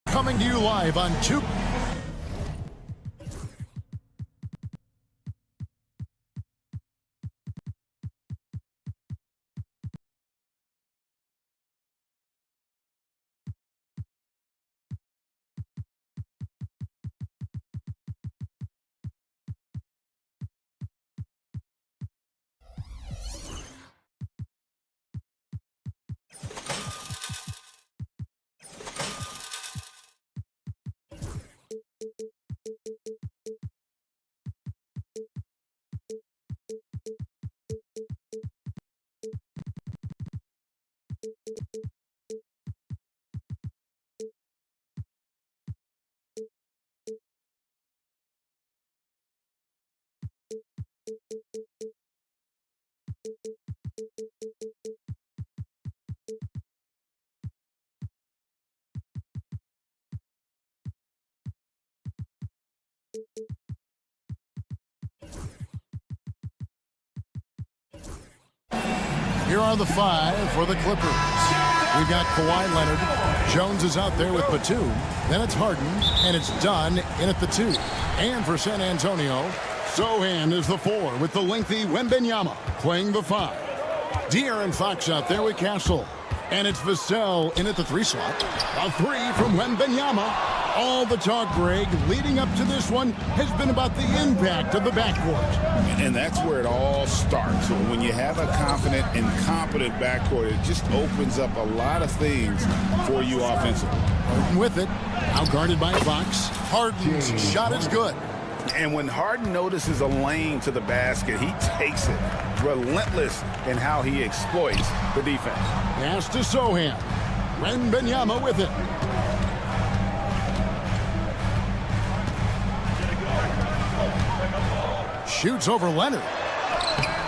Coming to you live on two. Here are the five for the Clippers. We've got Kawhi Leonard. Jones is out there with Batum. Then it's Harden, and it's Dunn in at the 2. And for San Antonio, Sohan is the 4 with the lengthy Wembanyama playing the 5. De'Aaron Fox out there with Castle. And it's Vassell in at the 3 slot. A 3 from Wembanyama. All the talk, Greg, leading up to this one has been about the impact of the backcourt. And that's where it all starts. When you have a confident and competent backcourt, it just opens up a lot of things for you offensively. Harden with it, out guarded by Fox. Harden's shot is good. And when Harden notices a lane to the basket, he takes it. Relentless in how he exploits the defense. Pass to Sohan. Wembanyama with it. Shoots over Leonard.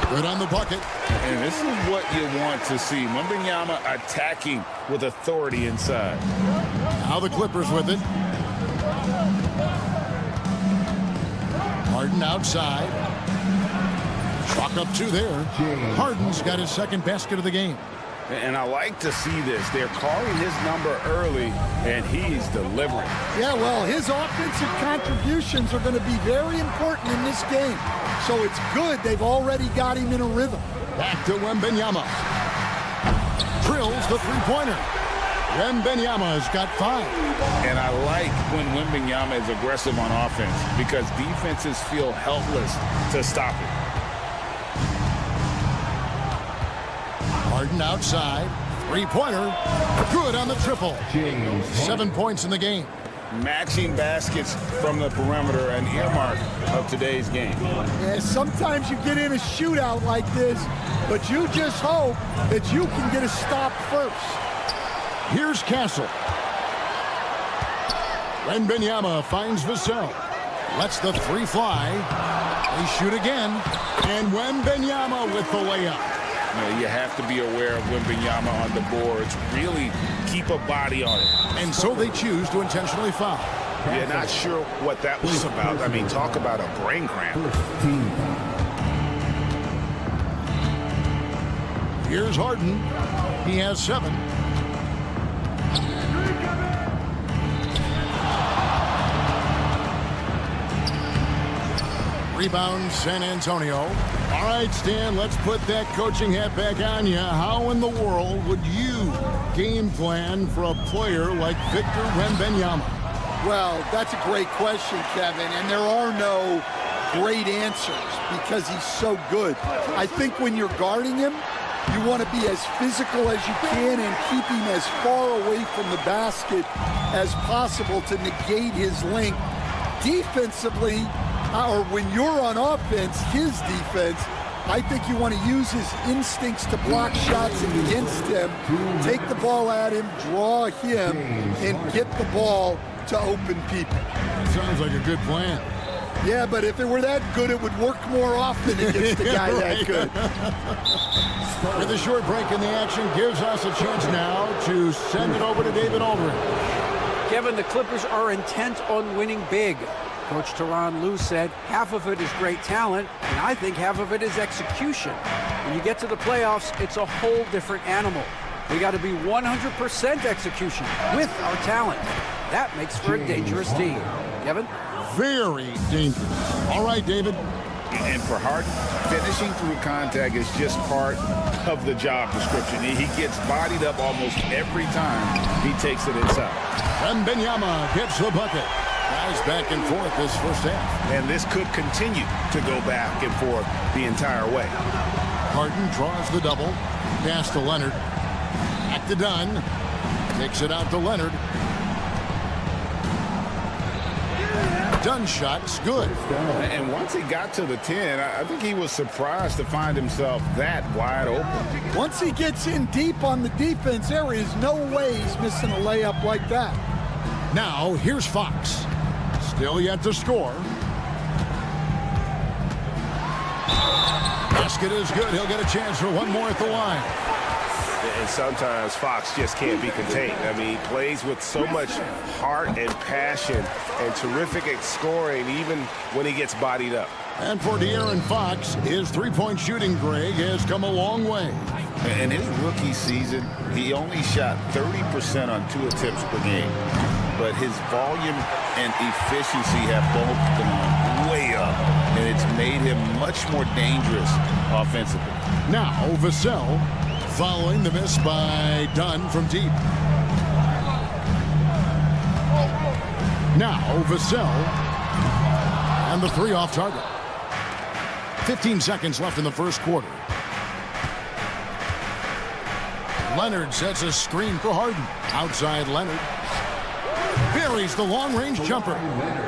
Good on the bucket. And this is what you want to see. Wembanyama attacking with authority inside. Now the Clippers with it. Harden outside. Chalk up 2 there. Harden's got his second basket of the game. And I like to see this. They're calling his number early, and he's delivering. Yeah, well, his offensive contributions are going to be very important in this game. So it's good they've already got him in a rhythm. Back to Wembanyama. Drills the three-pointer. Wembanyama's got 5. And I like when Wembanyama is aggressive on offense because defenses feel helpless to stop it. Harden outside. Three-pointer. Good on the triple. 7 points in the game. Matching baskets from the perimeter, an earmark of today's game. Yeah, sometimes you get in a shootout like this, but you just hope that you can get a stop first. Here's Castle. Wembanyama finds Vassell. Lets the 3 fly. They shoot again. And Wembanyama with the layup. You have to be aware of Wembanyama on the boards. Really keep a body on it. And so they choose to intentionally foul. Yeah, not sure what that was about. I mean, talk about a brain cramp. Here's Harden. He has 7. Rebound, San Antonio. All right, Stan, let's put that coaching hat back on you. How in the world would you game plan for a player like Victor Wembanyama? Well, that's a great question, Kevin, and there are no great answers because he's so good. I think when you're guarding him, you want to be as physical as you can and keep him as far away from the basket as possible to negate his length. Defensively, or when you're on offense, his defense, I think you want to use his instincts to block shots against him, take the ball at him, draw him, and get the ball to open people. Sounds like a good plan. Yeah, but if it were that good, it would work more often against a guy that good. With a short break in the action, gives us a chance now to send it over to David Aldridge. Kevin, the Clippers are intent on winning big. Coach Tyronn Lue said half of it is great talent, and I think half of it is execution. When you get to the playoffs, it's a whole different animal. We got to be 100% execution with our talent. That makes for a dangerous team. Kevin? Very dangerous. All right, David. And for Harden, finishing through contact is just part of the job description. He gets bodied up almost every time he takes it inside. And Wembanyama gets the bucket. Guys back and forth this first half. And this could continue to go back and forth the entire way. Harden draws the double. Pass to Leonard. Back to Dunn. Takes it out to Leonard. Dunn's shot's good. And once he got to the 10, I think he was surprised to find himself that wide open. Once he gets in deep on the defense, there is no way he's missing a layup like that. Now, here's Fox. Still yet to score. Basket is good. He'll get a chance for one more at the line. And sometimes Fox just can't be contained. I mean, he plays with so much heart and passion and terrific at scoring even when he gets bodied up. And for De'Aaron Fox, his three-point shooting, Greg, has come a long way. In his rookie season, he only shot 30% on 2 attempts per game. But his volume and efficiency have both gone way up, and it's made him much more dangerous offensively. Now, Vassell following the miss by Dunn from deep. Now, Vassell, and the three off target. 15 seconds left in the first quarter. Leonard sets a screen for Harden. Outside Leonard. Buries the long-range jumper.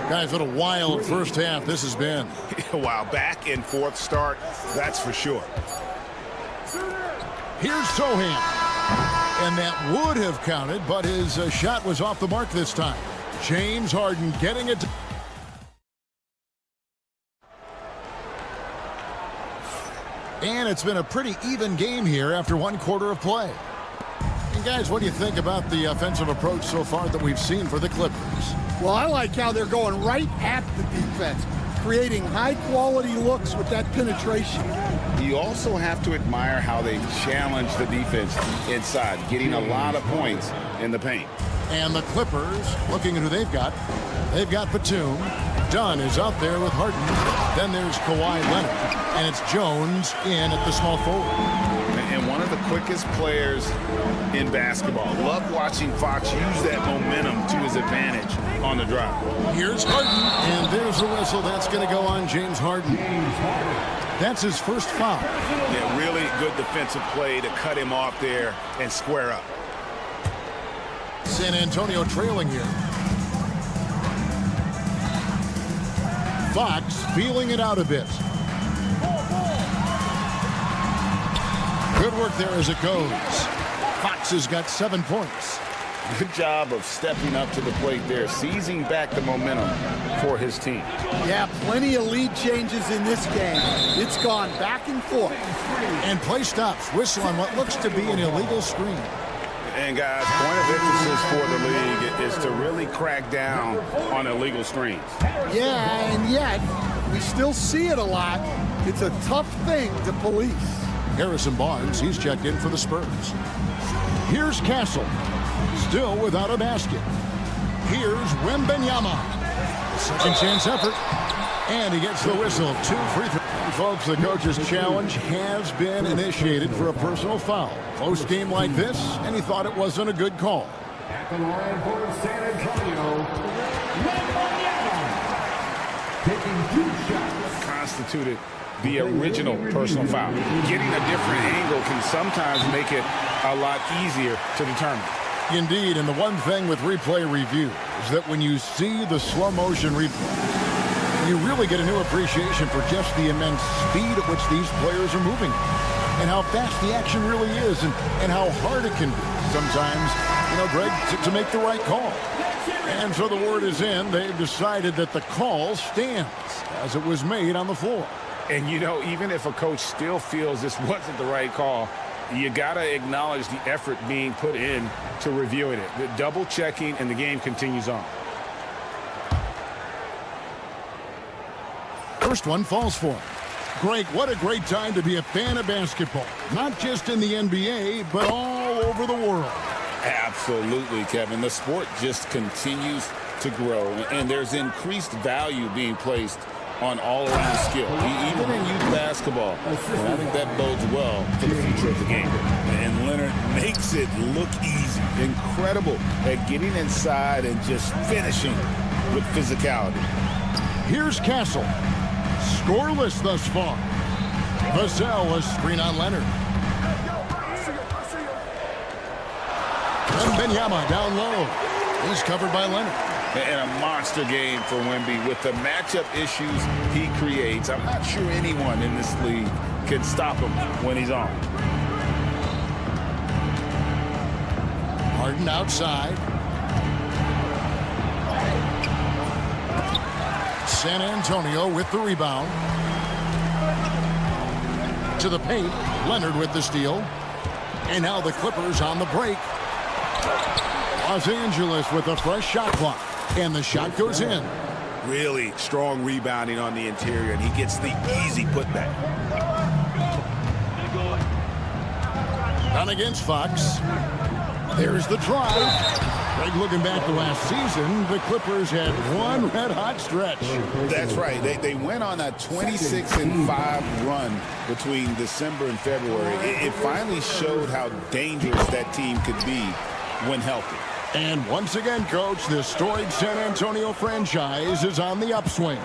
Guys, what a wild first half this has been. Wow, back and forth start, that's for sure. Here's Sohan. And that would have counted, but his shot was off the mark this time. James Harden getting it. And it's been a pretty even game here after one quarter of play. And guys, what do you think about the offensive approach so far that we've seen for the Clippers? Well, I like how they're going right at the defense, creating high-quality looks with that penetration. You also have to admire how they challenge the defense inside, getting a lot of points in the paint. And the Clippers, looking at who they've got Batum. Dunn is out there with Harden. Then there's Kawhi Leonard. And it's Jones in at the small forward. And one of the quickest players in basketball. Love watching Fox use that momentum to his advantage on the drive. Here's Harden, and there's the whistle. That's going to go on James Harden. That's his first foul. Yeah, really good defensive play to cut him off there and square up. San Antonio trailing here. Fox feeling it out a bit. Good work there as it goes. Fox has got 7 points. Good job of stepping up to the plate there, seizing back the momentum for his team. Yeah, plenty of lead changes in this game. It's gone back and forth. And play stops. Whistle on what looks to be an illegal screen. And guys, point of emphasis for the league is to really crack down on illegal screens. Yeah, and yet we still see it a lot. It's a tough thing to police. Harrison Barnes, he's checked in for the Spurs. Here's Castle, still without a basket. Here's Wembanyama. Second chance effort, and he gets the whistle. 2 free throws. Folks, the coach's challenge has been initiated for a personal foul. Close game like this, and he thought it wasn't a good call. At the line for San Antonio, Wembanyama, taking 2 shots. Constituted the original personal foul. Getting a different angle can sometimes make it a lot easier to determine. Indeed, and the one thing with replay review is that when you see the slow motion replay, You really get a new appreciation for just the immense speed at which these players are moving and how fast the action really is and how hard it can be sometimes, Greg, to make the right call. And so the word is in. They've decided that the call stands as it was made on the floor. And, even if a coach still feels this wasn't the right call, you got to acknowledge the effort being put in to reviewing it. The double checking, and the game continues on. First one falls for him. Greg, what a great time to be a fan of basketball. Not just in the NBA, but all over the world. Absolutely, Kevin. The sport just continues to grow, and there's increased value being placed on all-around skill, even in youth basketball. And I think that bodes well for the future of the game. And Leonard makes it look easy. Incredible at getting inside and just finishing with physicality. Here's Castle. Scoreless thus far. Vassell, a screen on Leonard. And Benyama down low. He's covered by Leonard. And a monster game for Wemby with the matchup issues he creates. I'm not sure anyone in this league can stop him when he's on. Harden outside. San Antonio with the rebound. To the paint. Leonard with the steal. And now the Clippers on the break. Los Angeles with a fresh shot clock. And the shot goes in. Really strong rebounding on the interior, and he gets the easy putback. Down against Fox. There's the drive. Greg, looking back to last season, the Clippers had one red-hot stretch. That's right. They went on a 26-5 run between December and February. It finally showed how dangerous that team could be when healthy. And once again, Coach, the storied San Antonio franchise is on the upswing.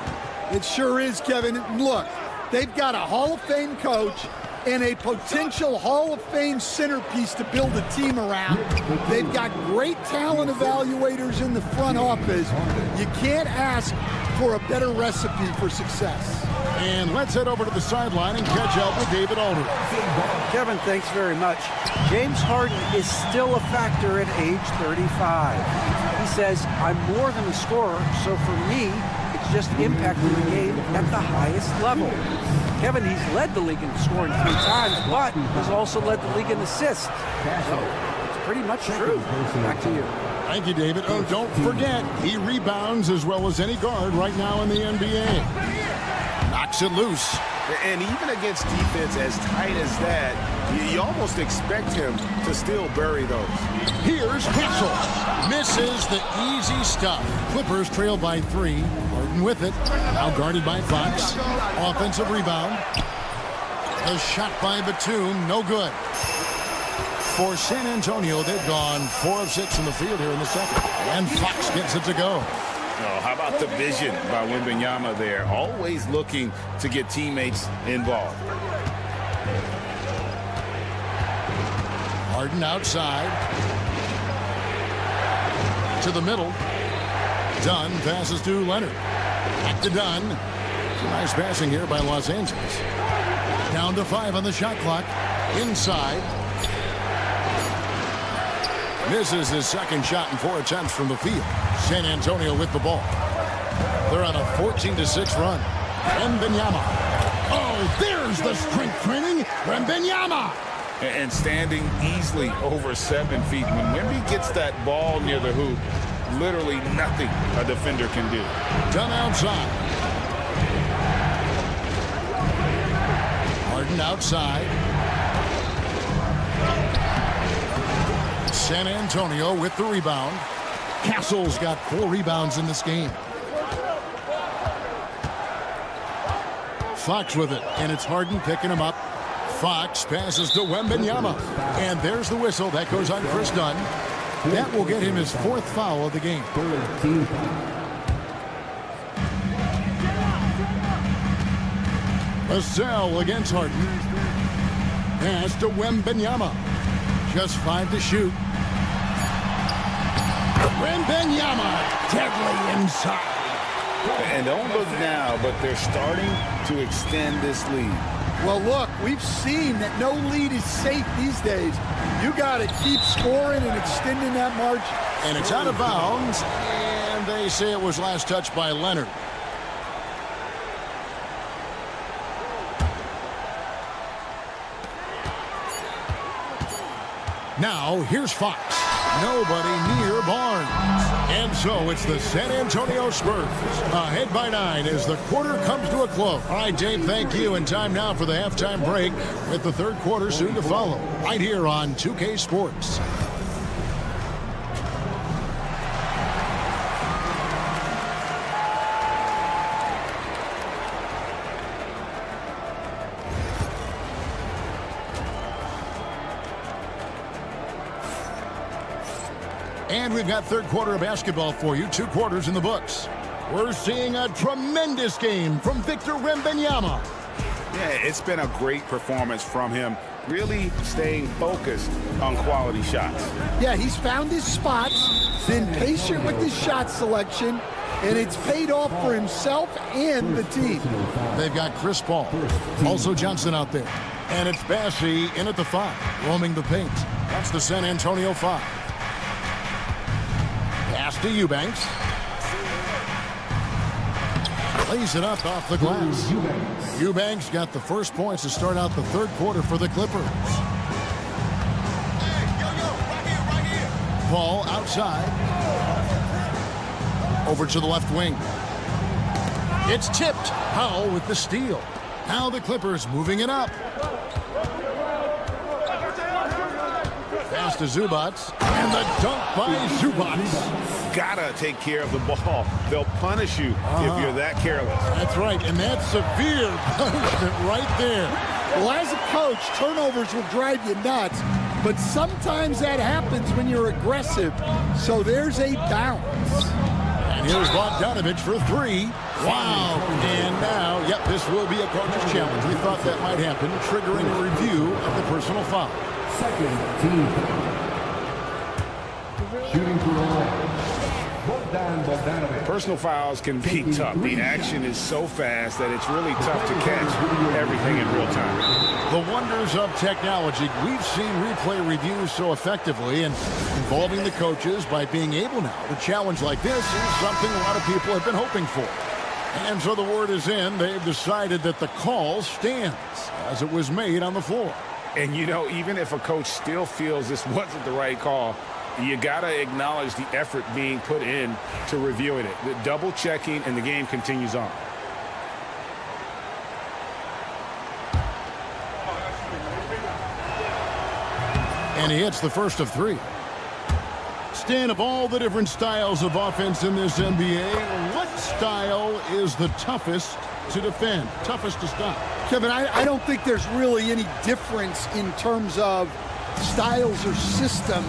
It sure is, Kevin. Look, they've got a Hall of Fame coach and a potential Hall of Fame centerpiece to build a team around. They've got great talent evaluators in the front office. You can't ask for a better recipe for success. And let's head over to the sideline and catch up with David Aldridge. Kevin, thanks very much. James Harden is still a factor at age 35. He says, I'm more than a scorer, so for me, it's just impacting the game at the highest level. Kevin, he's led the league in scoring 3 times, but has also led the league in assists. So it's pretty much true. Back to you. Thank you, David. Oh, don't forget, he rebounds as well as any guard right now in the NBA. Knocks it loose. And even against defense as tight as that, you almost expect him to still bury those. Here's Castle. Misses the easy stuff. Clippers trail by 3. Harden with it. Now guarded by Fox. Offensive rebound. A shot by Batum. No good. For San Antonio, they've gone 4 of 6 in the field here in the second. And Fox gets it to go. Oh, how about the vision by Wembanyama there? Always looking to get teammates involved. Harden outside. To the middle. Dunn passes to Leonard. Back to Dunn. Some nice passing here by Los Angeles. Down to 5 on the shot clock. Inside. Misses his second shot in 4 attempts from the field. San Antonio with the ball. They're on a 14-6 run. Wembanyama. Oh, there's the strength training. Wembanyama. And standing easily over 7 feet. When Wemby gets that ball near the hoop, literally nothing a defender can do. Done outside. Harden outside. San Antonio with the rebound. Castle's got 4 rebounds in this game. Fox with it, and it's Harden picking him up. Fox passes to Wembanyama. And there's the whistle. That goes on Chris Dunn. That will get him his 4th foul of the game. Vassell against Harden. Pass to Wembanyama. Just 5 to shoot. Wembanyama deadly inside. And don't look now, but they're starting to extend this lead. Well, look, we've seen that no lead is safe these days. You got to keep scoring and extending that margin. And it's out of bounds, and they say it was last touched by Leonard. Now, here's Fox. Nobody near Barnes. And so it's the San Antonio Spurs ahead by 9 as the quarter comes to a close. All right, Dave, thank you. And time now for the halftime break with the third quarter soon to follow right here on 2K Sports. And we've got third quarter of basketball for you, 2 quarters in the books. We're seeing a tremendous game from Victor Wembanyama. Yeah, it's been a great performance from him, really staying focused on quality shots. Yeah, he's found his spots, been patient with his shot selection, and it's paid off for himself and the team. They've got Chris Paul, also Johnson out there. And it's Bassey in at the 5, roaming the paint. That's the San Antonio 5. Pass to Eubanks. Lays it up off the glass. Eubanks got the first points to start out the third quarter for the Clippers. Paul outside. Over to the left wing. It's tipped. Powell with the steal. Now the Clippers moving it up. Pass to Zubats. And the dunk by Zubats. Gotta take care of the ball. They'll punish you if you're that careless. That's right, and that's severe punishment right there. Well, as a coach, turnovers will drive you nuts, but sometimes that happens when you're aggressive. So there's a balance. And here's Bogdanovich for 3. Wow. And now, yep, this will be a coach's challenge. We thought that might happen, triggering a review of the personal foul. Second team foul. Shooting through the line. Bogdanovich. Personal fouls can be tough. The action is so fast that it's really tough to catch everything in real time. The wonders of technology. We've seen replay reviews so effectively, and involving the coaches by being able now to challenge like this is something a lot of people have been hoping for. And so the word is in. They've decided that the call stands as it was made on the floor. And, you know, even if a coach still feels this wasn't the right call, you got to acknowledge the effort being put in to reviewing it. The double checking, and the game continues on. And he hits the first of 3. Stan, of all the different styles of offense in this NBA, what style is the toughest to defend, toughest to stop? Kevin, I don't think there's really any difference in terms of styles or systems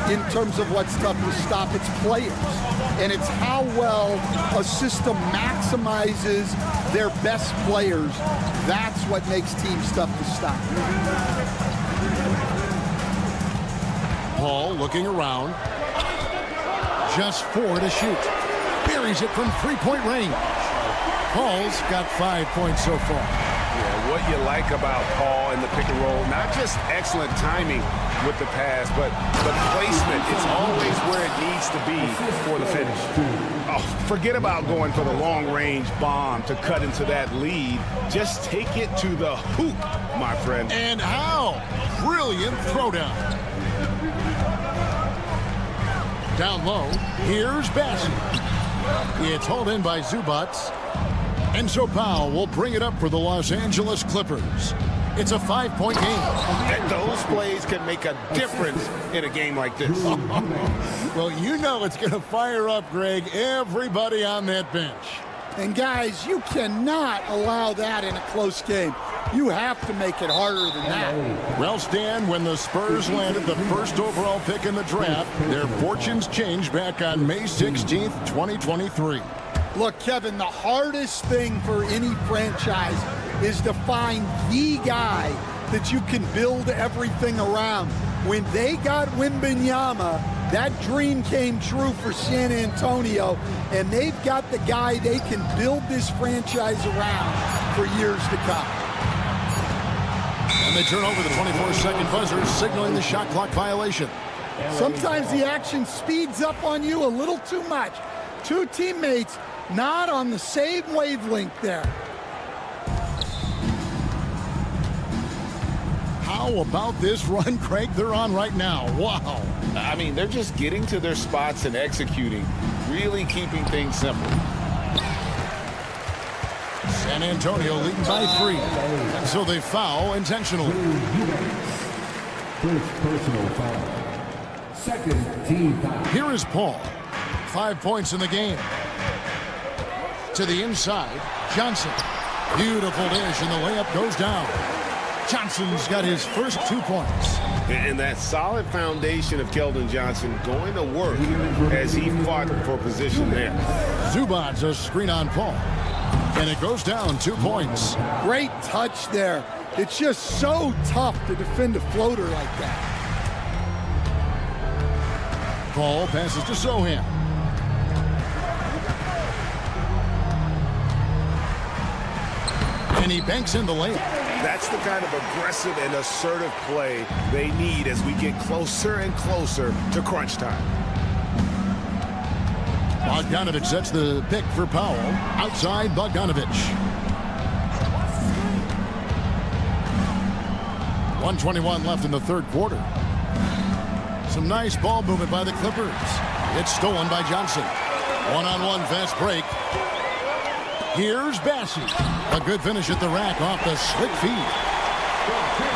in terms of what's tough to stop. It's players, and it's how well a system maximizes their best players. That's what makes teams tough to stop. Paul looking around. Just 4 to shoot. Buries it from 3-point range. Paul's got 5 points so far. Yeah, what you like about Paul in the pick and roll, not just excellent timing with the pass, but placement. It's always where it needs to be for the finish. Oh, forget about going for the long-range bomb to cut into that lead. Just take it to the hoop, my friend. And how? Brilliant throwdown. Down low, here's Bassey. It's hauled in by Zubats. And so Powell will bring it up for the Los Angeles Clippers. It's a 5-point game. And those plays can make a difference in a game like this. Well, you know it's going to fire up, Greg, everybody on that bench. And guys, you cannot allow that in a close game. You have to make it harder than that. Well, Stan, when the Spurs landed the first overall pick in the draft, their fortunes changed back on May 16th, 2023. Look, Kevin, the hardest thing for any franchise is to find the guy that you can build everything around. When they got Wembanyama, That dream came true for San Antonio, and they've got the guy they can build this franchise around for years to come. And they turn over the 24-second buzzer, signaling the shot clock violation. Sometimes the action speeds up on you a little too much. Two teammates not on the same wavelength there. How about this run, Craig, they're on right now? Wow. I mean, they're just getting to their spots and executing, really keeping things simple. San Antonio leading by 3. And so they foul intentionally. First personal foul. Second team foul. Here is Paul. 5 points in the game. To the inside, Johnson. Beautiful dish, and the layup goes down. Johnson's got his first 2 points. And that solid foundation of Keldon Johnson going to work as he fought for position there. Zubac's a screen on Paul. And it goes down 2 points. Great touch there. It's just so tough to defend a floater like that. Paul passes to Sohan. And he banks in the layup. That's the kind of aggressive and assertive play they need as we get closer and closer to crunch time. Bogdanovich sets the pick for Powell. Outside Bogdanovich. 1:21 left in the third quarter. Some nice ball movement by the Clippers. It's stolen by Johnson. One-on-one fast break. Here's Bassey. A good finish at the rack off the slick feed.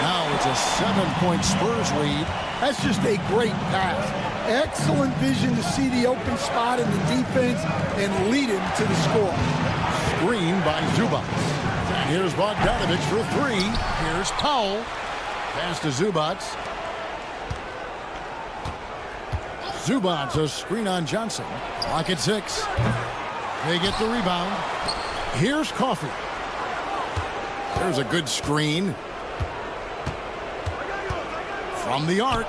Now it's a 7-point Spurs lead. That's just a great pass. Excellent vision to see the open spot in the defense and lead him to the score. Screen by Zubac. And here's Bogdanovich for 3. Here's Powell. Pass to Zubac. Zubac, a screen on Johnson. Clock at 6. They get the rebound. Here's Coffey. There's a good screen. From the arc.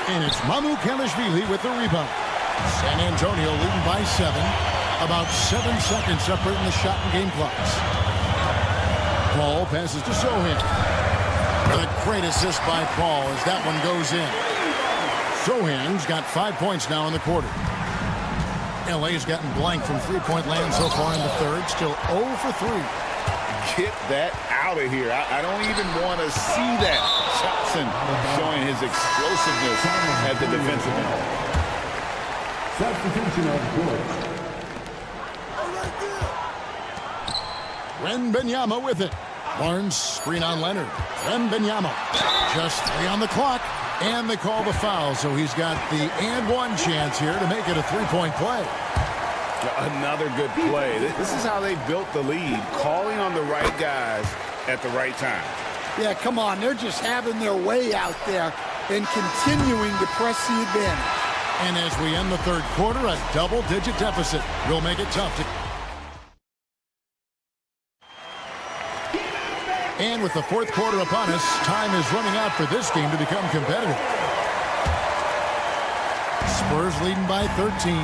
And it's Mamu Kelishvili with the rebound. San Antonio leading by 7. About 7 seconds separating the shot and game clocks. Paul passes to Sohan. And a great assist by Paul as that one goes in. Sohan's got 5 points now in the quarter. LA's gotten blank from three-point land so far in the third. Still 0 for 3. Get that out of here. I don't even want to see that. Johnson showing his explosiveness at the defensive end. Substitution of court. Wembanyama with it. Barnes screen on Leonard. Wembanyama. Just 3 on the clock. And they call the foul, so he's got the and one chance here to make it a three-point play. Another good play. This is how they built the lead, calling on the right guys at the right time. Yeah, come on. They're just having their way out there and continuing to press the advantage. And as we end the third quarter, a double-digit deficit will make it tough to... And with the fourth quarter upon us, time is running out for this game to become competitive. Spurs leading by 13.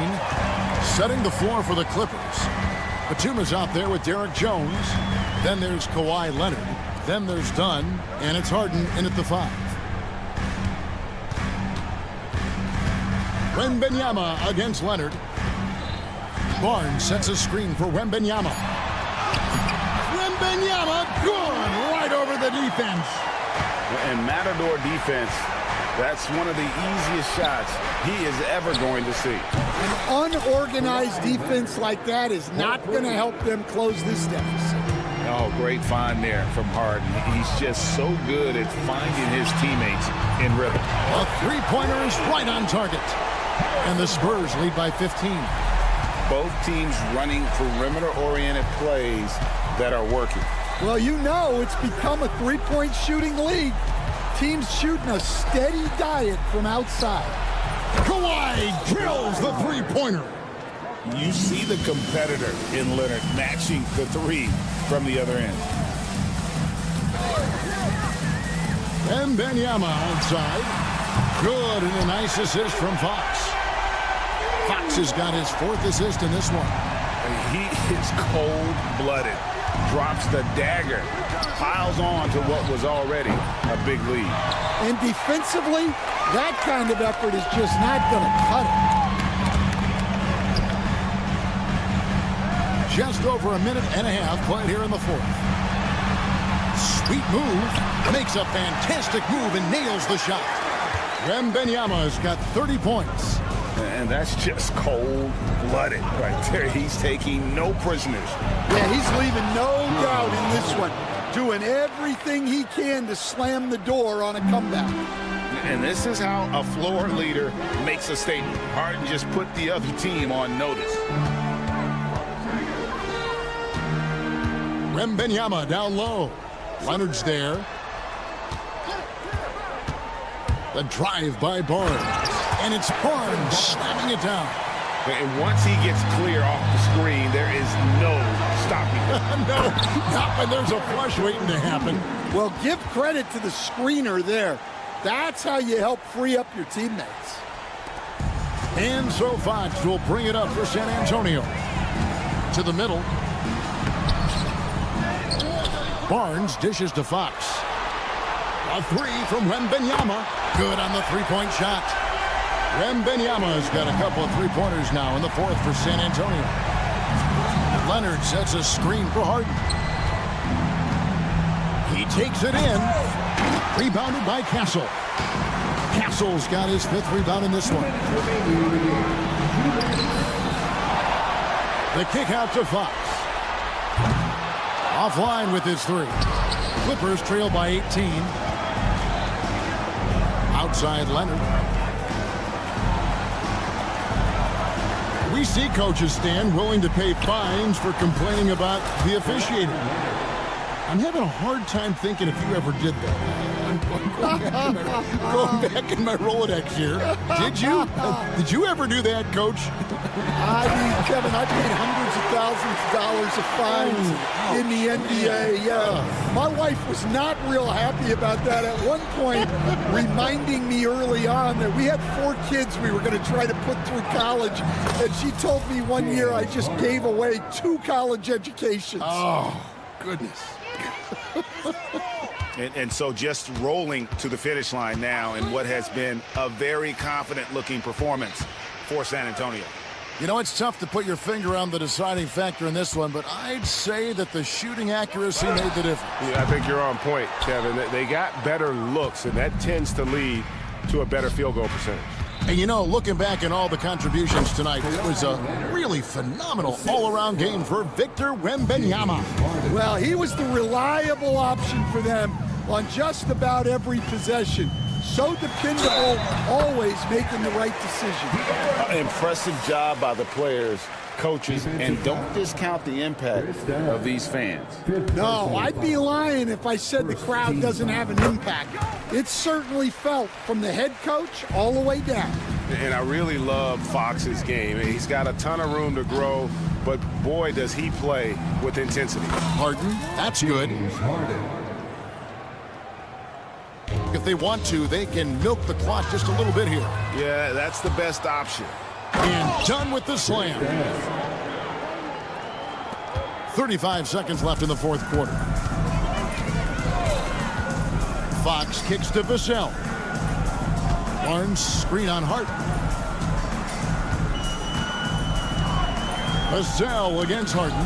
Setting the floor for the Clippers. Batum is out there with Derek Jones. Then there's Kawhi Leonard. Then there's Dunn. And it's Harden in at the 5. Wembanyama against Leonard. Barnes sets a screen for Wembanyama. Wembanyama, good, right over the defense. And Matador defense, that's one of the easiest shots he is ever going to see. An unorganized defense like that is not going to help them close this deficit. Oh, great find there from Harden. He's just so good at finding his teammates in rhythm. A three-pointer is right on target. And the Spurs lead by 15. Both teams running perimeter-oriented plays that are working. Well, you know it's become a three-point shooting league. Teams shooting a steady diet from outside. Kawhi drills the three-pointer. You see the competitor in Leonard matching the 3 from the other end. Wembanyama outside. Good good, and a nice assist from Fox. Fox has got his 4th assist in this one. He is cold-blooded, drops the dagger, piles on to what was already a big lead. And defensively, that kind of effort is just not going to cut it. Just over a minute and a half played here in the 4th. Sweet move, makes a fantastic move and nails the shot. Wembanyama's got 30 points. And that's just cold-blooded right there. He's taking no prisoners. Yeah, he's leaving no doubt in this one. Doing everything he can to slam the door on a comeback. And this is how a floor leader makes a statement. Harden just put the other team on notice. Wembanyama down low. Leonard's there. The drive by Barnes. And it's Barnes slamming it down. And once he gets clear off the screen, there is no stopping him. No, not when there's a flush waiting to happen. Well, give credit to the screener there. That's how you help free up your teammates. And so Fox will bring it up for San Antonio. To the middle. Barnes dishes to Fox. A 3 from Wembanyama. Good on the three-point shot. Wembanyama's got a couple of three-pointers now in the 4th for San Antonio. Leonard sets a screen for Harden. He takes it in. Rebounded by Castle. Castle's got his 5th rebound in this one. The kick out to Fox. Offline with his 3. Clippers trail by 18. Outside Leonard. We see coaches stand willing to pay fines for complaining about the officiating. I'm having a hard time thinking if you ever did that. I'm going back in my Rolodex here. Did you? Did you ever do that, Coach? I mean, Kevin, I paid hundreds of thousands of dollars of fines in the NBA. Yeah, my wife was not real happy about that at one point, reminding me early on that we had 4 kids we were going to try to put through college, and she told me one year I just gave away 2 college educations. Oh, goodness. And so just rolling to the finish line now in what has been a very confident-looking performance for San Antonio. You know, it's tough to put your finger on the deciding factor in this one, but I'd say that the shooting accuracy made the difference. Yeah, I think you're on point, Kevin. They got better looks, and that tends to lead to a better field goal percentage. And, you know, looking back at all the contributions tonight, it was a really phenomenal all-around game for Victor Wembanyama. Well, he was the reliable option for them on just about every possession. So dependable, always making the right decision. Impressive job by the players, coaches, and don't discount the impact of these fans. No, I'd be lying if I said the crowd doesn't have an impact. It's certainly felt from the head coach all the way down. And I really love Fox's game. He's got a ton of room to grow, but boy, does he play with intensity. Harden, that's good. If they want to, they can milk the clock just a little bit here. Yeah, that's the best option. And done with the slam. 35 seconds left in the 4th quarter. Fox kicks to Vassell. Barnes screen on Hart. Vassell against Harden.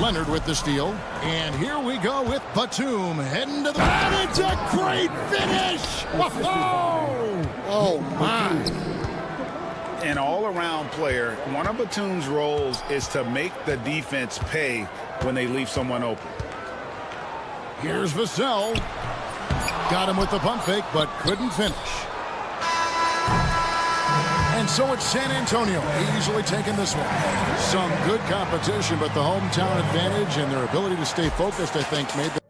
Leonard with the steal. And here we go with Batum heading to the... And it's a great finish! Oh, my. An all-around player, one of Batum's roles is to make the defense pay when they leave someone open. Here's Vassell. Got him with the pump fake, but couldn't finish. And so it's San Antonio easily taking this one. Some good competition, but the hometown advantage and their ability to stay focused, I think, made the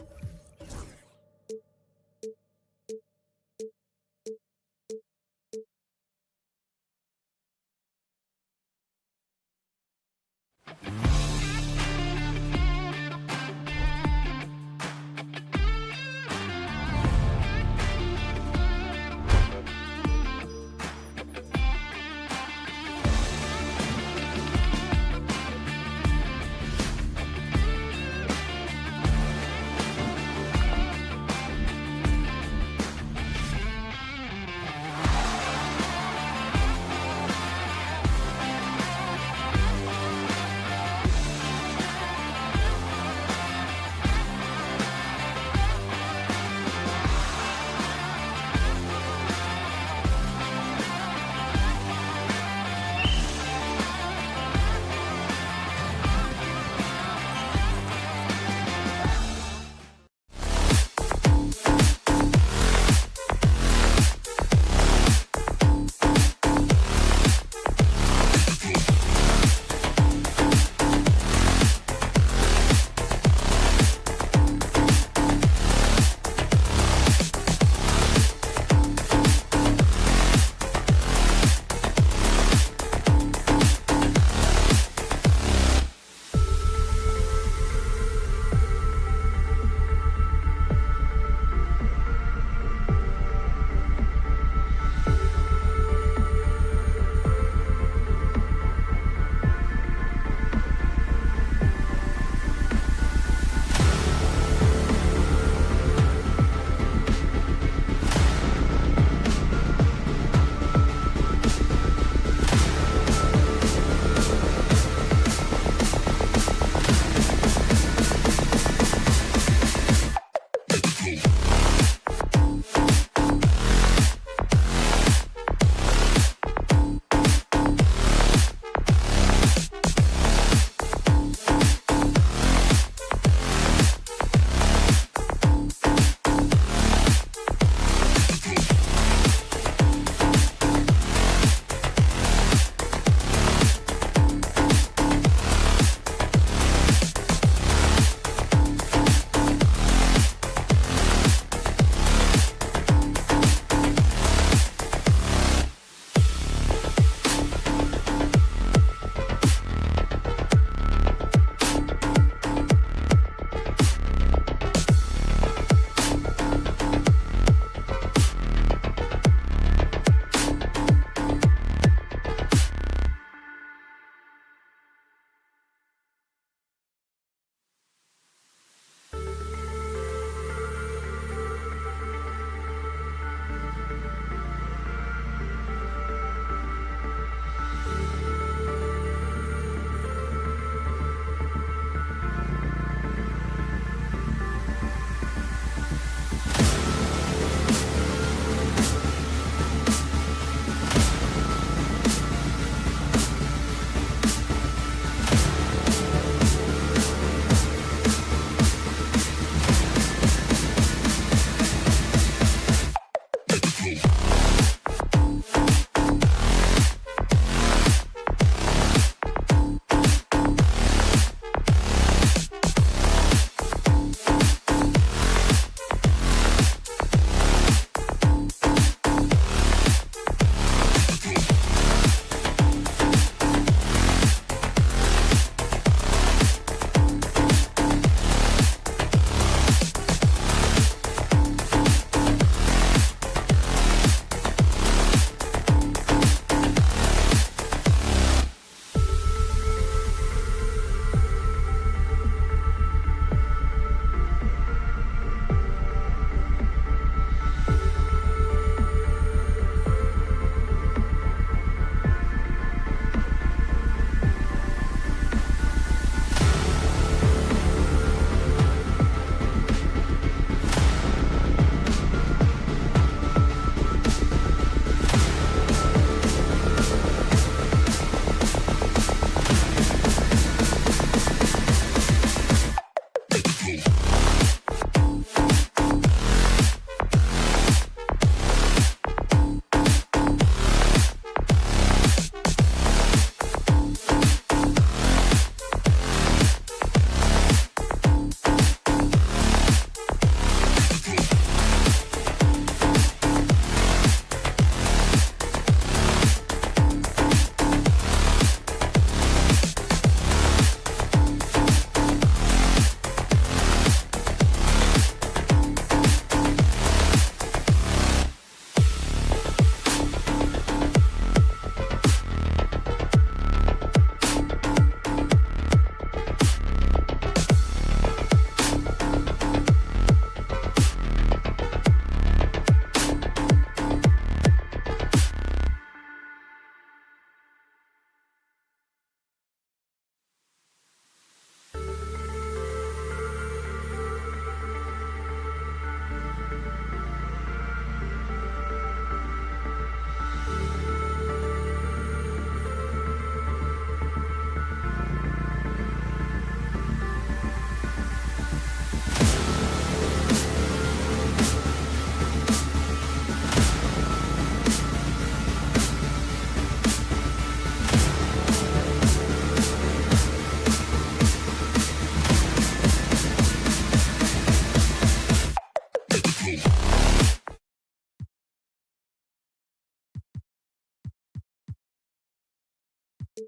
And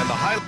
the high.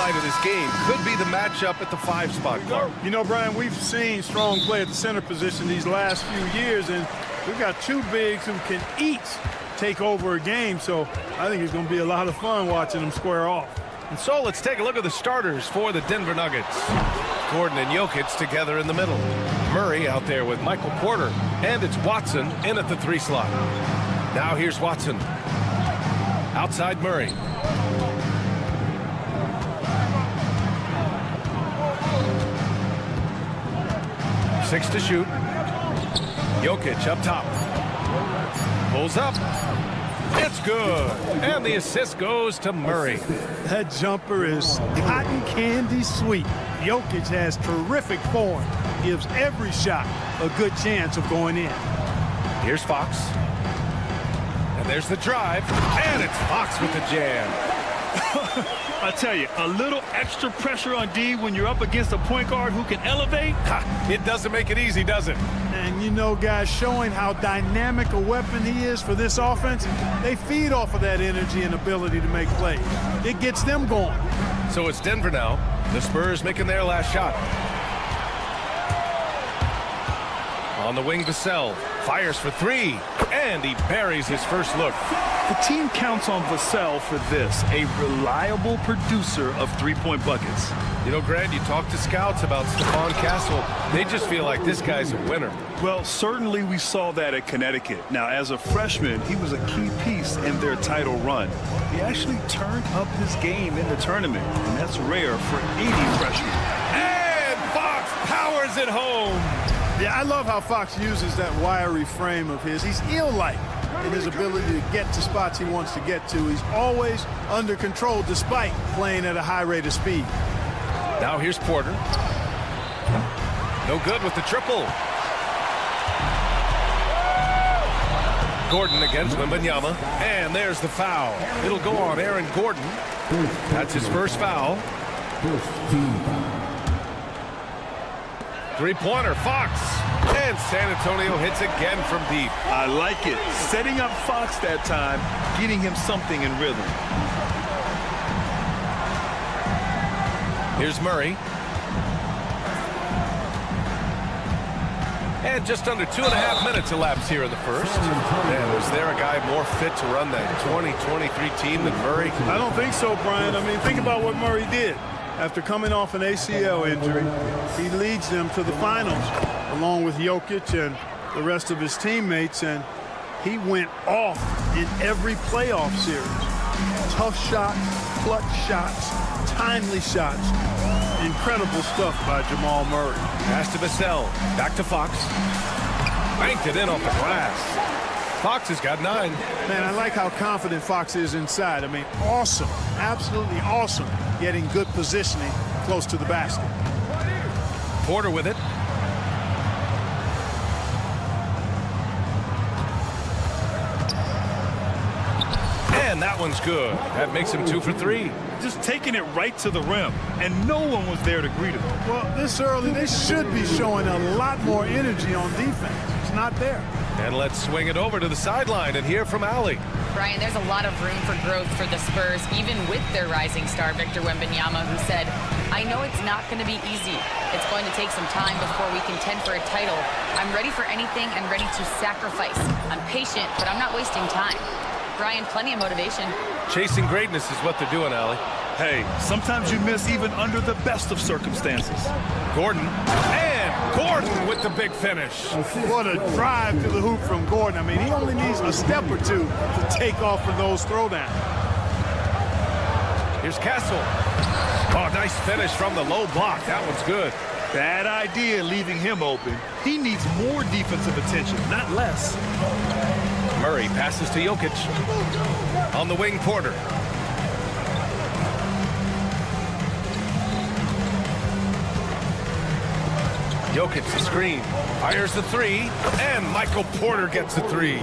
Of this game could be the matchup at the 5 spot, Clark. You know, Brian, we've seen strong play at the center position these last few years, and we've got 2 bigs who can each take over a game, so I think it's going to be a lot of fun watching them square off. And so let's take a look at the starters for the Denver Nuggets. Gordon and Jokic together in the middle. Murray out there with Michael Porter, and it's Watson in at the 3 slot. Now here's Watson. Outside Murray. Six to shoot. Jokic up top. Pulls up. It's good. And the assist goes to Murray. That jumper is cotton candy sweet. Jokic has terrific form. Gives every shot a good chance of going in. Here's Fox. And there's the drive. And it's Fox with the jam. I tell you, a little extra pressure on D when you're up against a point guard who can elevate. It doesn't make it easy, does it? And you know, guys, showing how dynamic a weapon he is for this offense, they feed off of that energy and ability to make plays. It gets them going. So it's Denver now. The Spurs making their last shot. On the wing, Vassell fires for 3, and he buries his first look. The team counts on Vassell for this, a reliable producer of three-point buckets. You know, Grant, you talk to scouts about Stephon Castle. They just feel like this guy's a winner. Well, certainly we saw that at Connecticut. Now, as a freshman, he was a key piece in their title run. He actually turned up his game in the tournament, and that's rare for any freshman. And Fox powers it home. Yeah, I love how Fox uses that wiry frame of his. He's eel-like in his ability to get to spots he wants to get to. He's always under control despite playing at a high rate of speed. Now here's Porter. No good with the triple. Gordon against Wembanyama. And there's the foul. It'll go on Aaron Gordon. That's his first foul. Three-pointer, Fox. And San Antonio hits again from deep. I like it. Setting up Fox that time, getting him something in rhythm. Here's Murray. And just under 2.5 minutes elapsed here in the first. Man, was there a guy more fit to run that 2023 team than Murray? I don't think so, Brian. I mean, think about what Murray did. After coming off an ACL injury, he leads them to the finals along with Jokic and the rest of his teammates, and he went off in every playoff series. Tough shots, clutch shots, timely shots. Incredible stuff by Jamal Murray. Pass to Vassell. Back to Fox. Banked it in off the glass. Fox has got 9. Man, I like how confident Fox is inside. I mean, awesome. Absolutely awesome. Getting good positioning close to the basket. Porter with it. And that one's good. That makes him 2 for 3. Just taking it right to the rim, and no one was there to greet him. Well, this early, they should be showing a lot more energy on defense. It's not there. And let's swing it over to the sideline and hear from Allie. Brian, there's a lot of room for growth for the Spurs, even with their rising star, Victor Wembanyama, who said, I know it's not going to be easy. It's going to take some time before we contend for a title. I'm ready for anything and ready to sacrifice. I'm patient, but I'm not wasting time. Brian, plenty of motivation. Chasing greatness is what they're doing, Allie. Hey, sometimes you miss even under the best of circumstances. Gordon. And Gordon with the big finish. What a drive to the hoop from Gordon. I mean, he only needs a step or two to take off for those throwdowns. Here's Castle. Oh, nice finish from the low block. That one's good. Bad idea leaving him open. He needs more defensive attention, not less. Murray passes to Jokic. On the wing, Porter. Jokic the screen. Fires the three. And Michael Porter gets the three.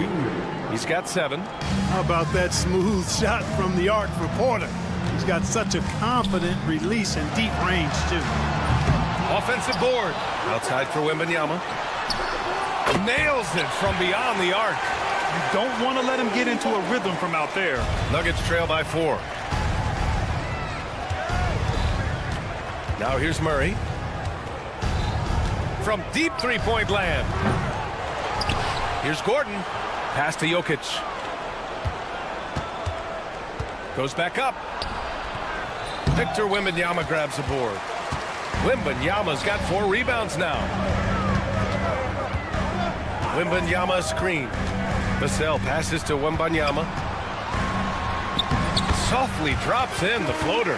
He's got 7. How about that smooth shot from the arc for Porter? He's got such a confident release and deep range, too. Offensive board. Outside for Wembanyama. Nails it from beyond the arc. You don't want to let him get into a rhythm from out there. Nuggets trail by 4. Now here's Murray. From deep three-point land. Here's Gordon. Pass to Jokic. Goes back up. Victor Wembanyama grabs the board. Wembanyama's got 4 rebounds now. Wembanyama screen. Vassell passes to Wembanyama. Softly drops in the floater.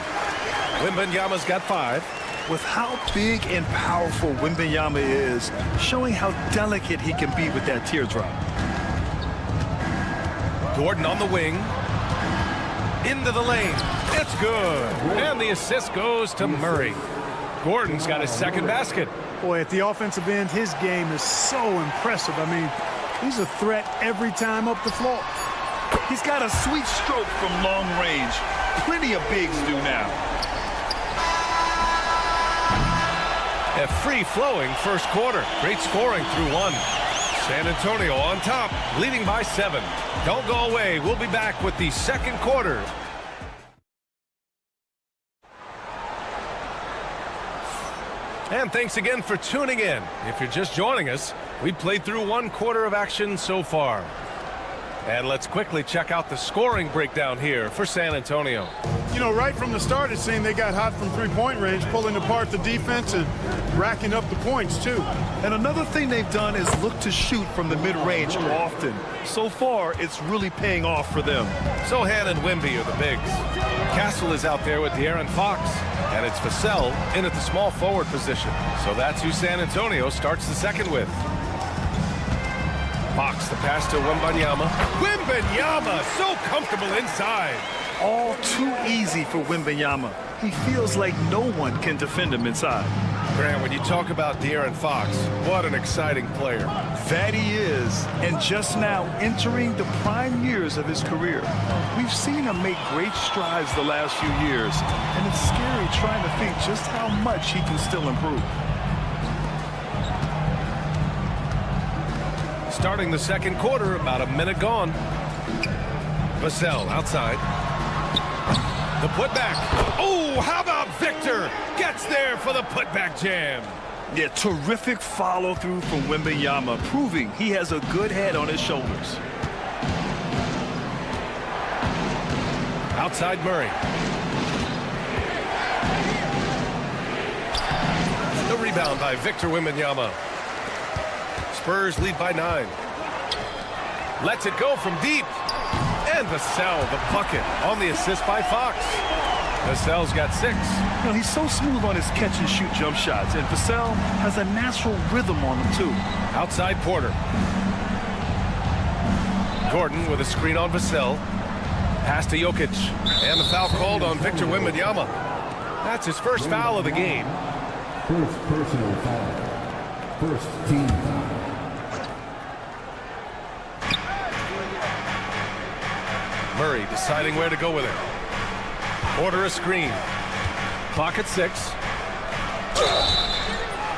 Wembanyama's got 5. With how big and powerful Wembanyama is, showing how delicate he can be with that teardrop. Gordon on the wing. Into the lane. It's good. And the assist goes to Murray. Gordon's got his second basket. Boy, at the offensive end, his game is so impressive. I mean, he's a threat every time up the floor. He's got a sweet stroke from long range. Plenty of bigs do now. A free-flowing first quarter. Great scoring through 1. San Antonio on top, leading by 7. Don't go away. We'll be back with the second quarter. And thanks again for tuning in. If you're just joining us, we played through 1 quarter of action so far. And let's quickly check out the scoring breakdown here for San Antonio. You know, right from the start, it seemed they got hot from three-point range, pulling apart the defense and racking up the points, too. And another thing they've done is look to shoot from the mid-range often. So far, it's really paying off for them. Sohan and Wemby are the bigs. Castle is out there with De'Aaron Fox. And it's Vassell in at the small forward position. So that's who San Antonio starts the second with. Fox, the pass to Wembanyama. Wembanyama, so comfortable inside. All too easy for Wembanyama. He feels like no one can defend him inside. Grant, when you talk about De'Aaron Fox, what an exciting player. That he is, and just now entering the prime years of his career. We've seen him make great strides the last few years, and it's scary trying to think just how much he can still improve. Starting the second quarter, about a minute gone. Vassell outside. The putback. Oh, how about Victor? Gets there for the putback jam. Yeah, terrific follow-through from Wembanyama, proving he has a good head on his shoulders. Outside Murray. The rebound by Victor Wembanyama. Spurs lead by 9. Lets it go from deep. And Vassell, the bucket, on the assist by Fox. Vassell's got 6. You know, he's so smooth on his catch-and-shoot jump shots, and Vassell has a natural rhythm on him, too. Outside Porter. Gordon with a screen on Vassell. Pass to Jokic. And the foul called on Victor Wembanyama. That's his first foul of the game. First personal foul. First team foul. Murray deciding where to go with it. Order a screen. Clock at 6.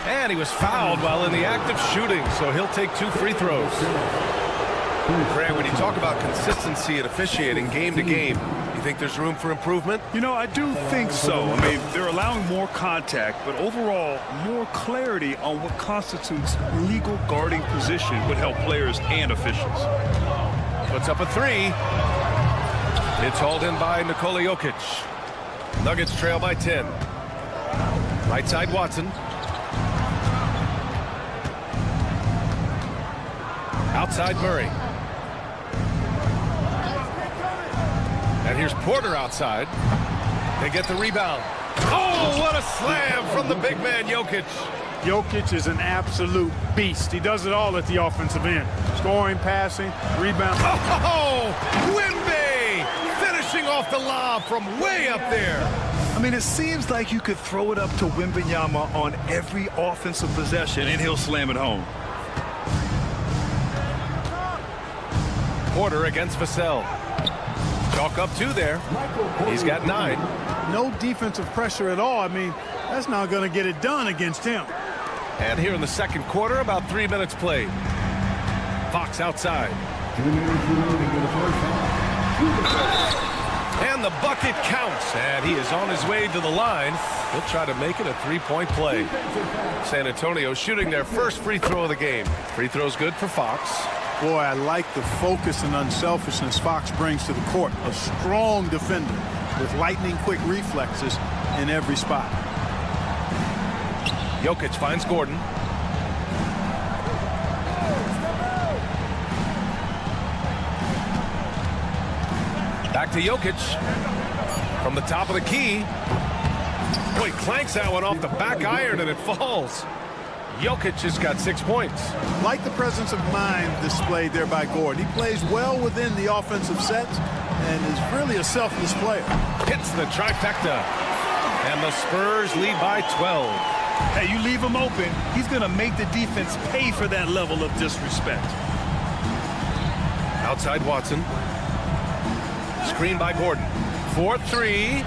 And he was fouled while in the act of shooting, so he'll take 2 free throws. Grant, when you talk about consistency and officiating game to game, you think there's room for improvement? You know, I do think so. I mean, they're allowing more contact, but overall, more clarity on what constitutes legal guarding position would help players and officials. Puts up a three. It's hauled in by Nikola Jokic. Nuggets trail by 10. Right side, Watson. Outside, Murray. And here's Porter outside. They get the rebound. Oh, what a slam from the big man, Jokic. Jokic is an absolute beast. He does it all at the offensive end. Scoring, passing, rebound. Oh, Wemby finishing off the lob from way up there. I mean, it seems like you could throw it up to Wembanyama on every offensive possession, and he'll slam it home. Porter against Vassell. Chalk up 2 there. He's got 9. No defensive pressure at all. I mean, that's not going to get it done against him. And here in the second quarter, about 3 minutes played. Fox outside. And the bucket counts. And he is on his way to the line. He'll try to make it a 3-point play. San Antonio shooting their first free throw of the game. Free throw's good for Fox. Boy, I like the focus and unselfishness Fox brings to the court. A strong defender with lightning-quick reflexes in every spot. Jokic finds Gordon. Back to Jokic. From the top of the key. Boy, clanks that one off the back iron and it falls. Jokic has got 6 points. Like the presence of mind displayed there by Gordon. He plays well within the offensive sets and is really a selfless player. Hits the trifecta. And the Spurs lead by 12. Hey, you leave him open, he's going to make the defense pay for that level of disrespect. Outside Watson. Screen by Gordon. 4-3.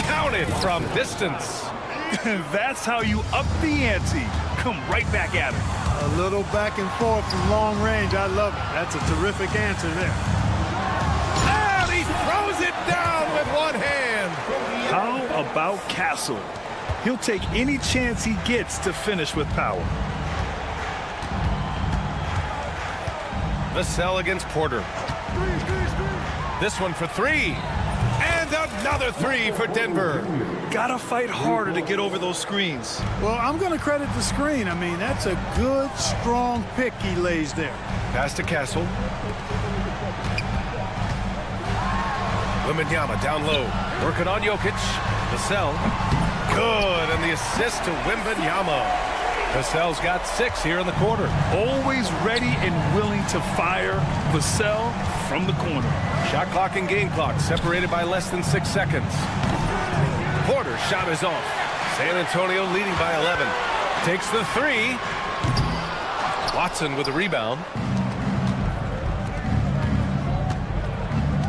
Counted from distance. That's how you up the ante. Come right back at him. A little back and forth from long range. I love it. That's a terrific answer there. And he throws it down with one hand. How about Castle? He'll take any chance he gets to finish with power. Vassell against Porter. This one for 3. And another 3 for Denver. Gotta fight harder to get over those screens. Well, I'm going to credit the screen. I mean, that's a good, strong pick he lays there. Pass to Castle. Wembanyama down low. Working on Jokic. Vassell. Good. And the assist to Wembanyama. Vassell's got 6 here in the quarter. Always ready and willing to fire. Vassell from the corner. Shot clock and game clock separated by less than 6 seconds. Porter's shot is off. San Antonio leading by 11. Takes the 3. Watson with a rebound.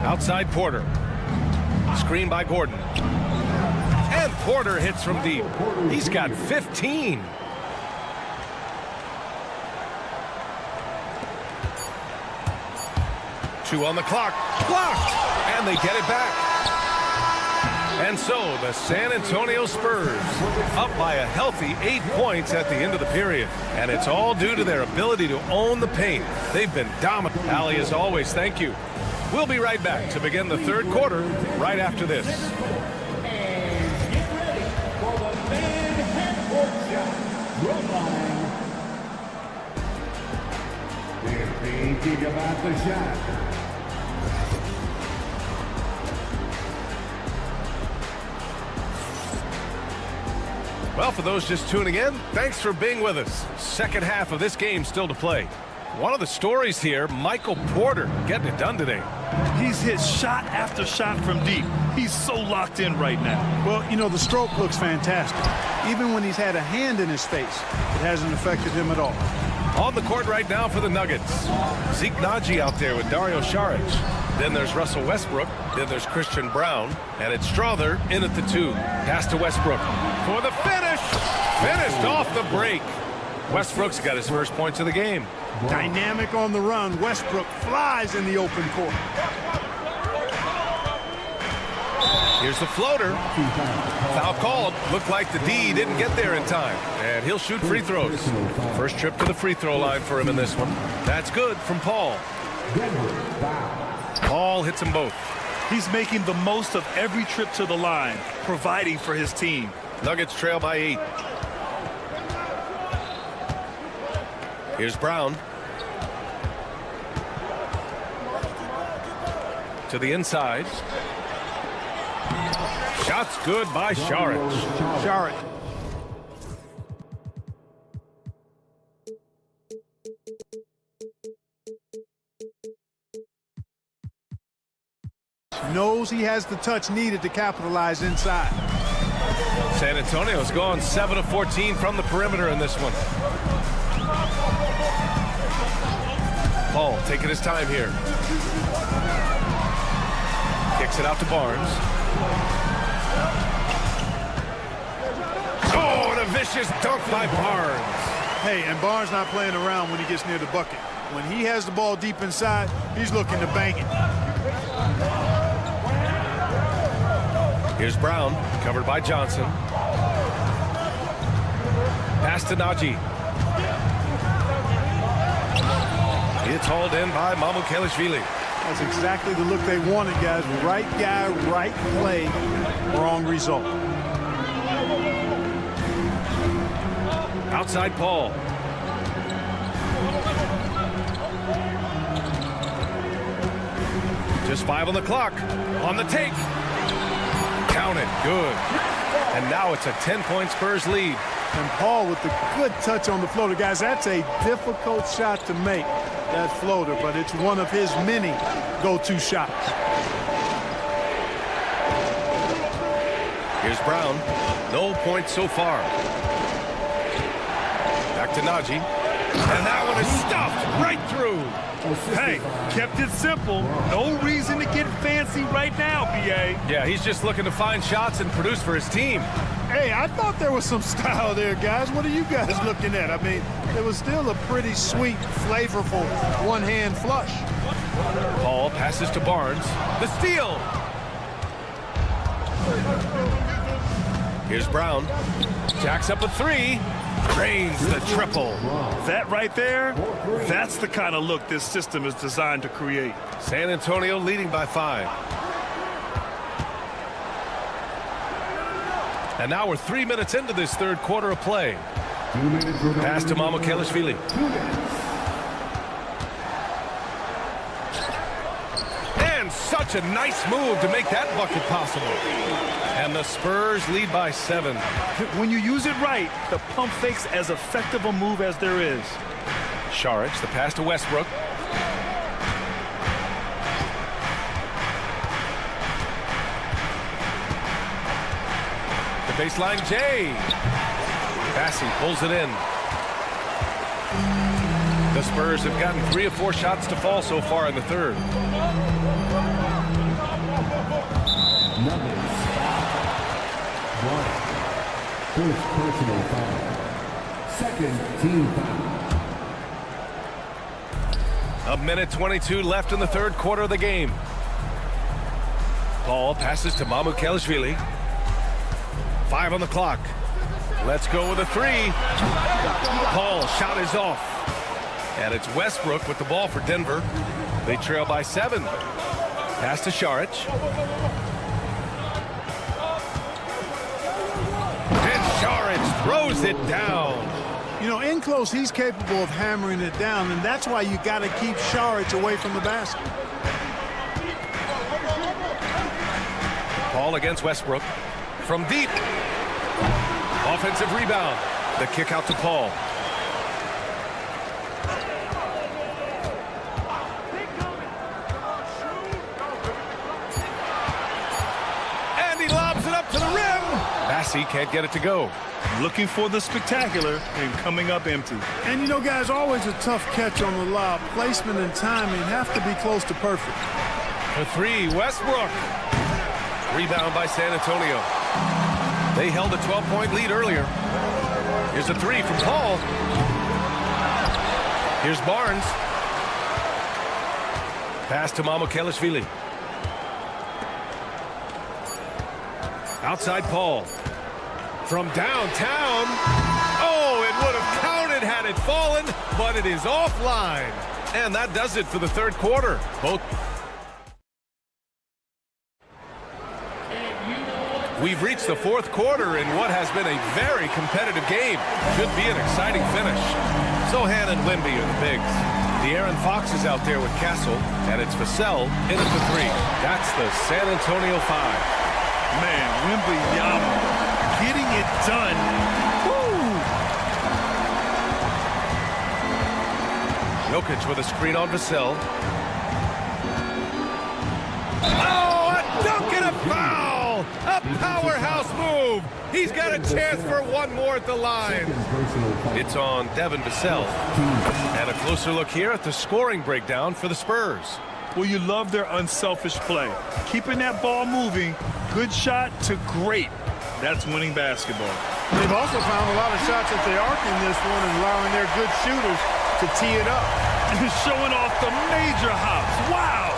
Outside Porter. Screen by Gordon. And Porter hits from deep. He's got 15. Two on the clock. Blocked. And they get it back. And so the San Antonio Spurs up by a healthy 8 points at the end of the period. And it's all due to their ability to own the paint. They've been dominant. Allie, as always, thank you. We'll be right back to begin the third quarter right after this. They're thinking about the shot. Well, for those just tuning in, thanks for being with us. Second half of this game still to play. One of the stories here, Michael Porter getting it done today. He's hit shot after shot from deep. He's so locked in right now. Well, you know, the stroke looks fantastic. Even when he's had a hand in his face, it hasn't affected him at all. On the court right now for the Nuggets. Zeke Naji out there with Dario Saric. Then there's Russell Westbrook. Then there's Christian Brown. And it's Strother in at the 2. Pass to Westbrook for the finish. Finished off the break. Westbrook's got his first points of the game. Dynamic on the run. Westbrook flies in the open court. Here's the floater. Foul called. Looked like the D didn't get there in time. And he'll shoot free throws. First trip to the free throw line for him in this one. That's good from Paul. Paul hits them both. He's making the most of every trip to the line, providing for his team. Nuggets trail by 8. Here's Brown. To the inside. Shots good by Saric. Saric. Knows he has the touch needed to capitalize inside. San Antonio's gone 7 of 14 from the perimeter in this one. Paul taking his time here. Kicks it out to Barnes. Oh, and a vicious dunk by Barnes. Hey, and Barnes not playing around when he gets near the bucket. When he has the ball deep inside, he's looking to bang it. Here's Brown, covered by Johnson. Pass to Najee. It's hauled in by Mamukelashvili. That's exactly the look they wanted, guys. Right guy, right play, wrong result. Outside Paul. Just 5 on the clock. On the take. Count it. Good. And now it's a 10-point Spurs lead. And Paul with the good touch on the floater. Guys, that's a difficult shot to make, that floater, but it's one of his many go-to shots. Here's Brown. No points so far. Back to Najee. And that one is stuffed right through. Hey, kept it simple. No reason to get fancy right now, B.A. Yeah, he's just looking to find shots and produce for his team. Hey, I thought there was some style there, guys. What are you guys looking at? I mean, it was still a pretty sweet, flavorful one-hand flush. Paul passes to Barnes. The steal. Here's Brown. Jacks up a 3. Drains the triple. That right there, that's the kind of look this system is designed to create. San Antonio leading by 5. And now we're 3 minutes into this third quarter of play. Pass to Mamukelashvili. And such a nice move to make that bucket possible. And the Spurs lead by 7. When you use it right, the pump fake's as effective a move as there is. Saric, the pass to Westbrook. The baseline, Jay. Bassey pulls it in. The Spurs have gotten 3 of 4 shots to fall so far in the third. Nuggets. 1. First personal foul. Second team foul. A minute 22 left in the third quarter of the game. Paul passes to Mamukelashvili. 5 on the clock. Let's go with a 3. Paul shot is off. And it's Westbrook with the ball for Denver. They trail by 7. Pass to Saric. And Saric throws it down. You know, in close, he's capable of hammering it down, and that's why you got to keep Saric away from the basket. Paul against Westbrook. From deep. Offensive rebound. The kick out to Paul. And he lobs it up to the rim. Bassey can't get it to go. Looking for the spectacular and coming up empty. And, you know, guys, always a tough catch on the lob. Placement and timing have to be close to perfect. For 3, Westbrook. Rebound by San Antonio. They held a 12-point lead earlier. Here's a 3 from Paul. Here's Barnes. Pass to Mamukelashvili. Outside Paul. From downtown. Oh, it would have counted had it fallen, but it is offline. And that does it for the third quarter. We've reached the fourth quarter in what has been a very competitive game. Should be an exciting finish. Sohan and Wimby are the bigs. De'Aaron Fox is out there with Castle, and it's Vassell in at the 3. That's the San Antonio 5. Man, Wembanyama getting it done. Woo! Jokic with a screen on Vassell. Oh, a dunk and a foul! A powerhouse move! He's got a chance for one more at the line. It's on Devin Vassell. And a closer look here at the scoring breakdown for the Spurs. Well, you love their unselfish play. Keeping that ball moving, good shot to great. That's winning basketball. They've also found a lot of shots at the arc in this one and allowing their good shooters to tee it up. And showing off the major hops. Wow!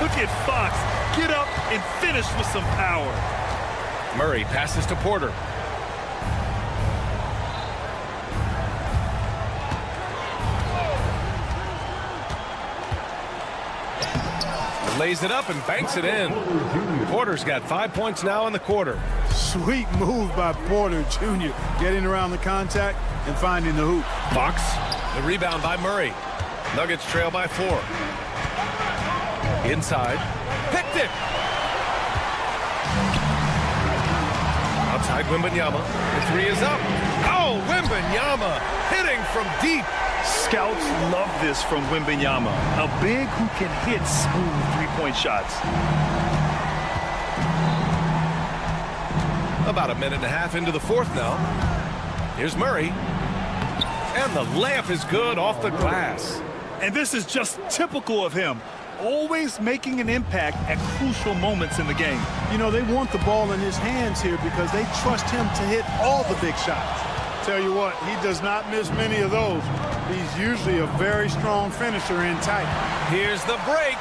Look at Fox. Get up and finish with some power. Murray passes to Porter. Lays it up and banks it in. Porter's got 5 points now in the quarter. Sweet move by Porter Jr. Getting around the contact and finding the hoop. Fox, the rebound by Murray. Nuggets trail by 4. Inside. Picked it! Outside Wembanyama. The 3 is up. Oh, Wembanyama hitting from deep. Scouts love this from Wembanyama. A big who can hit smooth three-point shots. About a minute and a half into the fourth now. Here's Murray. And the layup is good off the glass. And this is just typical of him. Always making an impact at crucial moments in the game. You know, they want the ball in his hands here because they trust him to hit all the big shots. Tell you what, he does not miss many of those. He's usually a very strong finisher in tight. Here's the break.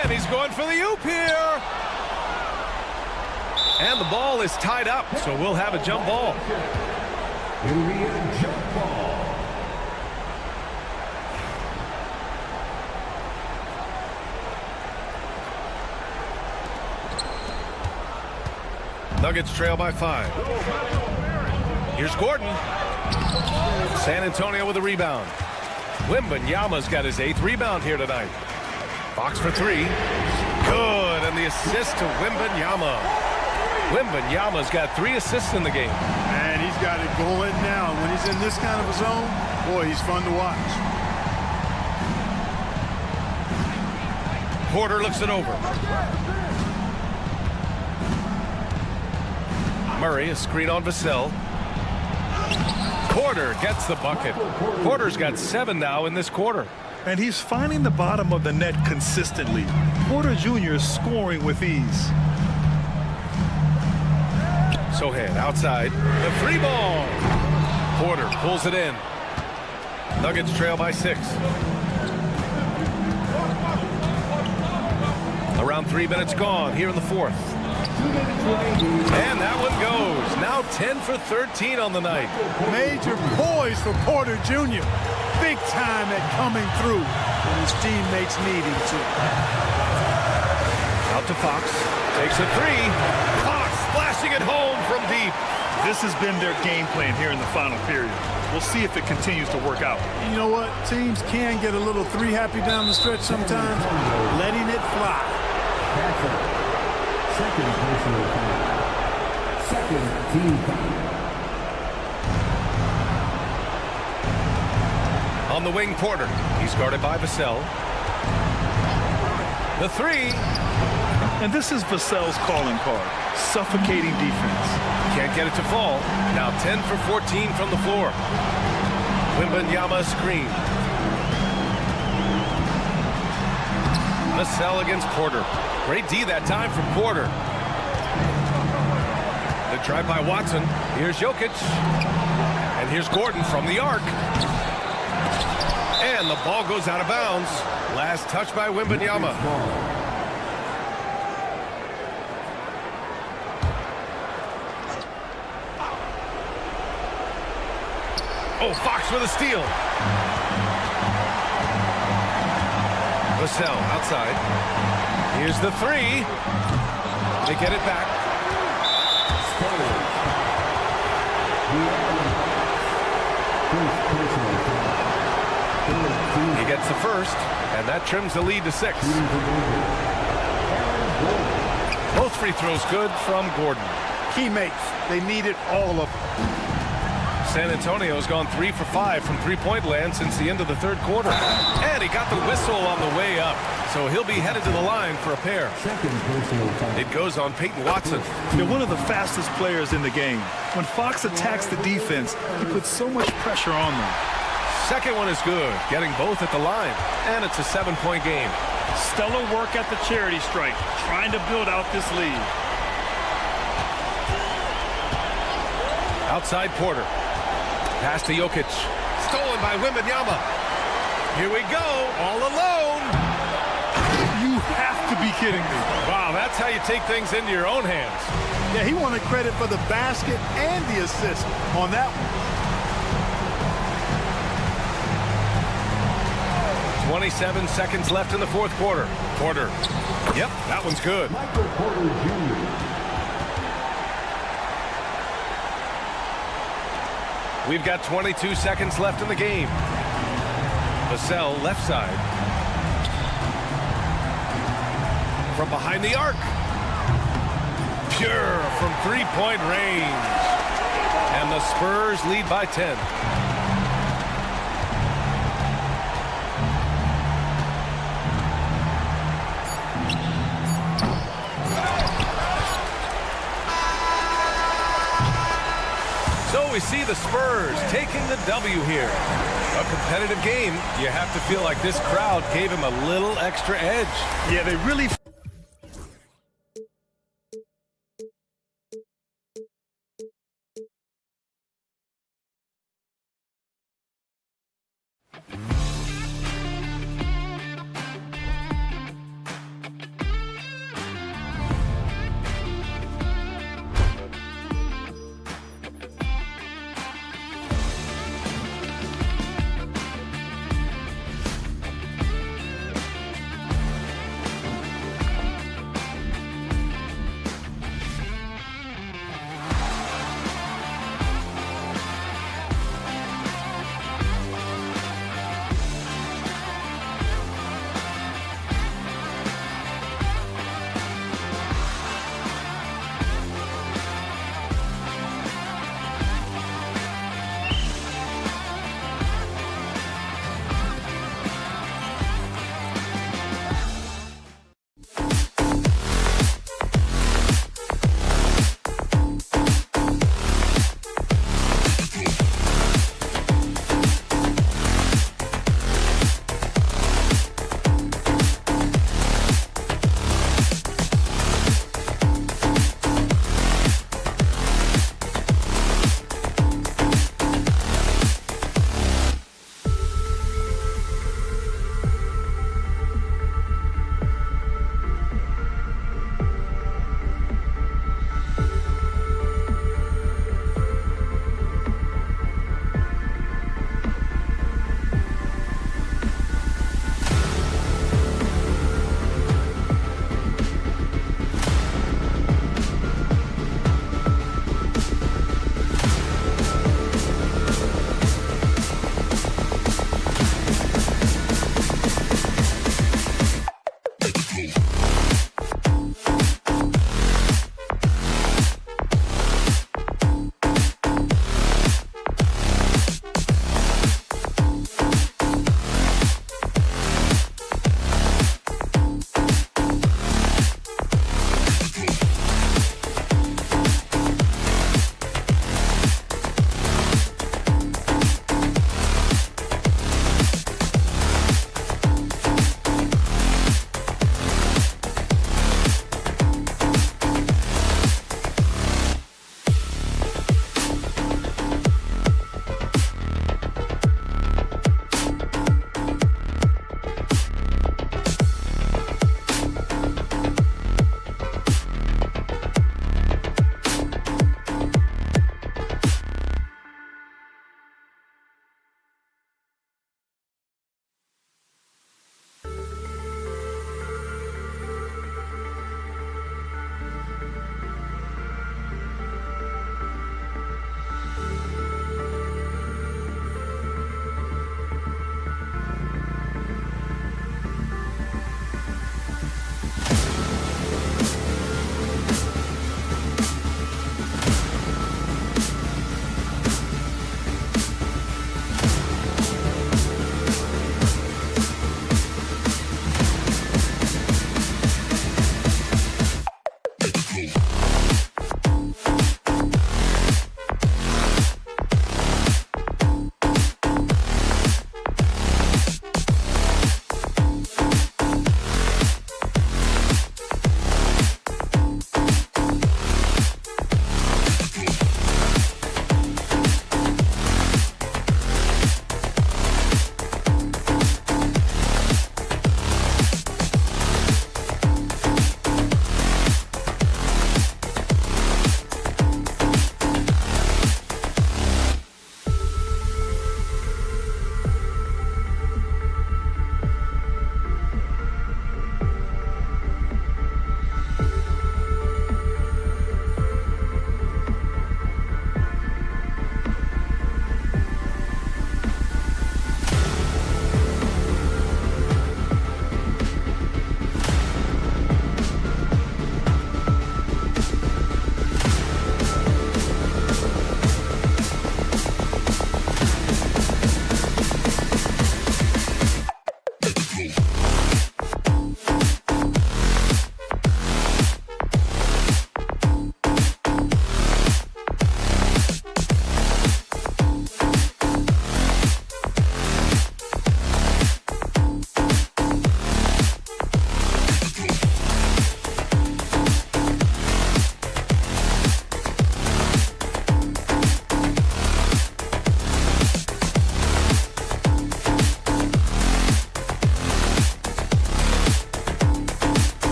And he's going for the oop here. And the ball is tied up, so we'll have a jump ball. Jump ball. Nuggets trail by 5. Here's Gordon. San Antonio with a rebound. Wembanyama's got his 8th rebound here tonight. Fox for 3. Good, and the assist to Wembanyama. Wembanyama's got 3 assists in the game. And he's got it going now. When he's in this kind of a zone, boy, he's fun to watch. Porter looks it over. Murray, a screen on Vassell. Porter gets the bucket. Porter's got 7 now in this quarter. And he's finding the bottom of the net consistently. Porter Jr. is scoring with ease. Sohan outside. The 3 ball. Porter pulls it in. Nuggets trail by 6. Around 3 minutes gone here in the fourth. And that one goes. Now 10 for 13 on the night. Major poise for Porter Jr. Big time at coming through when his teammates need him to. Out to Fox. Takes a 3. Fox splashing it home from deep. This has been their game plan here in the final period. We'll see if it continues to work out. You know what? Teams can get a little 3 happy down the stretch sometimes. Letting it fly. Second personal foul. Second team foul. On the wing, Porter. He's guarded by Vassell. The 3. And this is Vassell's calling card. Suffocating defense. Can't get it to fall. Now 10 for 14 from the floor. Wembanyama screen. Vassell against Porter. Great D that time from Porter. The drive by Watson. Here's Jokic. And here's Gordon from the arc. And the ball goes out of bounds. Last touch by Wembanyama. Oh, Fox with a steal. Vassell outside. Here's the three. They get it back. He gets the first, and that trims the lead to 6. Both free throws good from Gordon. Teammates, they needed all of them. San Antonio's gone 3 for 5 from three-point land since the end of the third quarter. And he got the whistle on the way up, so he'll be headed to the line for a pair. It goes on Peyton Watson. They're one of the fastest players in the game. When Fox attacks the defense, he puts so much pressure on them. Second one is good, getting both at the line. And it's a 7-point game. Stellar work at the charity stripe, trying to build out this lead. Outside Porter. Pass to Jokic. Stolen by Wembanyama. Here we go, all alone. You have to be kidding me. Wow, that's how you take things into your own hands. Yeah, he wanted credit for the basket and the assist on that one. 27 seconds left in the fourth quarter. Porter. Yep, that one's good. Michael Porter Jr. We've got 22 seconds left in the game. Vassell left side. From behind the arc. Pure from three-point range. And the Spurs lead by 10. So we see the Spurs taking the W here. A competitive game. You have to feel like this crowd gave him a little extra edge. Yeah, they really...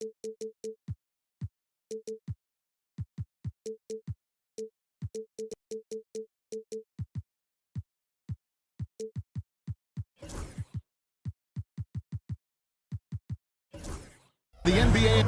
The NBA.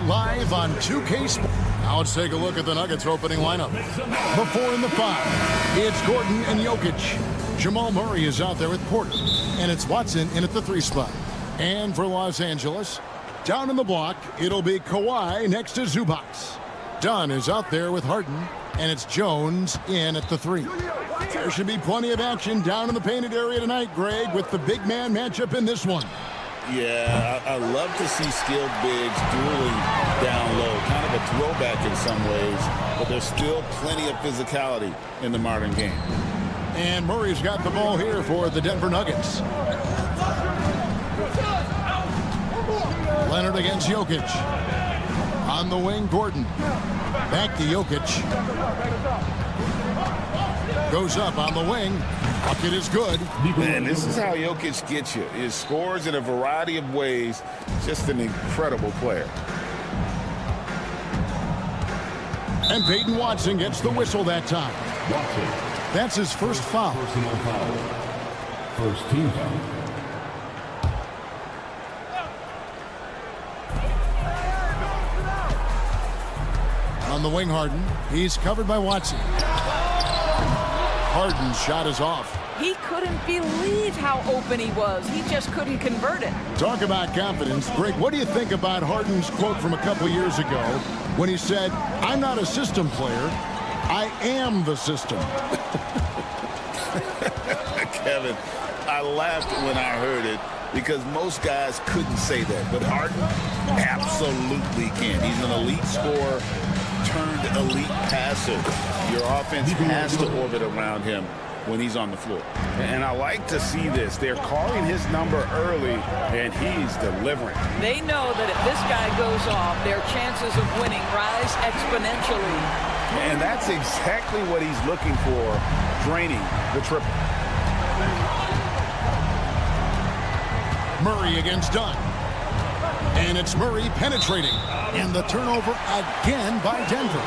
Live on 2K Sports. Now let's take a look at the Nuggets opening lineup. The 4 and the 5. It's Gordon and Jokic. Jamal Murray is out there with Porter. And it's Watson in at the 3 spot. And for Los Angeles, down in the block, it'll be Kawhi next to Zubac. Dunn is out there with Harden. And it's Jones in at the 3. There should be plenty of action down in the painted area tonight, Greg, with the big man matchup in this one. Yeah, I love to see skilled bigs dueling down low. Kind of a throwback in some ways, but there's still plenty of physicality in the modern game. And Murray's got the ball here for the Denver Nuggets. Leonard against Jokic. On the wing, Gordon. Back to Jokic. Goes up on the wing. Bucket is good. Man, this is how Jokic gets you. He scores in a variety of ways. Just an incredible player. And Peyton Watson gets the whistle that time. That's his first foul. Personal foul. First team foul. On the wing, Harden. He's covered by Watson. Harden's shot is off. He couldn't believe how open he was. He just couldn't convert it. Talk about confidence. Greg, what do you think about Harden's quote from a couple years ago when he said, "I'm not a system player, I am the system"? Kevin, I laughed when I heard it because most guys couldn't say that, but Harden absolutely can. He's an elite scorer turned elite passer. Your offense has to orbit around him when he's on the floor. And I like to see this. They're calling his number early, and he's delivering. They know that if this guy goes off, their chances of winning rise exponentially. And that's exactly what he's looking for, draining the triple. Murray against Dunn. And it's Murray penetrating. And the turnover again by Denver.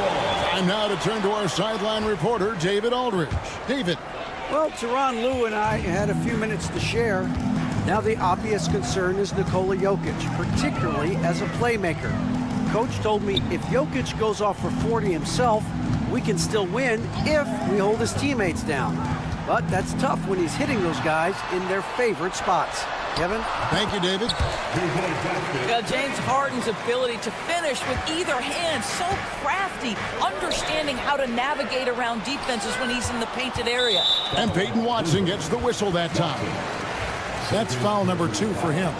Time now to turn to our sideline reporter, David Aldridge. David. Well, Tyronn Lue and I had a few minutes to share. Now the obvious concern is Nikola Jokic, particularly as a playmaker. Coach told me if Jokic goes off for 40 himself, we can still win if we hold his teammates down. But that's tough when he's hitting those guys in their favorite spots. Kevin? Thank you, David. James Harden's ability to finish with either hand, so crafty, understanding how to navigate around defenses when he's in the painted area. And Peyton Watson gets the whistle that time. That's foul number 2 for him.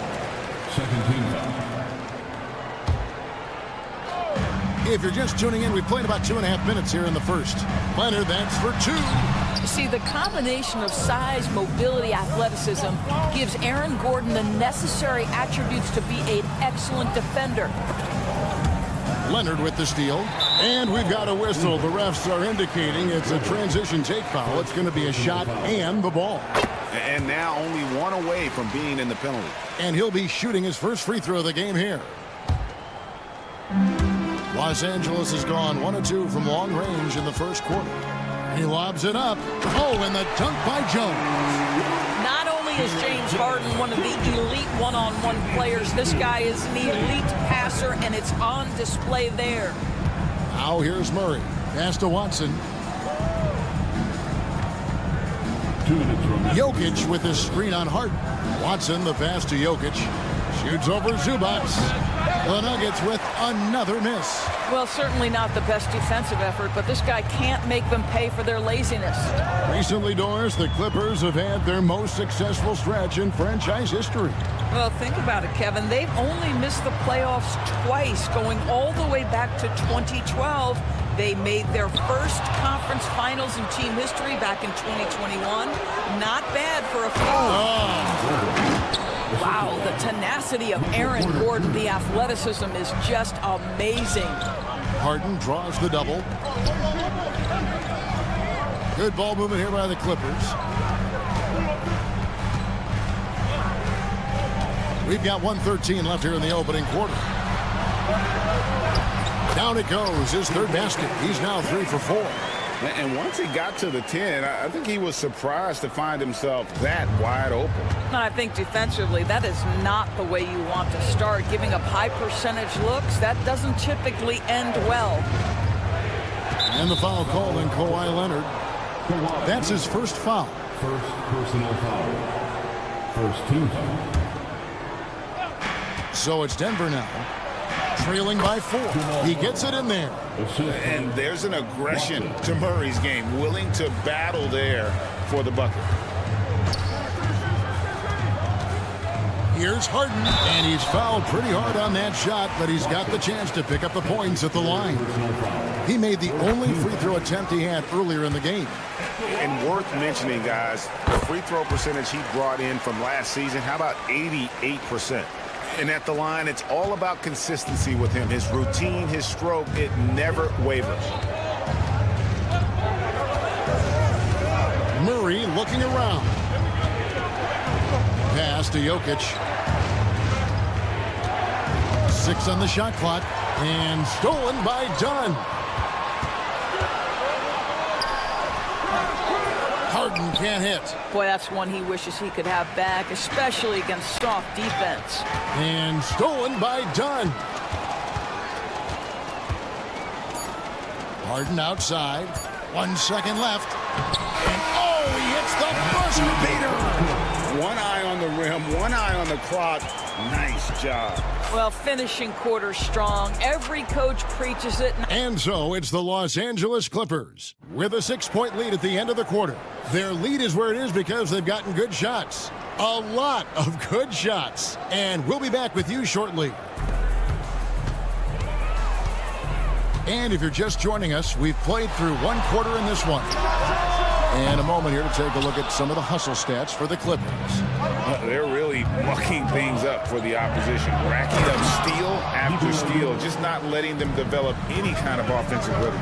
Second team foul. If you're just tuning in, we played about 2.5 minutes here in the first. Leonard, that's for 2. You see, the combination of size, mobility, athleticism gives Aaron Gordon the necessary attributes to be an excellent defender. Leonard with the steal. And we've got a whistle. The refs are indicating it's a transition take foul. It's going to be a shot and the ball. And now only one away from being in the penalty. And he'll be shooting his first free throw of the game here. Los Angeles has gone 1 of 2 from long range in the first quarter. He lobs it up. Oh, and the dunk by Jones. Not only is James Harden, one of the elite one-on-one players. This guy is an elite passer, and it's on display there. Now here's Murray. Pass to Watson. 2 minutes remaining. Jokic with his screen on Harden. Watson, the pass to Jokic. Shoots over Zubac. The Nuggets with another miss. Well, certainly not the best defensive effort, but this guy can't make them pay for their laziness. Recently, Doris, the Clippers have had their most successful stretch in franchise history. Well, think about it, Kevin. They've only missed the playoffs twice, going all the way back to 2012. They made their first conference finals in team history back in 2021. Not bad for a foul. Wow, the tenacity of Aaron Gordon, the athleticism is just amazing. Harden draws the double. Good ball movement here by the Clippers. We've got 1:13 left here in the opening quarter. Down it goes, his third basket. He's now 3 for 4. And once he got to the 10, I think he was surprised to find himself that wide open. I think defensively, that is not the way you want to start. Giving up high percentage looks, that doesn't typically end well. And the foul called on Kawhi Leonard. That's his first foul. First personal foul. First team foul. So it's Denver now, trailing by 4. He gets it in there. And there's an aggression to Murray's game, willing to battle there for the bucket. Here's Harden, and he's fouled pretty hard on that shot, but he's got the chance to pick up the points at the line. He made the only free throw attempt he had earlier in the game. And worth mentioning, guys, the free throw percentage he brought in from last season, how about 88%? And at the line, it's all about consistency with him. His routine, his stroke, it never wavers. Murray looking around. Pass to Jokic. 6 on the shot clock. And stolen by Dunn. Harden can't hit. Boy, that's one he wishes he could have back, especially against soft defense. And stolen by Dunn. Harden outside. 1 second left. And oh, he hits the buzzer beater. One eye on the rim, one eye on the clock. Nice job. Well, finishing quarter strong. Every coach preaches it. And so it's the Los Angeles Clippers with a 6-point lead at the end of the quarter. Their lead is where it is because they've gotten good shots. A lot of good shots. And we'll be back with you shortly. And if you're just joining us, we've played through 1 quarter in this one. And a moment here to take a look at some of the hustle stats for the Clippers. They're really mucking things up for the opposition. Racking up steal after steal, just not letting them develop any kind of offensive rhythm.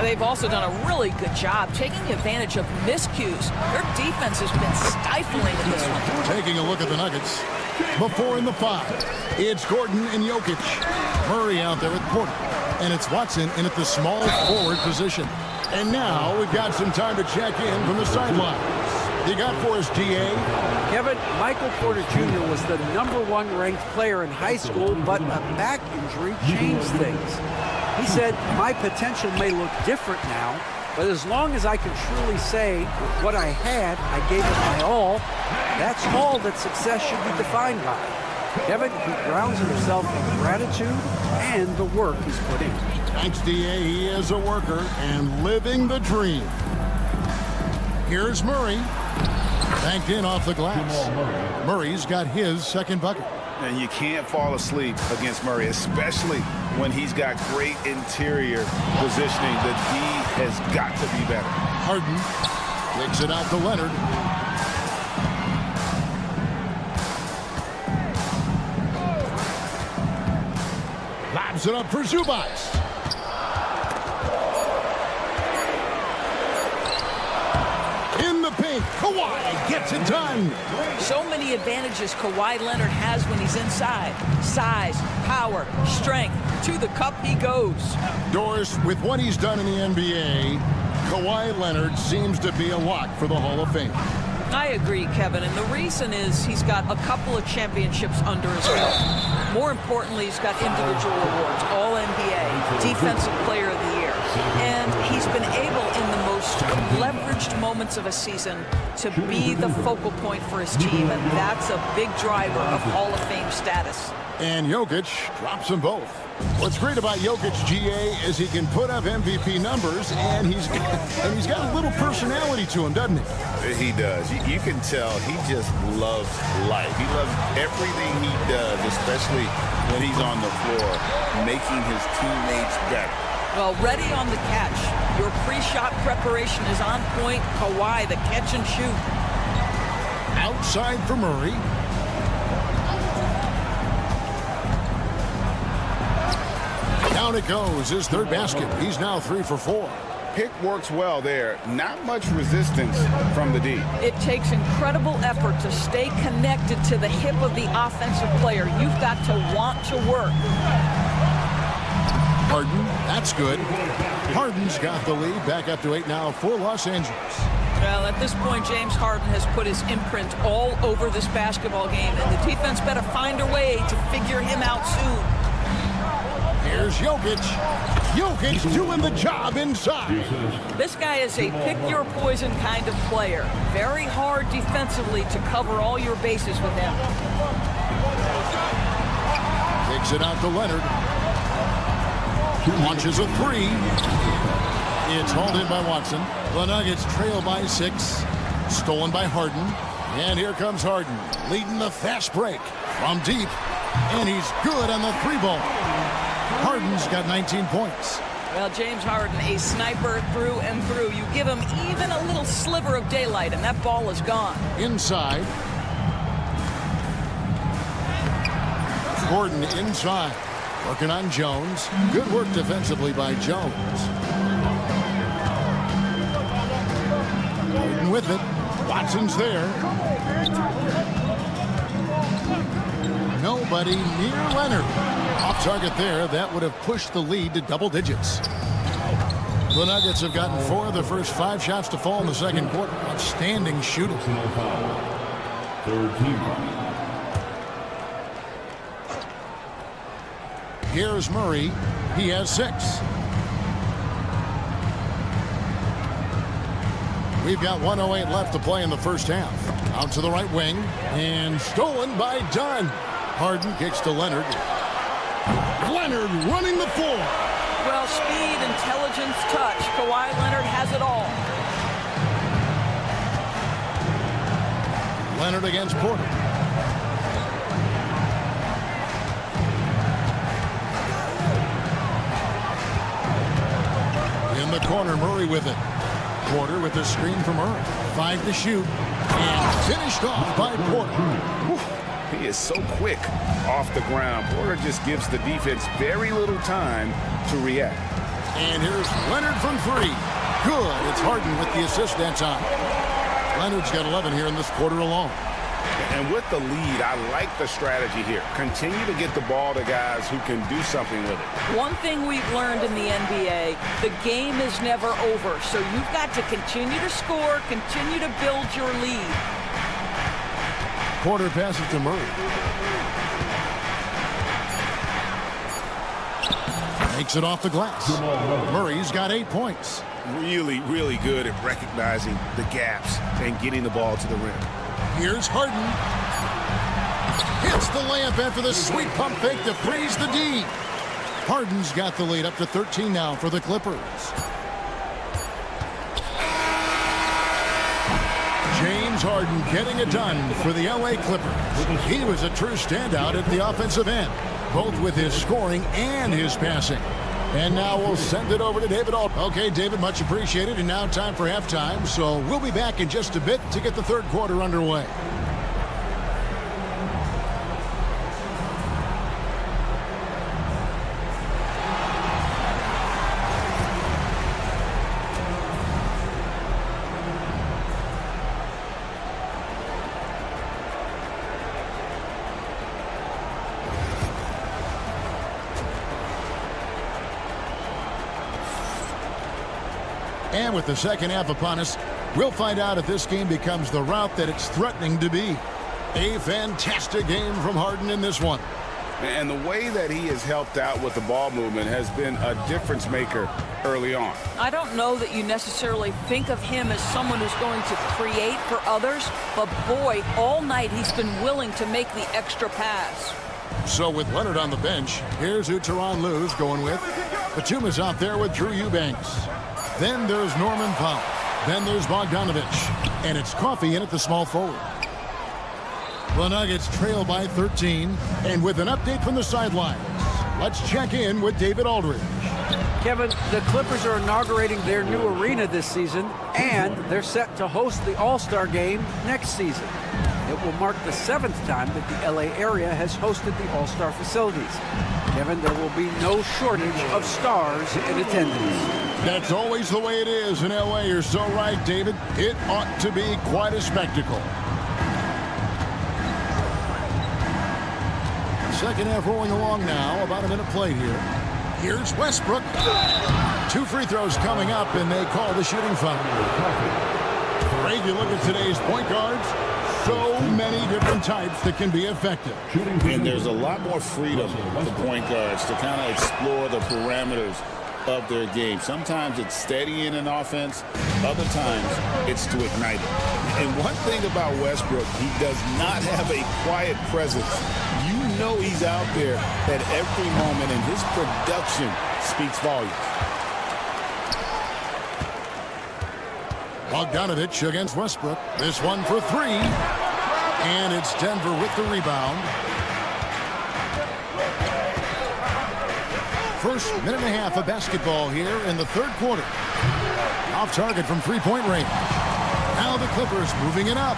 They've also done a really good job taking advantage of miscues. Their defense has been stifling in this one. Taking a look at the Nuggets. Before in the 5, it's Gordon and Jokic. Murray out there at Porter. And it's Watson in at the small forward position. And now we've got some time to check in from the sidelines. You got for us, DA? Kevin, Michael Porter Jr. was the #1 ranked player in high school, but a back injury changed things. He said, my potential may look different now, but as long as I can truly say with what I had, I gave it my all, that's all that success should be defined by. Kevin, he grounds himself in gratitude and the work he's put in. Thanks, DA. He is a worker and living the dream. Here's Murray. Banked in off the glass. Murray's got his second bucket. And you can't fall asleep against Murray, especially when he's got great interior positioning. The D has got to be better. Harden takes it out to Leonard. Lobs it up for Zubac. In the paint, Kawhi gets it done. So many advantages Kawhi Leonard has when he's inside. Size, power, strength. To the cup he goes. Doris, with what he's done in the NBA, Kawhi Leonard seems to be a lock for the Hall of Fame. I agree, Kevin, and the reason is he's got a couple of championships under his belt. More importantly, he's got individual awards, All-NBA, Defensive Player of the Year, and he's been able in the most leveraged moments of a season to be the focal point for his team, and that's a big driver of Hall of Fame status. And Jokic drops them both. What's great about Jokic, GA, is he can put up MVP numbers, and he's got a little personality to him, doesn't he? He does. You can tell he just loves life. He loves everything he does, especially when he's on the floor, making his teammates better. Well, ready on the catch. Your pre-shot preparation is on point. Kawhi, the catch and shoot. Outside for Murray. Down it goes, his third basket. He's now 3 for 4. Pick works well there. Not much resistance from the D. It takes incredible effort to stay connected to the hip of the offensive player. You've got to want to work. Harden, that's good. Harden's got the lead, back up to 8 now for Los Angeles. Well, at this point, James Harden has put his imprint all over this basketball game, and the defense better find a way to figure him out soon. Here's Jokic. Jokic doing the job inside. This guy is a pick-your-poison kind of player. Very hard defensively to cover all your bases with him. Takes it out to Leonard. Launches a 3. It's hauled in by Watson. The Nuggets trail by 6. Stolen by Harden. And here comes Harden, leading the fast break from deep. And he's good on the 3-ball. Harden's got 19 points. Well, James Harden, a sniper through and through. You give him even a little sliver of daylight, and that ball is gone. Inside. Gordon inside. Working on Jones. Good work defensively by Jones. Gordon with it. Watson's there. Nobody near Leonard. Off target there. That would have pushed the lead to double digits. The Nuggets have gotten 4 of the first 5 shots to fall in the second quarter. Outstanding shooting. Third team. Here's Murray. He has 6. We've got 1:08 left to play in the first half. Out to the right wing. And stolen by Dunn. Harden kicks to Leonard. Leonard running the floor. Well, speed, intelligence, touch. Kawhi Leonard has it all. Leonard against Porter. In the corner, Murray with it. Porter with the screen from Murray. 5 to shoot. And finished off by Porter. Whew. He is so quick off the ground. Porter just gives the defense very little time to react. And here's Leonard from 3. Good. It's Harden with the assist that time. Leonard's got 11 here in this quarter alone. And with the lead, I like the strategy here. Continue to get the ball to guys who can do something with it. One thing we've learned in the NBA, the game is never over. So you've got to continue to score, continue to build your lead. Porter passes to Murray. Makes it off the glass. Murray's got 8 points. Really, really good at recognizing the gaps and getting the ball to the rim. Here's Harden. Hits the layup after the sweet pump fake to freeze the D. Harden's got the lead up to 13 now for the Clippers. James Harden getting it done for the LA Clippers. He was a true standout at the offensive end, both with his scoring and his passing. And now we'll send it over to David Alt. Okay, David, much appreciated. And now time for halftime. So we'll be back in just a bit to get the third quarter underway. And with the second half upon us, We'll find out if this game becomes the route that it's threatening to be. A fantastic game from Harden in this one. And the way that he has helped out with the ball movement has been a difference maker early on. I don't know that you necessarily think of him as someone who's going to create for others, but boy, all night he's been willing to make the extra pass. So with Leonard on the bench, here's who Tyronn Lue's going with. Batum is out there with Drew Eubanks. Then there's Norman Powell. Then there's Bogdanovich. And it's Coffey in at the small forward. The Nuggets trail by 13. And with an update from the sidelines, let's check in with David Aldridge. Kevin, the Clippers are inaugurating their new arena this season, and they're set to host the All-Star Game next season. It will mark the 7th time that the LA area has hosted the All-Star facilities. Kevin, there will be no shortage of stars in attendance. That's always the way it is in LA. You're so right, David. It ought to be quite a spectacle. Second half rolling along now. About a minute played here. Here's Westbrook. 2 free throws coming up, and they call the shooting foul. Greg, you look at today's point guards. So many different types that can be effective. And there's a lot more freedom for point guards to kind of explore the parameters of their game. Sometimes it's steadying an offense. Other times it's to ignite it. And one thing about Westbrook, he does not have a quiet presence. You know he's out there at every moment, and his production speaks volumes. Bogdanovich against Westbrook. This one for 3. And it's Denver with the rebound. First minute and a half of basketball here in the third quarter. Off target from three-point range. Now the Clippers moving it up.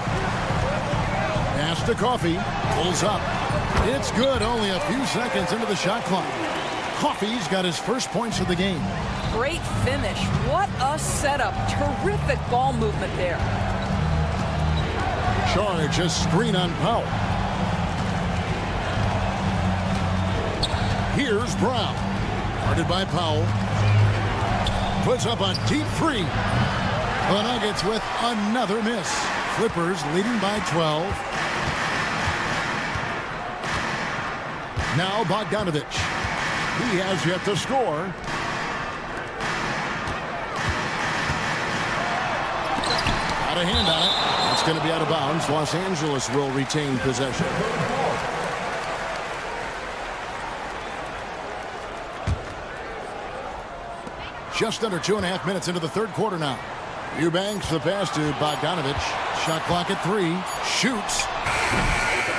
Pass to Coffey. Pulls up. It's good. Only a few seconds into the shot clock. Coffey's got his first points of the game. Great finish. What a setup. Terrific ball movement there. Charge a screen on Powell. Here's Brown. Guarded by Powell. Puts up a deep 3. The Nuggets with another miss. Clippers leading by 12. Now Bogdanovich. He has yet to score. Got a hand on it. It's going to be out of bounds. Los Angeles will retain possession. Just under 2.5 minutes into the third quarter now. Eubanks the pass to Bogdanovich. Shot clock at 3. Shoots.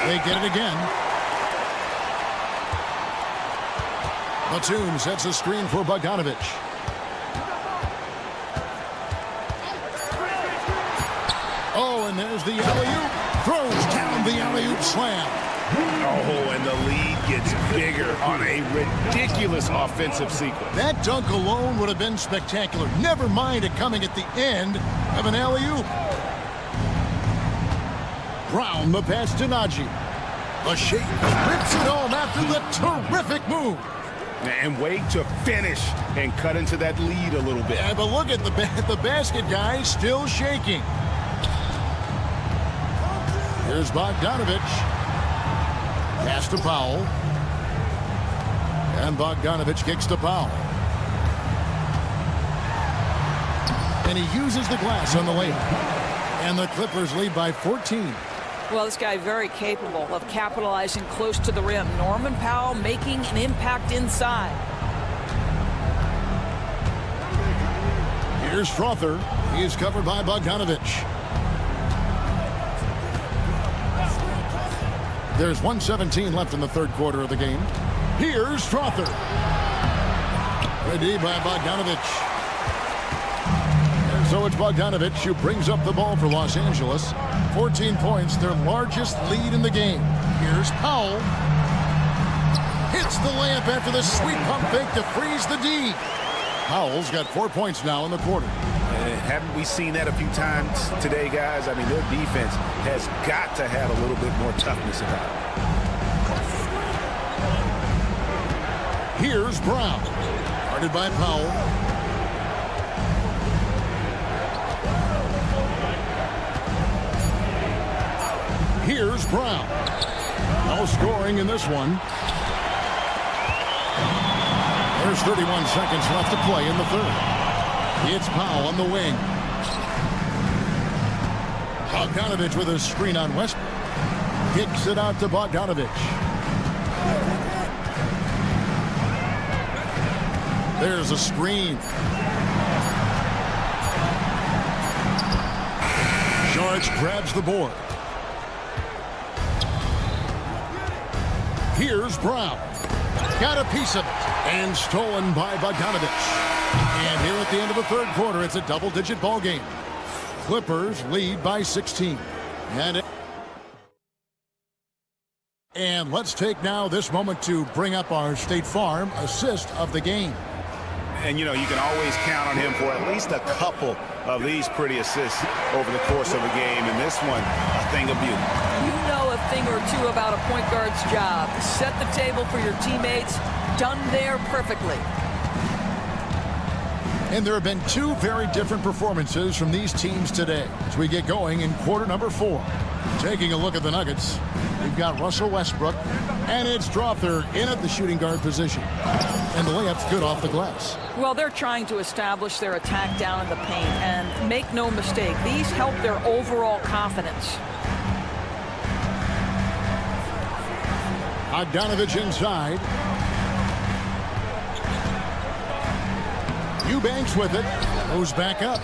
They get it again. Batum sets a screen for Bogdanovich. Oh, and there's the alley-oop. Throws down the alley-oop slam. Oh, and the lead gets bigger on a ridiculous offensive sequence. That dunk alone would have been spectacular. Never mind it coming at the end of an alley-oop. Brown the pass to Najee. The shape rips it home after the terrific move. And wait to finish and cut into that lead a little bit. Yeah, but look at the basket guy still shaking. Here's Bogdanovich. Pass to Powell. And Bogdanovich kicks to Powell. And he uses the glass on the layup. And the Clippers lead by 14. Well, this guy very capable of capitalizing close to the rim. Norman Powell making an impact inside. Here's Strother. He is covered by Bogdanovich. There's 1:17 left in the third quarter of the game. Here's Strother. Ready by Bogdanovich. And so it's Bogdanovich who brings up the ball for Los Angeles. 14 points, their largest lead in the game. Here's Powell. Hits the layup after the sweet pump fake to freeze the D. Powell's got 4 points now in the quarter. Haven't we seen that a few times today, guys? I mean, their defense has got to have a little bit more toughness about it. Here's Brown. Guarded by Powell. Here's Brown. No scoring in this one. There's 31 seconds left to play in the third. It's Powell on the wing. Bogdanovich with a screen on Westbrook. Kicks it out to Bogdanovich. There's a screen. George grabs the board. Here's Brown. Got a piece of it. And stolen by Bogdanovich. And here at the end of the third quarter, it's a double-digit ball game. Clippers lead by 16. And let's take now this moment to bring up our State Farm assist of the game. And, you know, you can always count on him for at least a couple of these pretty assists over the course of a game. And this one, a thing of beauty. You know a thing or two about a point guard's job. Set the table for your teammates. Done there perfectly. And there have been two very different performances from these teams today as we get going in quarter number 4. Taking a look at the Nuggets, we've got Russell Westbrook, and it's Strother in at the shooting guard position. And the layup's good off the glass. Well, they're trying to establish their attack down in the paint, and make no mistake, these help their overall confidence. Bogdanovich inside. Eubanks with it. Goes back up.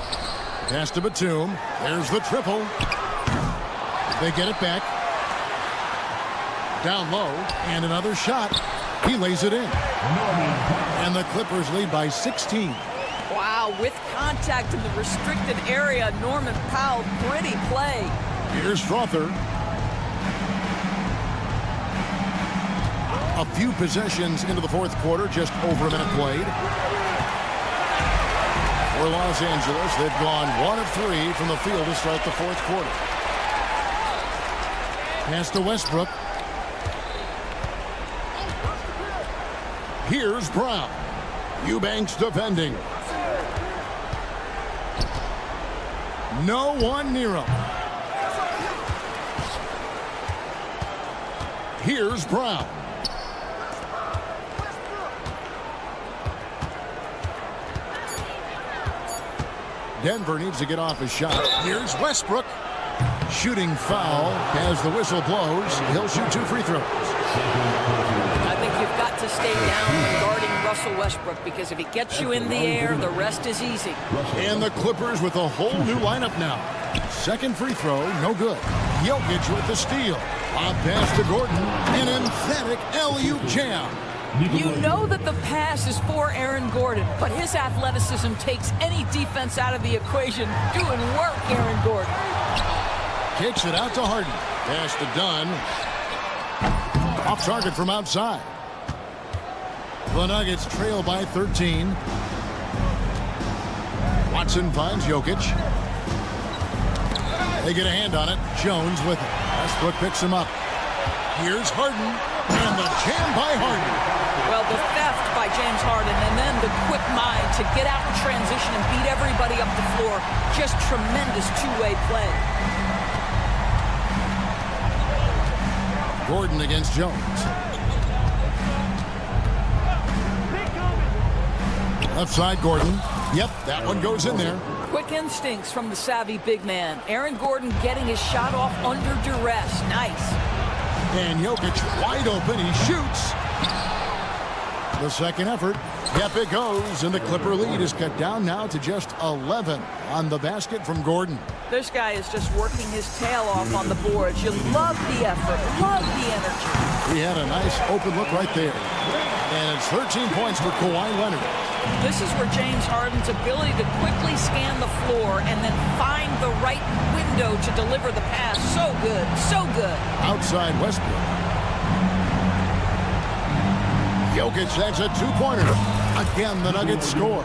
Pass to Batum. There's the triple. They get it back. Down low. And another shot. He lays it in. And the Clippers lead by 16. Wow, with contact in the restricted area, Norman Powell, pretty play. Here's Strother. A few possessions into the fourth quarter, just over a minute played. For Los Angeles, they've gone 1 of 3 from the field to start the fourth quarter. Pass to Westbrook. Here's Brown. Eubanks defending. No one near him. Here's Brown. Denver needs to get off a shot. Here's Westbrook. Shooting foul as the whistle blows. He'll shoot 2 free throws. I think you've got to stay down guarding Russell Westbrook, because if he gets you in the air, the rest is easy. And the Clippers with a whole new lineup now. Second free throw, no good. Jokic with the steal. Lob pass to Gordon. An emphatic alley-oop jam. You know that the pass is for Aaron Gordon, but his athleticism takes any defense out of the equation. Doing work, Aaron Gordon. Kicks it out to Harden. Pass to Dunn. Off target from outside. The Nuggets trail by 13. Watson finds Jokic. They get a hand on it. Jones with it. Westbrook picks him up. Here's Harden. And the jam by Harden. Well, the theft by James Harden, and then the quick mind to get out in transition and beat everybody up the floor. Just tremendous two-way play. Gordon against Jones. Left side, Gordon. Yep, that one goes in there. Quick instincts from the savvy big man. Aaron Gordon getting his shot off under duress. Nice. And Jokic wide open. He shoots. The second effort. Yep, it goes. And the Clipper lead is cut down now to just 11 on the basket from Gordon. This guy is just working his tail off on the boards. You love the effort. Love the energy. He had a nice open look right there. And it's 13 points for Kawhi Leonard. This is where James Harden's ability to quickly scan the floor and then find the right window to deliver the pass. So good. So good. Outside Westbrook. Jokic, that's a 2-pointer. Again, the Nuggets score.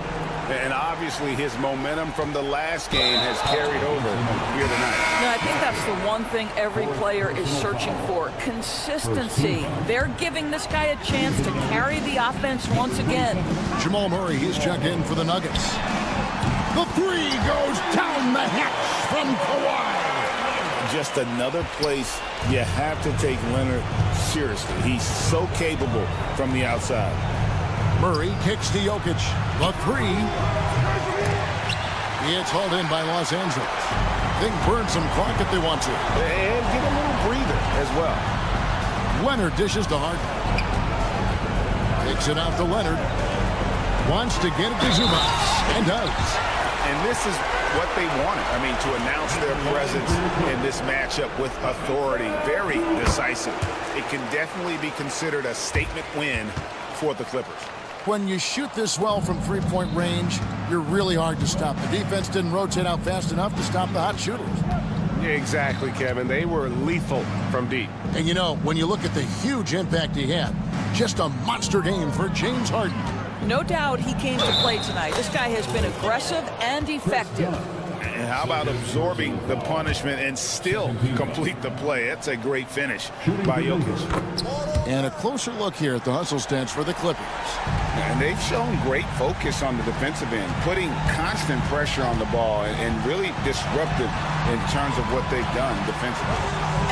And obviously his momentum from the last game has carried over here tonight. No, I think that's the one thing every player is searching for. Consistency. They're giving this guy a chance to carry the offense once again. Jamal Murray, he's checked in for the Nuggets. The 3 goes down the hatch from Kawhi. just another place you have to take Leonard seriously. He's so capable from the outside. Murray kicks to Jokic. The three. It's hauled in by Los Angeles. They can burn some clock if they want to. And get a little breather as well. Leonard dishes to Harden. Takes it out to Leonard. Wants to get it to Zubac. And does. And this is what they wanted. I mean, to announce their presence in this matchup with authority. Very decisive. It can definitely be considered a statement win for the Clippers. When you shoot this well from three-point range, you're really hard to stop. The defense didn't rotate out fast enough to stop the hot shooters. Exactly, Kevin. They were lethal from deep. And you know, when you look at the huge impact he had, just a monster game for James Harden. No doubt he came to play tonight. This guy has been aggressive and effective. And how about absorbing the punishment and still complete the play? That's a great finish by Jokic. And a closer look here at the hustle stats for the Clippers. And they've shown great focus on the defensive end, putting constant pressure on the ball and really disruptive in terms of what they've done defensively.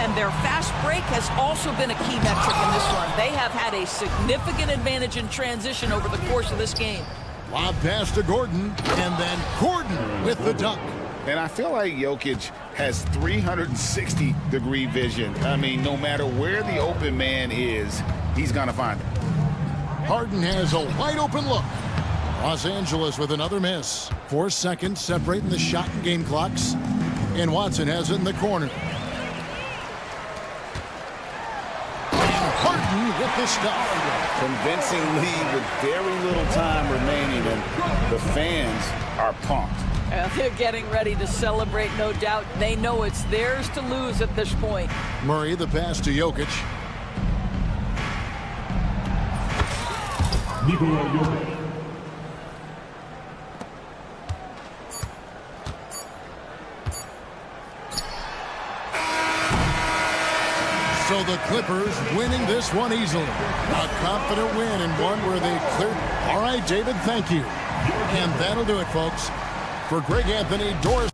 And their fast break has also been a key metric in this one. They have had a significant advantage in transition over the course of this game. Lob pass to Gordon, and then Gordon with the dunk. And I feel like Jokic has 360-degree vision. I mean, no matter where the open man is, he's going to find it. Harden has a wide-open look. Los Angeles with another miss. 4 seconds separating the shot and game clocks. And Watson has it in the corner. And Harden with the stop. Convincing lead with very little time remaining, and the fans are pumped. They're getting ready to celebrate, no doubt. They know it's theirs to lose at this point. Murray, the pass to Jokic. Nikola Jokic. So the Clippers winning this one easily. A confident win and one where they cleared. All right, David, thank you. And that'll do it, folks. For Greg Anthony, Doris.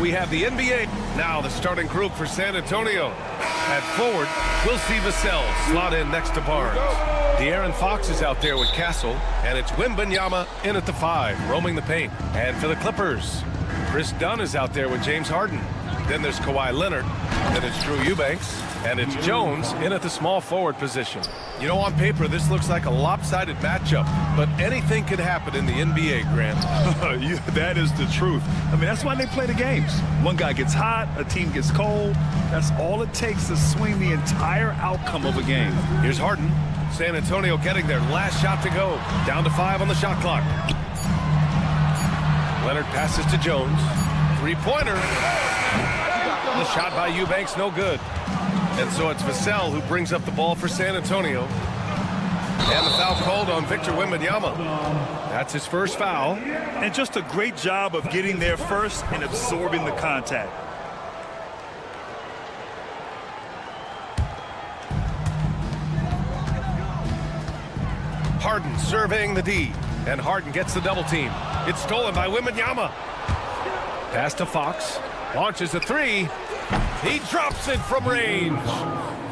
we have the NBA. Now the starting group for San Antonio. At forward, we'll see Vassell slot in next to Barnes. De'Aaron Fox is out there with Castle, and it's Wembanyama in at the 5, roaming the paint. And for the Clippers, Chris Dunn is out there with James Harden. Then there's Kawhi Leonard. Then it's Drew Eubanks. And it's Jones in at the small forward position. You know, on paper, this looks like a lopsided matchup, but anything could happen in the NBA, Grant. That is the truth. I mean, that's why they play the games. One guy gets hot, a team gets cold. That's all it takes to swing the entire outcome of a game. Here's Harden. San Antonio getting their last shot to go. Down to 5 on the shot clock. Leonard passes to Jones. Three-pointer. The shot by Eubanks, no good. And so it's Vassell who brings up the ball for San Antonio. And the foul called on Victor Wembanyama. That's his first foul. And just a great job of getting there first and absorbing the contact. Harden surveying the D. And Harden gets the double team. It's stolen by Wembanyama. Pass to Fox. Launches a 3. He drops it from range.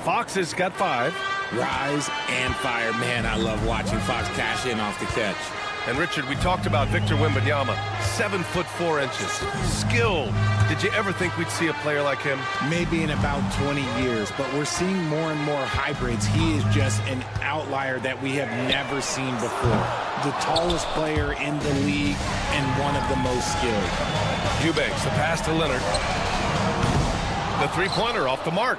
Fox has got 5. Rise and fire. Man, I love watching Fox cash in off the catch. And Richard, we talked about Victor Wembanyama. 7'4". Skilled. Did you ever think we'd see a player like him? Maybe in about 20 years, but we're seeing more and more hybrids. He is just an outlier that we have never seen before. The tallest player in the league and one of the most skilled. Eubanks, the pass to Leonard. The three-pointer off the mark.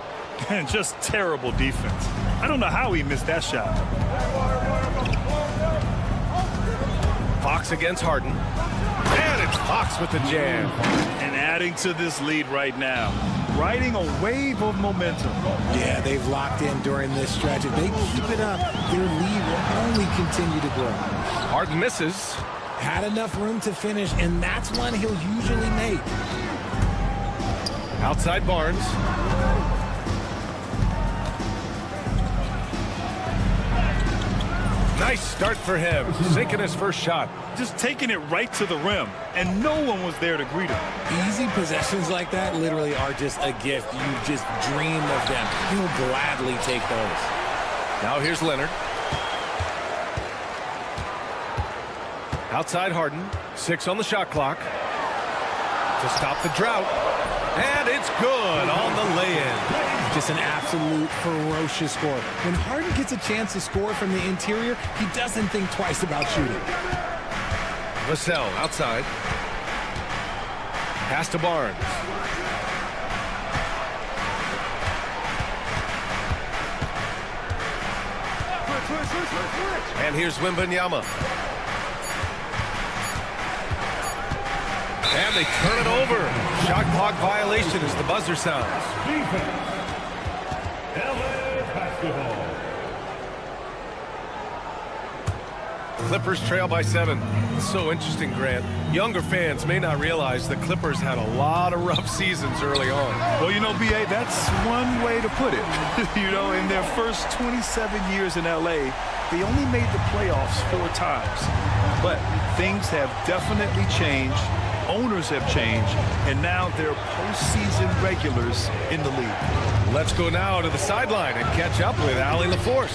And just terrible defense. I don't know how he missed that shot. Fox against Harden. And it's Fox with the jam. And adding to this lead right now. Riding a wave of momentum. Yeah, they've locked in during this stretch. If they keep it up, their lead will only continue to grow. Harden misses. Had enough room to finish, and that's one he'll usually make. Outside Barnes. Nice start for him. Sinking his first shot. Just taking it right to the rim, and no one was there to greet him. Easy possessions like that literally are just a gift. You just dream of them. He'll gladly take those. Now here's Leonard. Outside Harden. 6 on the shot clock. To stop the drought. And it's good on the lay-in. Just an absolute ferocious score. When Harden gets a chance to score from the interior, he doesn't think twice about shooting. Vassell outside. Pass to Barnes. And here's Wembanyama. And they turn it over. Shot clock violation as the buzzer sounds. Clippers trail by 7. It's so interesting, Grant. Younger fans may not realize the Clippers had a lot of rough seasons early on. Well, you know, B.A., that's one way to put it. You know, in their first 27 years in L.A., they only made the playoffs 4 times. But things have definitely changed. Owners have changed, and now they're postseason regulars in the league. Let's go now to the sideline and catch up with Allie LaForce.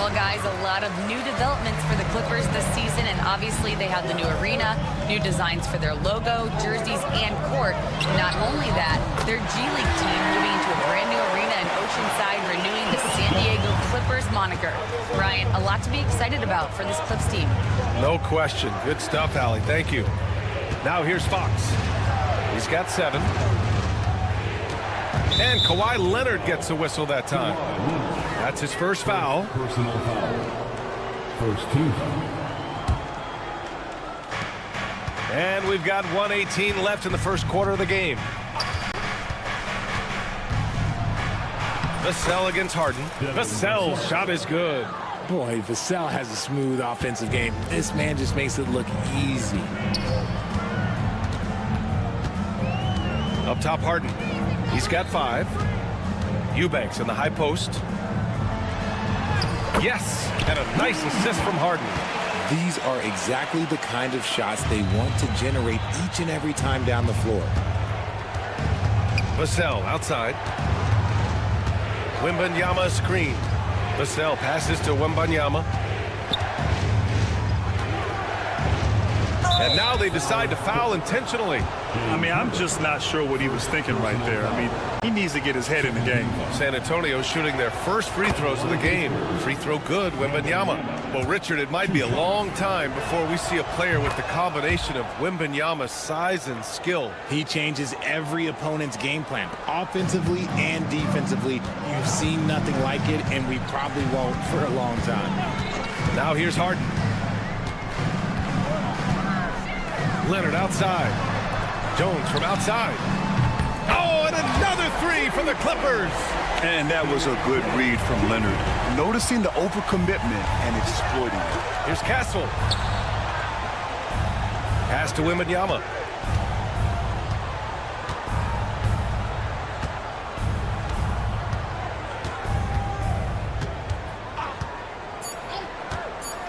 Well, guys, a lot of new developments for the Clippers this season, and obviously they have the new arena, new designs for their logo, jerseys, and court. Not only that, their G League team moving into a brand new arena in Oceanside, renewing the San Diego Clippers moniker. Ryan, a lot to be excited about for this Clips team. No question. Good stuff, Allie. Thank you. Now here's Fox. He's got 7. And Kawhi Leonard gets a whistle that time. That's his first foul. Personal foul. First team foul. And we've got 1:18 left in the first quarter of the game. Vassell against Harden. Vassell's shot is good. Boy, Vassell has a smooth offensive game. This man just makes it look easy. Up top, Harden. He's got 5. Eubanks in the high post. Yes, and a nice assist from Harden. These are exactly the kind of shots they want to generate each and every time down the floor. Vassell outside. Wembanyama screen. Vassell passes to Wembanyama. And now they decide to foul intentionally. I mean, I'm just not sure what he was thinking right there. I mean, he needs to get his head in the game. San Antonio shooting their first free throws of the game. Free throw good, Wembanyama. Well, Richard, it might be a long time before we see a player with the combination of Wembanyama's size and skill. He changes every opponent's game plan, offensively and defensively. You've seen nothing like it, and we probably won't for a long time. Now here's Harden. Leonard outside. Jones from outside. Oh, and another three for the Clippers. And that was a good read from Leonard. Noticing the overcommitment and exploiting it. Here's Castle. Pass to Wembanyama.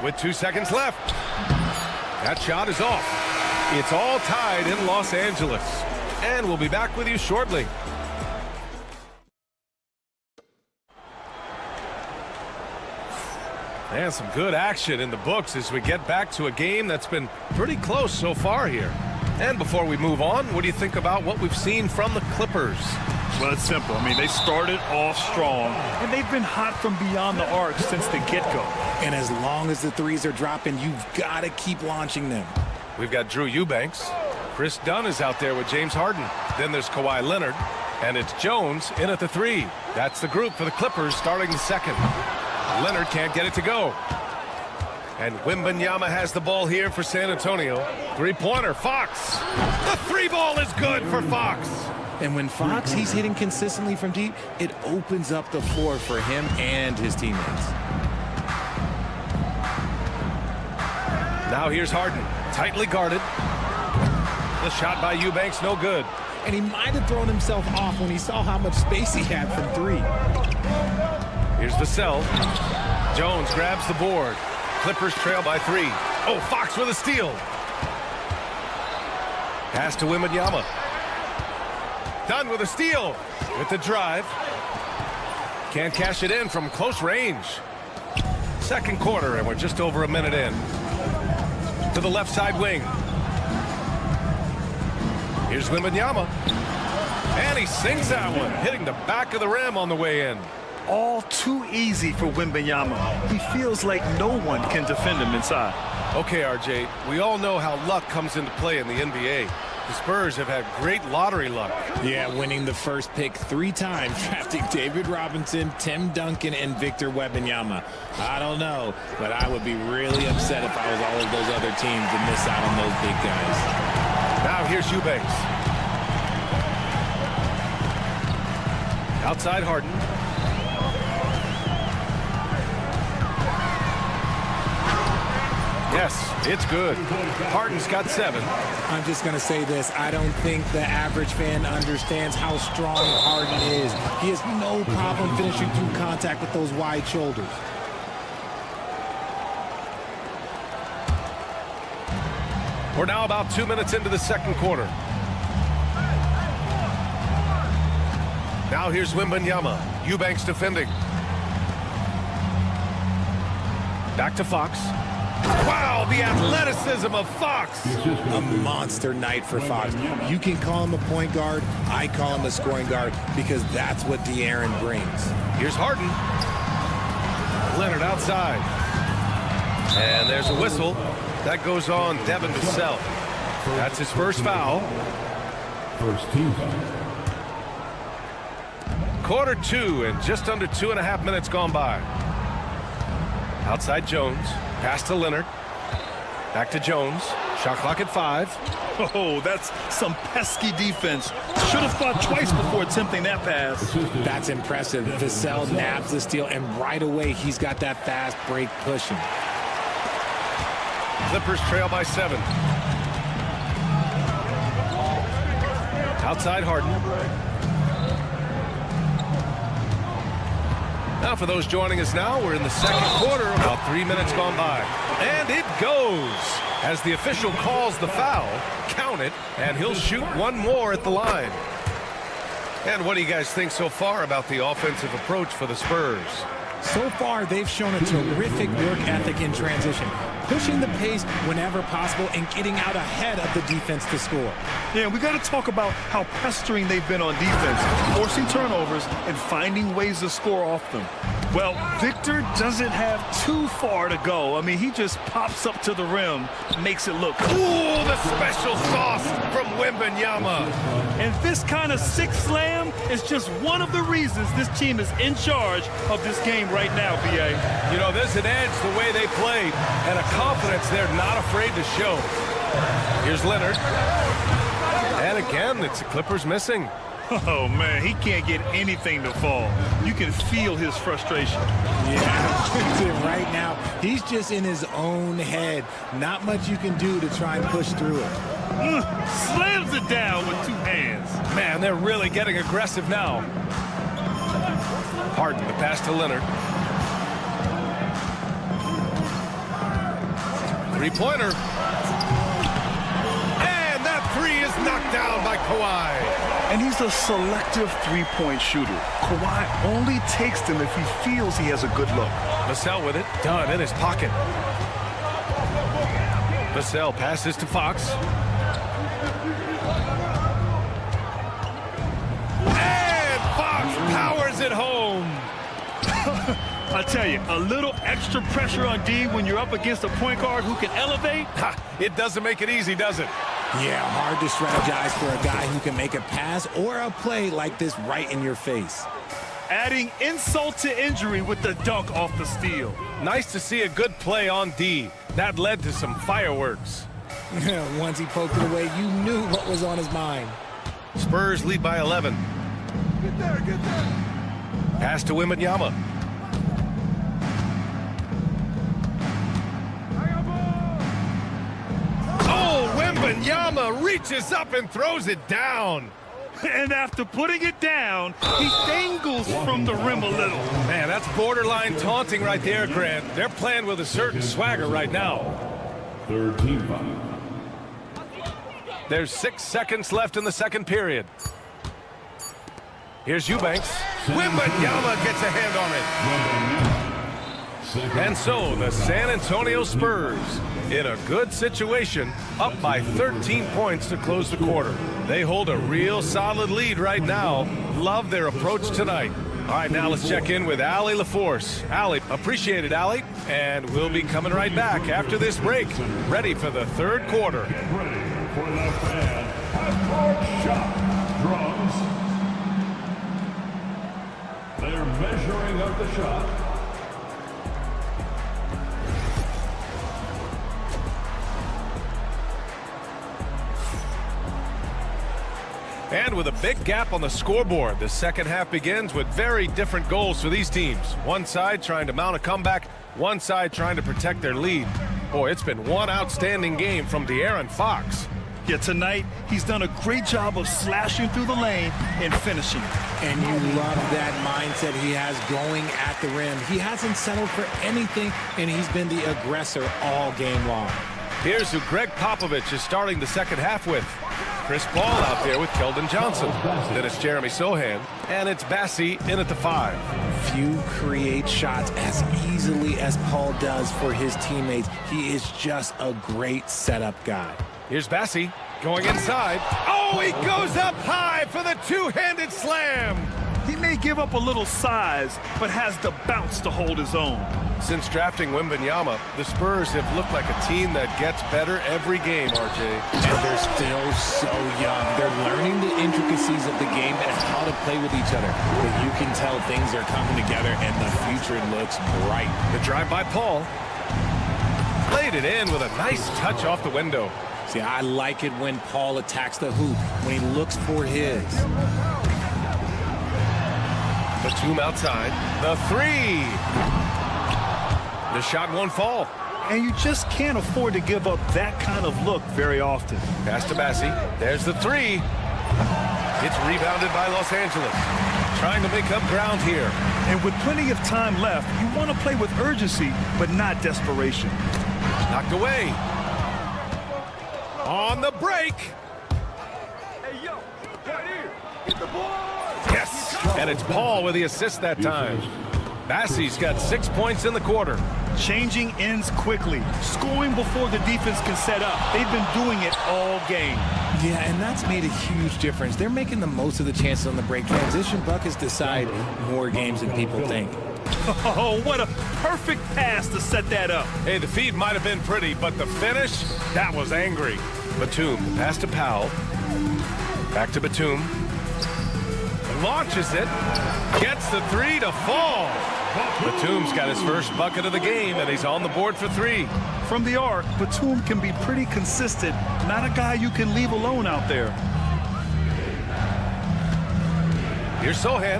With 2 seconds left. That shot is off. It's all tied in Los Angeles. And we'll be back with you shortly. And some good action in the books as we get back to a game that's been pretty close so far here. And before we move on, what do you think about what we've seen from the Clippers? Well, it's simple. I mean, they started off strong, and they've been hot from beyond the arc since the get-go. And as long as the threes are dropping, you've got to keep launching them. We've got Drew Eubanks. Chris Dunn is out there with James Harden. Then there's Kawhi Leonard. And it's Jones in at the three. That's the group for the Clippers starting the second. Leonard can't get it to go. And Wembanyama has the ball here for San Antonio. Three-pointer, Fox. The three ball is good for Fox. And when Fox, he's hitting consistently from deep, it opens up the floor for him and his teammates. Now here's Harden, tightly guarded. The shot by Eubanks, no good. And he might have thrown himself off when he saw how much space he had from three. Here's Vassell. Jones grabs the board. Clippers trail by 3. Oh, Fox with a steal. Pass to Wembanyama. Dunn with a steal. With the drive. Can't cash it in from close range. Second quarter, and we're just over a minute in. To the left side wing. Here's Wembanyama. And he sinks that one, hitting the back of the rim on the way in. All too easy for Wembanyama. He feels like no one can defend him inside. Okay, RJ, we all know how luck comes into play in the NBA. The Spurs have had great lottery luck. Yeah, winning the first pick 3 times, drafting David Robinson, Tim Duncan, and Victor Wembanyama. I don't know, but I would be really upset if I was all of those other teams to miss out on those big guys. Now here's Eubanks. Outside Harden. Yes, it's good. Harden's got 7. I'm just going to say this. I don't think the average fan understands how strong Harden is. He has no problem finishing through contact with those wide shoulders. We're now about 2 minutes into the second quarter. Now here's Wembanyama. Eubanks defending. Back to Fox. Wow, the athleticism of Fox. A monster night for Fox. You can call him a point guard. I call him a scoring guard because that's what De'Aaron brings. Here's Harden. Leonard outside. And there's a whistle. That goes on Devin Vassell. That's his first foul. First team foul. Quarter 2 and just under 2.5 minutes gone by. Outside Jones. Pass to Leonard. Back to Jones. Shot clock at 5. Oh, that's some pesky defense. Should have thought twice before attempting that pass. That's impressive. Vassell nabs the steal, and right away he's got that fast break pushing. Clippers trail by 7. Outside Harden. Now for those joining us now, we're in the second quarter, about 3 minutes gone by. And it goes as the official calls the foul. Count it, and he'll shoot one more at the line. And what do you guys think so far about the offensive approach for the Spurs? So far, they've shown a terrific work ethic in transition, pushing the pace whenever possible and getting out ahead of the defense to score. Yeah, we got to talk about how pestering they've been on defense, forcing turnovers and finding ways to score off them. Well, Victor doesn't have too far to go. I mean, he just pops up to the rim, makes it look. Ooh, the special sauce from Wembanyama. And this kind of sick slam is just one of the reasons this team is in charge of this game right now, B.A. You know, there's an edge the way they played and a confidence they're not afraid to show. Here's Leonard. And again, it's the Clippers missing. Oh, man, he can't get anything to fall. You can feel his frustration. Yeah, right now, he's just in his own head. Not much you can do to try and push through it. Slams it down with two hands. Man, they're really getting aggressive now. Harden, the pass to Leonard. Three-pointer. And that three is knocked down by Kawhi. And he's a selective three-point shooter. Kawhi only takes them if he feels he has a good look. Vassell with it, done in his pocket. Vassell passes to Fox. And Fox powers it home. I tell you, a little extra pressure on D when you're up against a point guard who can elevate. It doesn't make it easy, does it? Yeah, hard to strategize for a guy who can make a pass or a play like this right in your face. Adding insult to injury with the dunk off the steal. Nice to see a good play on D. That led to some fireworks. Once he poked it away, you knew what was on his mind. Spurs lead by 11. Get there, get there. Pass to Wembanyama. Oh, Wembanyama reaches up and throws it down. And after putting it down, he dangles from the rim a little. Man, that's borderline taunting right there, Grant. They're playing with a certain swagger right now. Third team foul. There's 6 seconds left in the second period. Here's Eubanks. Wembanyama gets a hand on it. And so the San Antonio Spurs, in a good situation, up by 13 points to close the quarter. They hold a real solid lead right now. Love their approach tonight. All right, now let's check in with Allie LaForce. Allie, appreciate it, Allie. And we'll be coming right back after this break, ready for the third quarter. Get ready for the fan half-court shot. Drums. They're measuring up the shot. And with a big gap on the scoreboard, the second half begins with very different goals for these teams. One side trying to mount a comeback, one side trying to protect their lead. Boy, it's been one outstanding game from De'Aaron Fox. Yeah, tonight, he's done a great job of slashing through the lane and finishing. And you love that mindset he has going at the rim. He hasn't settled for anything, and he's been the aggressor all game long. Here's who Greg Popovich is starting the second half with. Chris Paul out there with Keldon Johnson. Then it's Jeremy Sohan, and it's Bassie in at the 5. Few create shots as easily as Paul does for his teammates. He is just a great setup guy. Here's Bassie going inside. Oh, he goes up high for the two-handed slam. He may give up a little size, but has the bounce to hold his own. Since drafting Wembanyama, the Spurs have looked like a team that gets better every game, RJ. And they're still so young. They're learning the intricacies of the game and how to play with each other. But you can tell things are coming together, and the future looks bright. The drive by Paul. Laid it in with a nice touch off the window. See, I like it when Paul attacks the hoop, when he looks for his. Batum outside. The 3. The shot won't fall. And you just can't afford to give up that kind of look very often. Pass to Bassie. There's the 3. It's rebounded by Los Angeles. Trying to make up ground here. And with plenty of time left, you want to play with urgency, but not desperation. Knocked away. On the break. Hey, yo, right here. Get the ball. And it's Paul with the assist that time. Bassey's got 6 points in the quarter. Changing ends quickly, scoring before the defense can set up. They've been doing it all game. Yeah, and that's made a huge difference. They're making the most of the chances on the break. Transition buckets decide more games than people think. Oh, what a perfect pass to set that up. Hey, the feed might have been pretty, but the finish, that was angry. Batum, pass to Powell. Back to Batum. Launches it. Gets the three to fall. Batum's got his first bucket of the game, and he's on the board for 3. From the arc, Batum can be pretty consistent. Not a guy you can leave alone out there. Here's Sohan.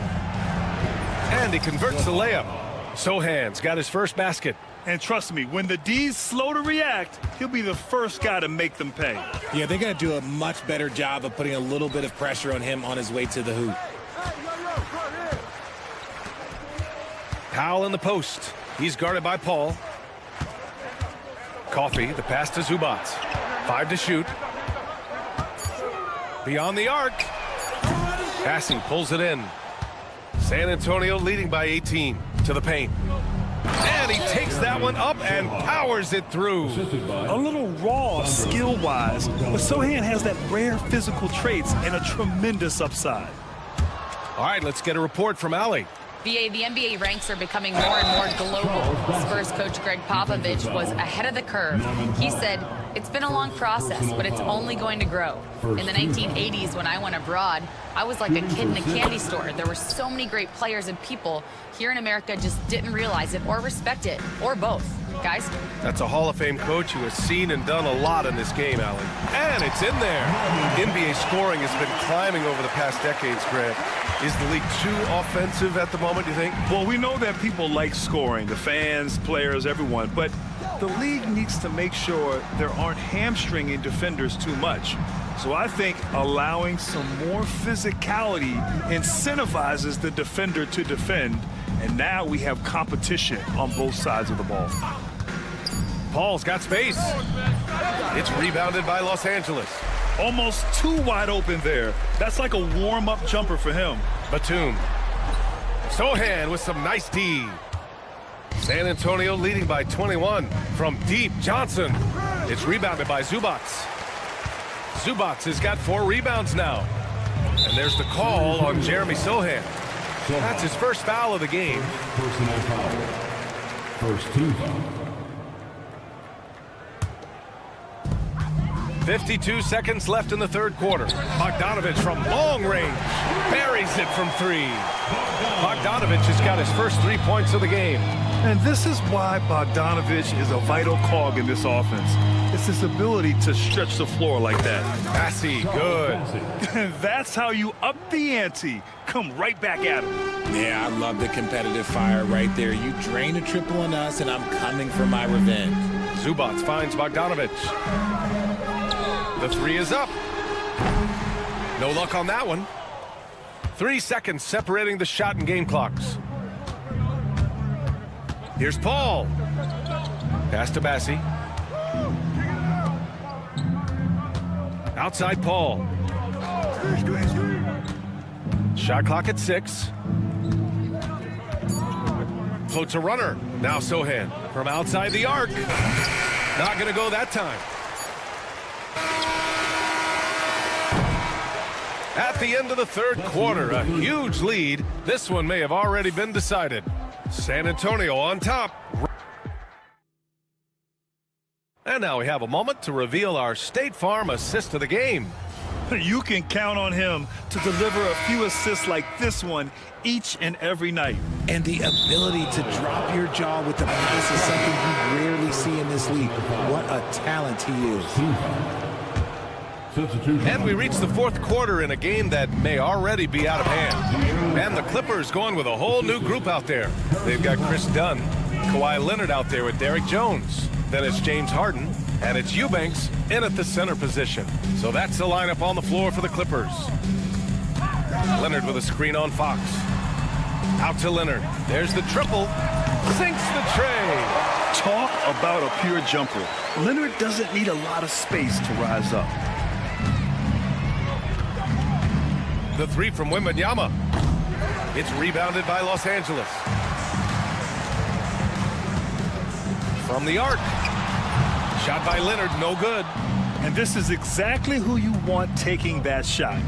And he converts the layup. Sohan's got his first basket. And trust me, when the D's slow to react, he'll be the first guy to make them pay. Yeah, they're going to do a much better job of putting a little bit of pressure on him on his way to the hoop. Powell in the post. He's guarded by Paul. Coffey, the pass to Zubac. 5 to shoot. Beyond the arc. Passing, pulls it in. San Antonio leading by 18 to the paint. And he takes that one up and powers it through. A little raw skill-wise, but Sohan has that rare physical traits and a tremendous upside. All right, let's get a report from Allie. VA, the NBA ranks are becoming more and more global. Spurs coach Greg Popovich was ahead of the curve. He said, it's been a long process, but it's only going to grow. In the 1980s, when I went abroad, I was like a kid in a candy store. There were so many great players and people here in America just didn't realize it or respect it, or both. Guys? That's a Hall of Fame coach who has seen and done a lot in this game, Allie. And it's in there. NBA scoring has been climbing over the past decades, Grant. Is the league too offensive at the moment, do you think? Well, we know that people like scoring, the fans, players, everyone, but the league needs to make sure there aren't hamstringing defenders too much. So I think allowing some more physicality incentivizes the defender to defend, and now we have competition on both sides of the ball. Paul's got space. It's rebounded by Los Angeles. Almost too wide open there. That's like a warm-up jumper for him. Batum. Sohan with some nice D. San Antonio leading by 21 from deep. Johnson. It's rebounded by Zubac. Zubac has got 4 rebounds now. And there's the call on Jeremy Sohan. That's his first foul of the game. Personal foul. First team foul. 52 seconds left in the third quarter. Bogdanovich from long range buries it from 3. Bogdanovich has got his first 3 points of the game. And this is why Bogdanovich is a vital cog in this offense. It's his ability to stretch the floor like that. Bassey, good. That's how you up the ante. Come right back at him. Yeah, I love the competitive fire right there. You drain a triple on us, and I'm coming for my revenge. Zubac finds Bogdanovich. The 3 is up. No luck on that one. 3 seconds separating the shot and game clocks. Here's Paul. Pass to Bassey. Outside Paul. Shot clock at 6. Floats a runner. Now Sohan from outside the arc. Not going to go that time. At the end of the third quarter, a huge lead. This one may have already been decided. San Antonio on top. And now we have a moment to reveal our State Farm assist of the game. You can count on him to deliver a few assists like this one each and every night. And the ability to drop your jaw with the pass is something you rarely see in this league. What a talent he is. And we reach the fourth quarter in a game that may already be out of hand. And the Clippers going with a whole new group out there. They've got Chris Dunn, Kawhi Leonard out there with Derrick Jones. Then it's James Harden, and it's Eubanks in at the center position. So that's the lineup on the floor for the Clippers. Leonard with a screen on Fox. Out to Leonard. There's the triple. Sinks the tray. Talk about a pure jumper. Leonard doesn't need a lot of space to rise up. The 3 from Wembanyama. It's rebounded by Los Angeles. From the arc. Shot by Leonard, no good. And this is exactly who you want taking that shot.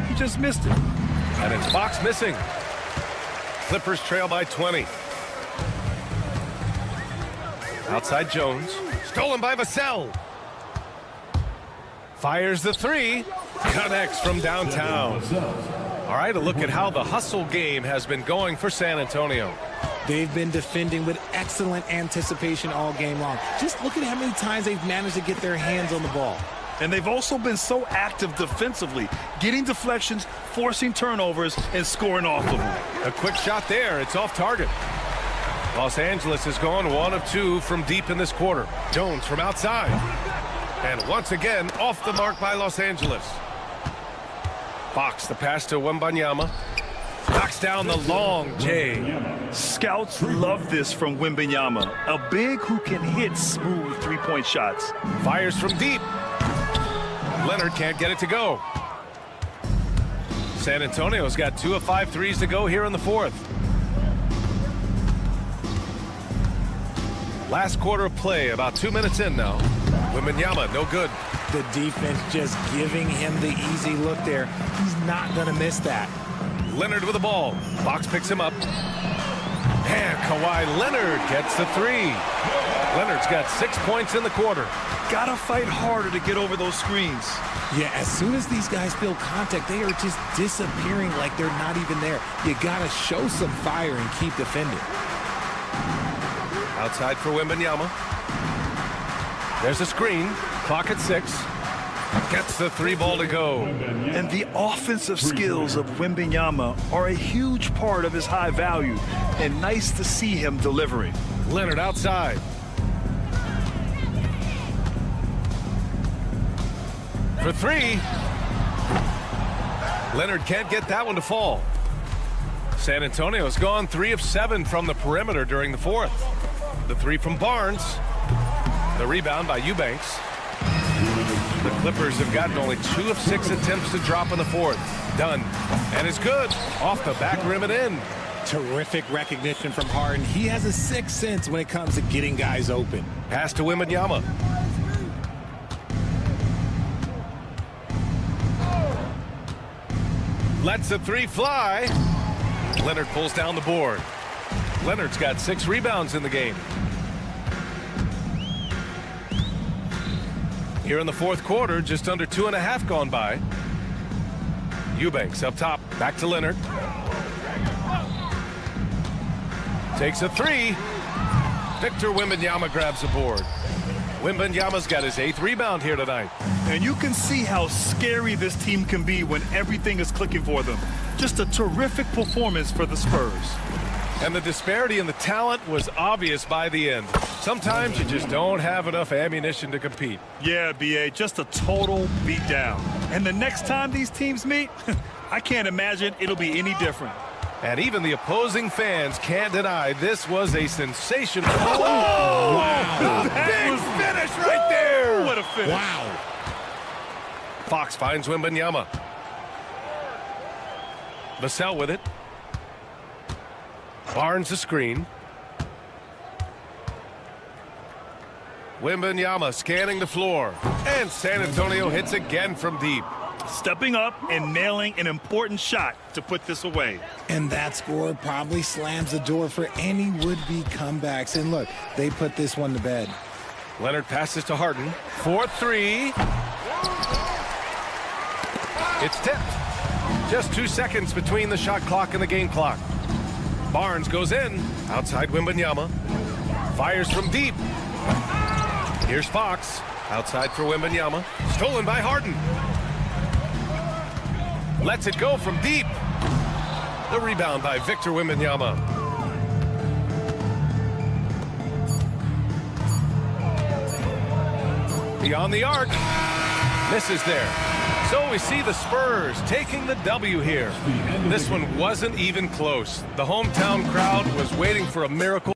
He just missed it. And it's Fox missing. Clippers trail by 20. Outside Jones. Stolen by Vassell. Fires the three. Connects from downtown. All right, a look at how the hustle game has been going for San Antonio. They've been defending with excellent anticipation all game long. Just look at how many times they've managed to get their hands on the ball. And they've also been so active defensively, getting deflections, forcing turnovers, and scoring off of them. A quick shot there. It's off target. Los Angeles has gone 1 of 2 from deep in this quarter. Jones from outside. And once again, off the mark by Los Angeles. Fox, the pass to Wembanyama. Knocks down the long J. Scouts love this from Wembanyama, a big who can hit smooth three-point shots. Fires from deep. Leonard can't get it to go. San Antonio's got 2 of 5 threes to go here in the fourth. Last quarter of play, about 2 minutes in now. Wembanyama, no good. The defense just giving him the easy look there. He's not going to miss that. Leonard with the ball. Fox picks him up. And Kawhi Leonard gets the three. Leonard's got 6 points in the quarter. Gotta fight harder to get over those screens. Yeah, as soon as these guys feel contact, they are just disappearing like they're not even there. You gotta show some fire and keep defending. Outside for Wembanyama. There's a screen. Clock at 6. Gets the 3 ball to go. And the offensive skills of Wembanyama are a huge part of his high value. And nice to see him delivering. Leonard outside. For 3. Leonard can't get that one to fall. San Antonio's gone 3 of 7 from the perimeter during the fourth. The 3 from Barnes. The rebound by Eubanks. The Clippers have gotten only 2 of 6 attempts to drop in the fourth. Done. And it's good. Off the back rim and in. Terrific recognition from Harden. He has a sixth sense when it comes to getting guys open. Pass to Wembanyama. Lets the 3 fly. Leonard pulls down the board. Leonard's got 6 rebounds in the game. Here in the fourth quarter, just under 2.5 gone by. Eubanks up top, back to Leonard. Takes a 3. Victor Wembanyama grabs the board. Wembanyama's got his 8th rebound here tonight. And you can see how scary this team can be when everything is clicking for them. Just a terrific performance for the Spurs. And the disparity in the talent was obvious by the end. Sometimes you just don't have enough ammunition to compete. Yeah, B.A., just a total beatdown. And the next time these teams meet, I can't imagine it'll be any different. And even the opposing fans can't deny this was a sensational. Oh, wow! Big finish right there! What a finish. Wow. Fox finds Wembanyama. Vassell with it. Barnes the screen. Wembanyama scanning the floor. And San Antonio hits again from deep. Stepping up and nailing an important shot to put this away. And that score probably slams the door for any would-be comebacks. And look, they put this one to bed. Leonard passes to Harden. 4-3. It's tipped. Just 2 seconds between the shot clock and the game clock. Barnes goes in. Outside Wembanyama. Fires from deep. Here's Fox. Outside for Wembanyama. Stolen by Harden. Lets it go from deep. The rebound by Victor Wembanyama. Beyond the arc. Misses there. So we see the Spurs taking the W here. This one wasn't even close. The hometown crowd was waiting for a miracle.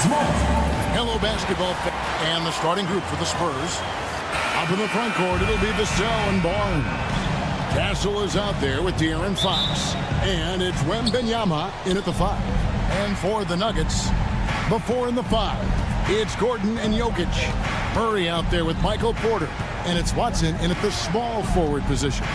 Hello, basketball fans. And the starting group for the Spurs. Up in the front court, it'll be Vassell and Barnes. Castle is out there with De'Aaron Fox. And it's Wembanyama in at the 5. And for the Nuggets, before in the 5, it's Gordon and Jokic. Murray out there with Michael Porter. And it's Watson in at the small forward position.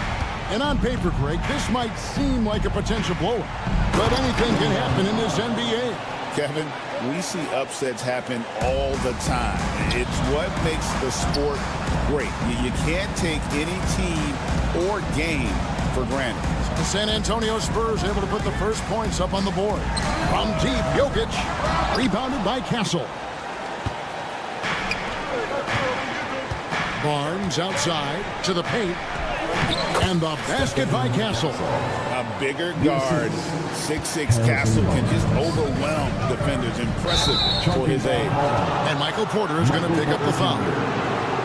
And on paper, Greg, this might seem like a potential blowout. But anything can happen in this NBA. Kevin, we see upsets happen all the time. It's what makes the sport great. You can't take any team or game for granted. The San Antonio Spurs able to put the first points up on the board. From deep, Jokic, rebounded by Castle. Barnes outside to the paint. And the basket by Castle. A bigger guard, 6'6" Castle can just overwhelm defenders. Impressive for his age. And Michael Porter is going to pick up the foul.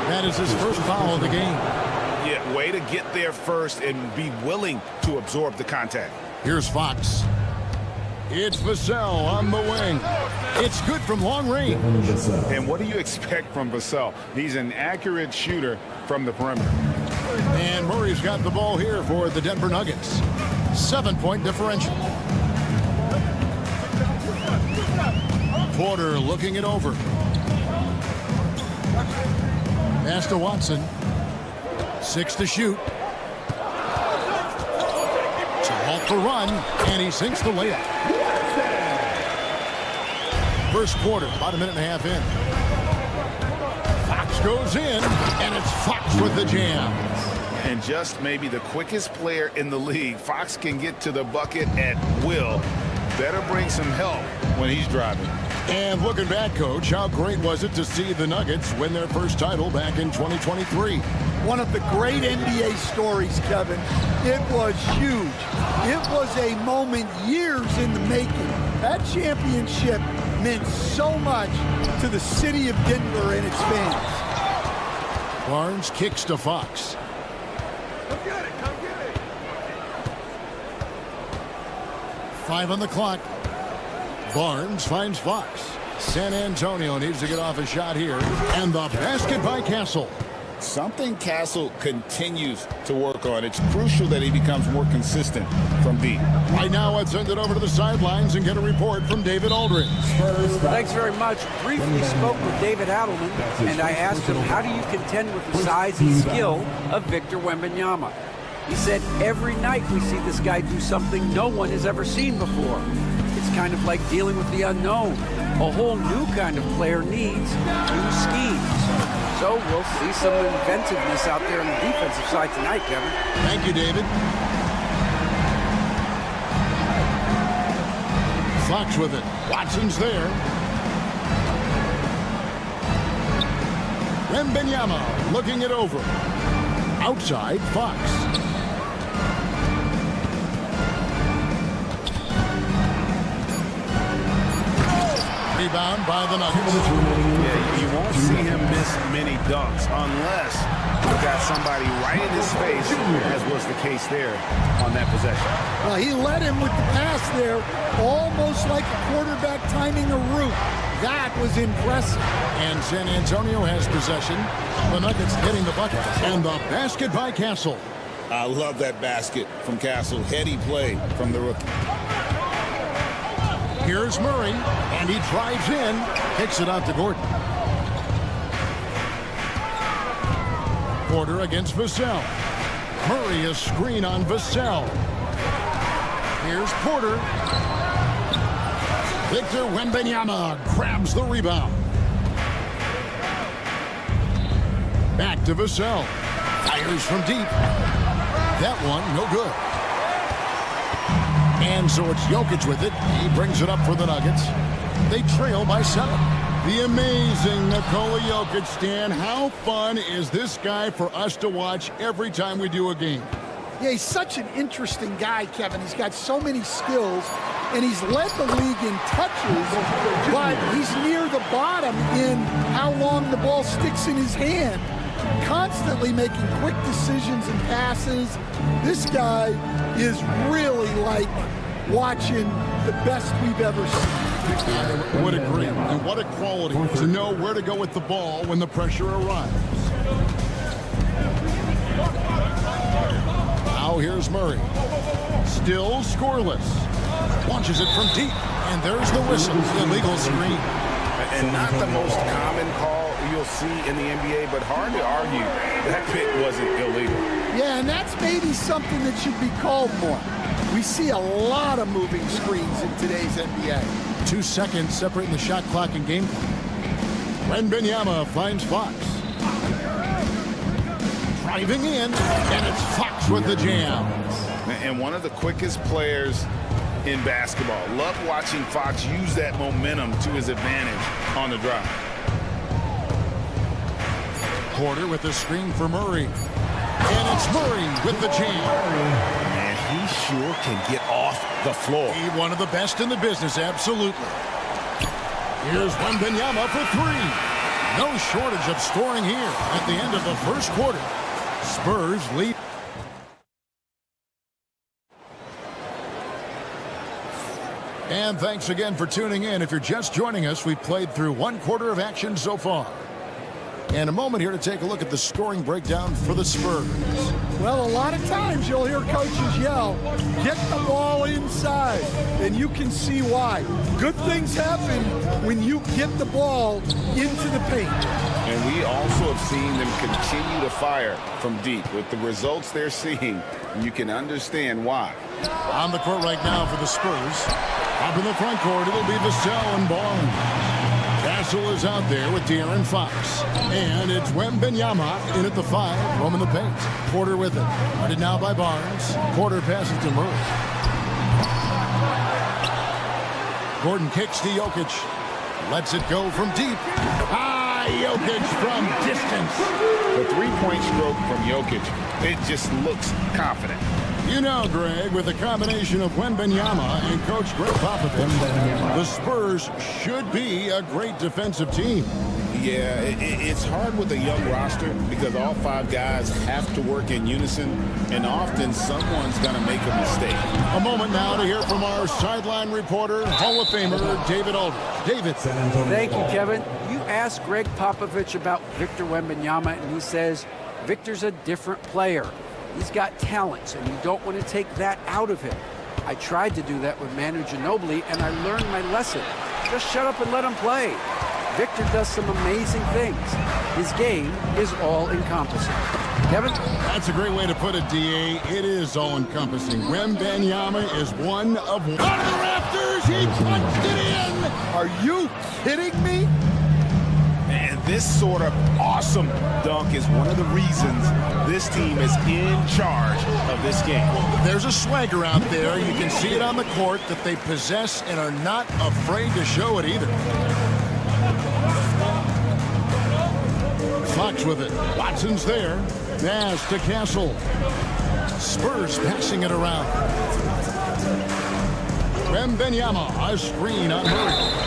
That is his first foul of the game. Yeah, way to get there first and be willing to absorb the contact. Here's Fox. It's Vassell on the wing. It's good from long range. And what do you expect from Vassell? He's an accurate shooter from the perimeter. And Murray's got the ball here for the Denver Nuggets. 7-point differential. Porter looking it over. Pass to Watson. 6 to shoot. To halt the run, and he sinks the layup. First quarter, about a minute and a half in. Fox goes in, and it's Fox with the jam. And just maybe the quickest player in the league. Fox can get to the bucket at will. Better bring some help when he's driving. And looking back, Coach, how great was it to see the Nuggets win their first title back in 2023? One of the great NBA stories, Kevin. It was huge. It was a moment years in the making. That championship meant so much to the city of Denver and its fans. Barnes kicks to Fox. Come get it, come get it. 5 on the clock. Barnes finds Fox. San Antonio needs to get off a shot here. And the basket by Castle. Something Castle continues to work on. It's crucial that he becomes more consistent from deep. Right now, let's send it over to the sidelines and get a report from David Aldridge. Thanks very much. Briefly spoke with David Adelman, and I asked him, how do you contend with the size and skill of Victor Wembanyama? He said, every night we see this guy do something no one has ever seen before. It's kind of like dealing with the unknown. A whole new kind of player needs new schemes. So we'll see some inventiveness out there on the defensive side tonight, Kevin. Thank you, David. Fox with it. Watson's there. Wembanyama looking it over. Outside, Fox. Rebound by the Nuggets. Yeah, you won't see him miss many dunks unless you've got somebody right in his face, as was the case there on that possession. Well, he led him with the pass there, almost like a quarterback timing a route. That was impressive. And San Antonio has possession. The Nuggets getting the bucket. And the basket by Castle. I love that basket from Castle. Heady play from the rookie. Here's Murray, and he drives in, kicks it out to Gordon. Porter against Vassell. Murray a screen on Vassell. Here's Porter. Victor Wembanyama grabs the rebound. Back to Vassell. Fires from deep. That one, no good. And so it's Jokic with it. He brings it up for the Nuggets. They trail by 7. The amazing Nikola Jokic, Stan. How fun is this guy for us to watch every time we do a game? Yeah, he's such an interesting guy, Kevin. He's got so many skills, and he's led the league in touches, but he's near the bottom in how long the ball sticks in his hand. Constantly making quick decisions and passes. This guy is really like watching the best we've ever seen. I would agree. And what a quality to know where to go with the ball when the pressure arrives. Now here's Murray. Still scoreless. Launches it from deep. And there's the whistle. Illegal screen. And not the most common call you'll see in the NBA, but hard to argue that pick wasn't illegal. Yeah, and that's maybe something that should be called more. We see a lot of moving screens in today's NBA. 2 seconds separating the shot clock and game clock. Wembanyama finds Fox. Driving in, and it's Fox with the jam. And one of the quickest players in basketball. Love watching Fox use that momentum to his advantage on the drive. Porter with the screen for Murray. And it's Murray with the jam. And he sure can get off the floor. He one of the best in the business, absolutely. Here's Wembanyama for three. No shortage of scoring here at the end of the first quarter. Spurs lead. And thanks again for tuning in. If you're just joining us, we've played through 1 quarter of action so far. And a moment here to take a look at the scoring breakdown for the Spurs. Well, a lot of times you'll hear coaches yell, get the ball inside, and you can see why. Good things happen when you get the ball into the paint. And we also have seen them continue to fire from deep. With the results they're seeing, you can understand why. On the court right now for the Spurs. Up in the front court, it'll be Vassell and Barnes. Castle is out there with De'Aaron Fox. And it's Wembanyama in at the 5, roaming the paint. Porter with it. Guarded now by Barnes. Porter passes to Murray. Gordon kicks to Jokic. Lets it go from deep. Jokic from distance. The three-point stroke from Jokic, it just looks confident. You know, Greg, with a combination of Wembanyama and Coach Greg Popovich, the Spurs should be a great defensive team. Yeah, it's hard with a young roster because all 5 guys have to work in unison, and often someone's going to make a mistake. A moment now to hear from our sideline reporter, Hall of Famer David Aldridge. David. Thank you, Kevin. You asked Greg Popovich about Victor Wembanyama, and he says Victor's a different player. He's got talents, and you don't want to take that out of him. I tried to do that with Manu Ginobili, and I learned my lesson. Just shut up and let him play. Victor does some amazing things. His game is all-encompassing. Kevin? That's a great way to put it, D.A. It is all-encompassing. Wembanyama is one of one. Out of the rafters, he punched it in! Are you kidding me? And this sort of awesome dunk is one of the reasons this team is in charge of this game. There's a swagger out there. You can see it on the court that they possess and are not afraid to show it either. Fox with it. Watson's there. Nash to Castle. Spurs passing it around. Wembanyama, a screen on Murray.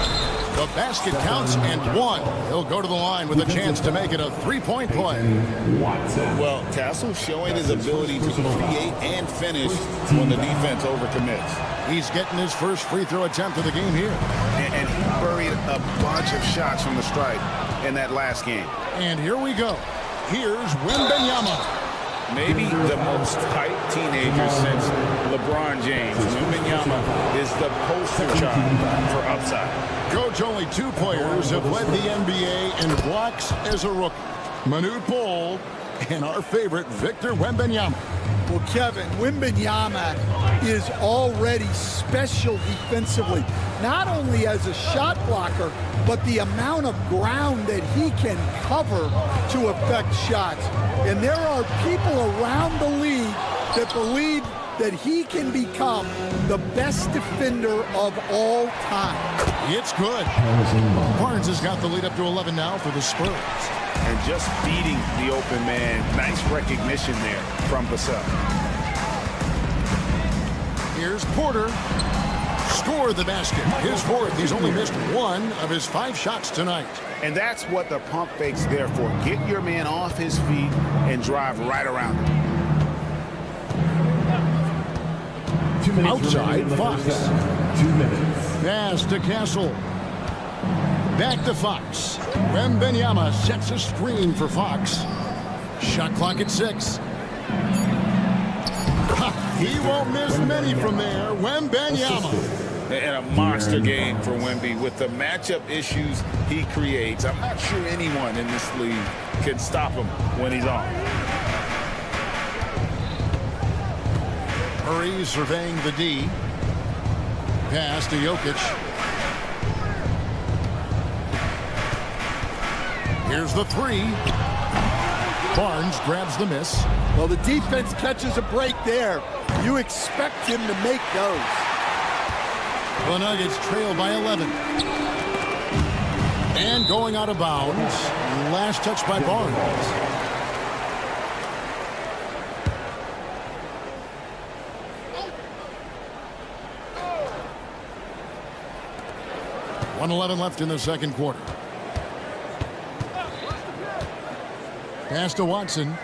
The basket counts and one. He'll go to the line with a chance to make it a three-point play. Well, Castle's showing his ability to create and finish when the defense overcommits. He's getting his first free throw attempt of the game here. And he buried a bunch of shots from the stripe in that last game. And here we go. Here's Wembanyama. Maybe the most hyped teenager since LeBron James. Wembanyama is the poster child for upside. Coach, only 2 players have led the NBA in blocks as a rookie. Manute Bol and our favorite Victor Wembanyama. Well, Kevin, Wembanyama is already special defensively, not only as a shot blocker, but the amount of ground that he can cover to affect shots. And there are people around the league that believe that he can become the best defender of all time. It's good. Barnes has got the lead up to 11 now for the Spurs. And just beating the open man. Nice recognition there from Vassell. Here's Porter. Score the basket. His 4th. He's only missed 1 of his 5 shots tonight. And that's what the pump fake's there for. Get your man off his feet and drive right around him. Outside, Fox. 2 minutes. Pass to Castle. Back to Fox. Wembanyama sets a screen for Fox. Shot clock at 6. He won't miss many from there. Wembanyama. And a monster game for Wemby with the matchup issues he creates. I'm not sure anyone in this league can stop him when he's on. Murray surveying the D. Pass to Jokic. Here's the 3. Barnes grabs the miss. Well, the defense catches a break there. You expect him to make those. The Nuggets trail by 11. And going out of bounds. Last touch by Barnes. .111 left in the second quarter. Pass to Watson.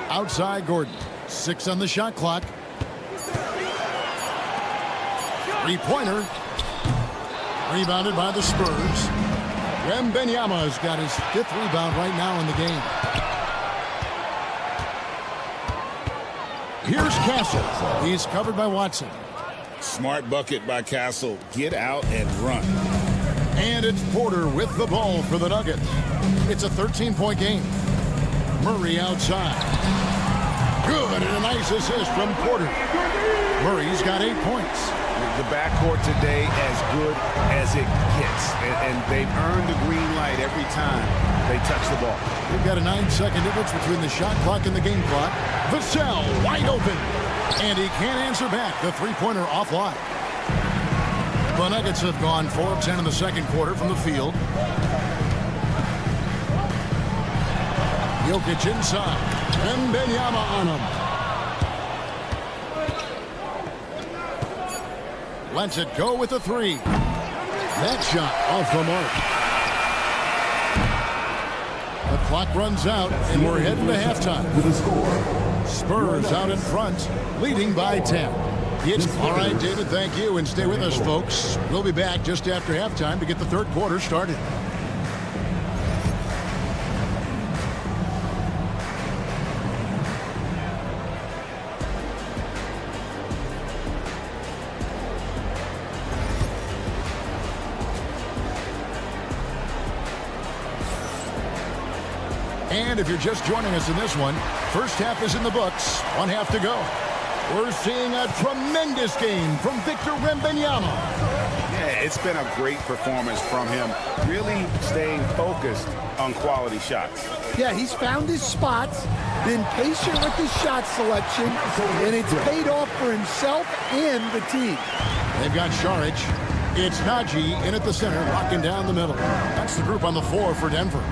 Outside Gordon. 6 on the shot clock. Three-pointer. Rebounded by the Spurs. Wembanyama has got his 5th rebound right now in the game. Here's Castle. He's covered by Watson. Smart bucket by Castle. Get out and run. And it's Porter with the ball for the Nuggets. It's a 13-point game. Murray outside. Good, and a nice assist from Porter. Murray's got 8 points. The backcourt today as good as it gets. And they've earned the green light every time they touch the ball. We've got a 9-second difference between the shot clock and the game clock. Vassell wide open. And he can't answer back. The three-pointer offline. The Nuggets have gone 4 of 10 in the second quarter from the field. Jokic inside. Wembanyama on him. Lets it go with a 3. That shot off the mark. The clock runs out, and we're heading to halftime. Spurs out in front, leading by 10. All right, David, thank you, and stay with us, folks. We'll be back just after halftime to get the third quarter started. And if you're just joining us in this one, first half is in the books. 1 half to go. We're seeing a tremendous game from Victor Wembanyama. Yeah, it's been a great performance from him. Really staying focused on quality shots. Yeah, he's found his spots, been patient with his shot selection, and it's paid off for himself and the team. They've got Šarić. It's Nagy in at the center, locking down the middle. That's the group on the floor for Denver.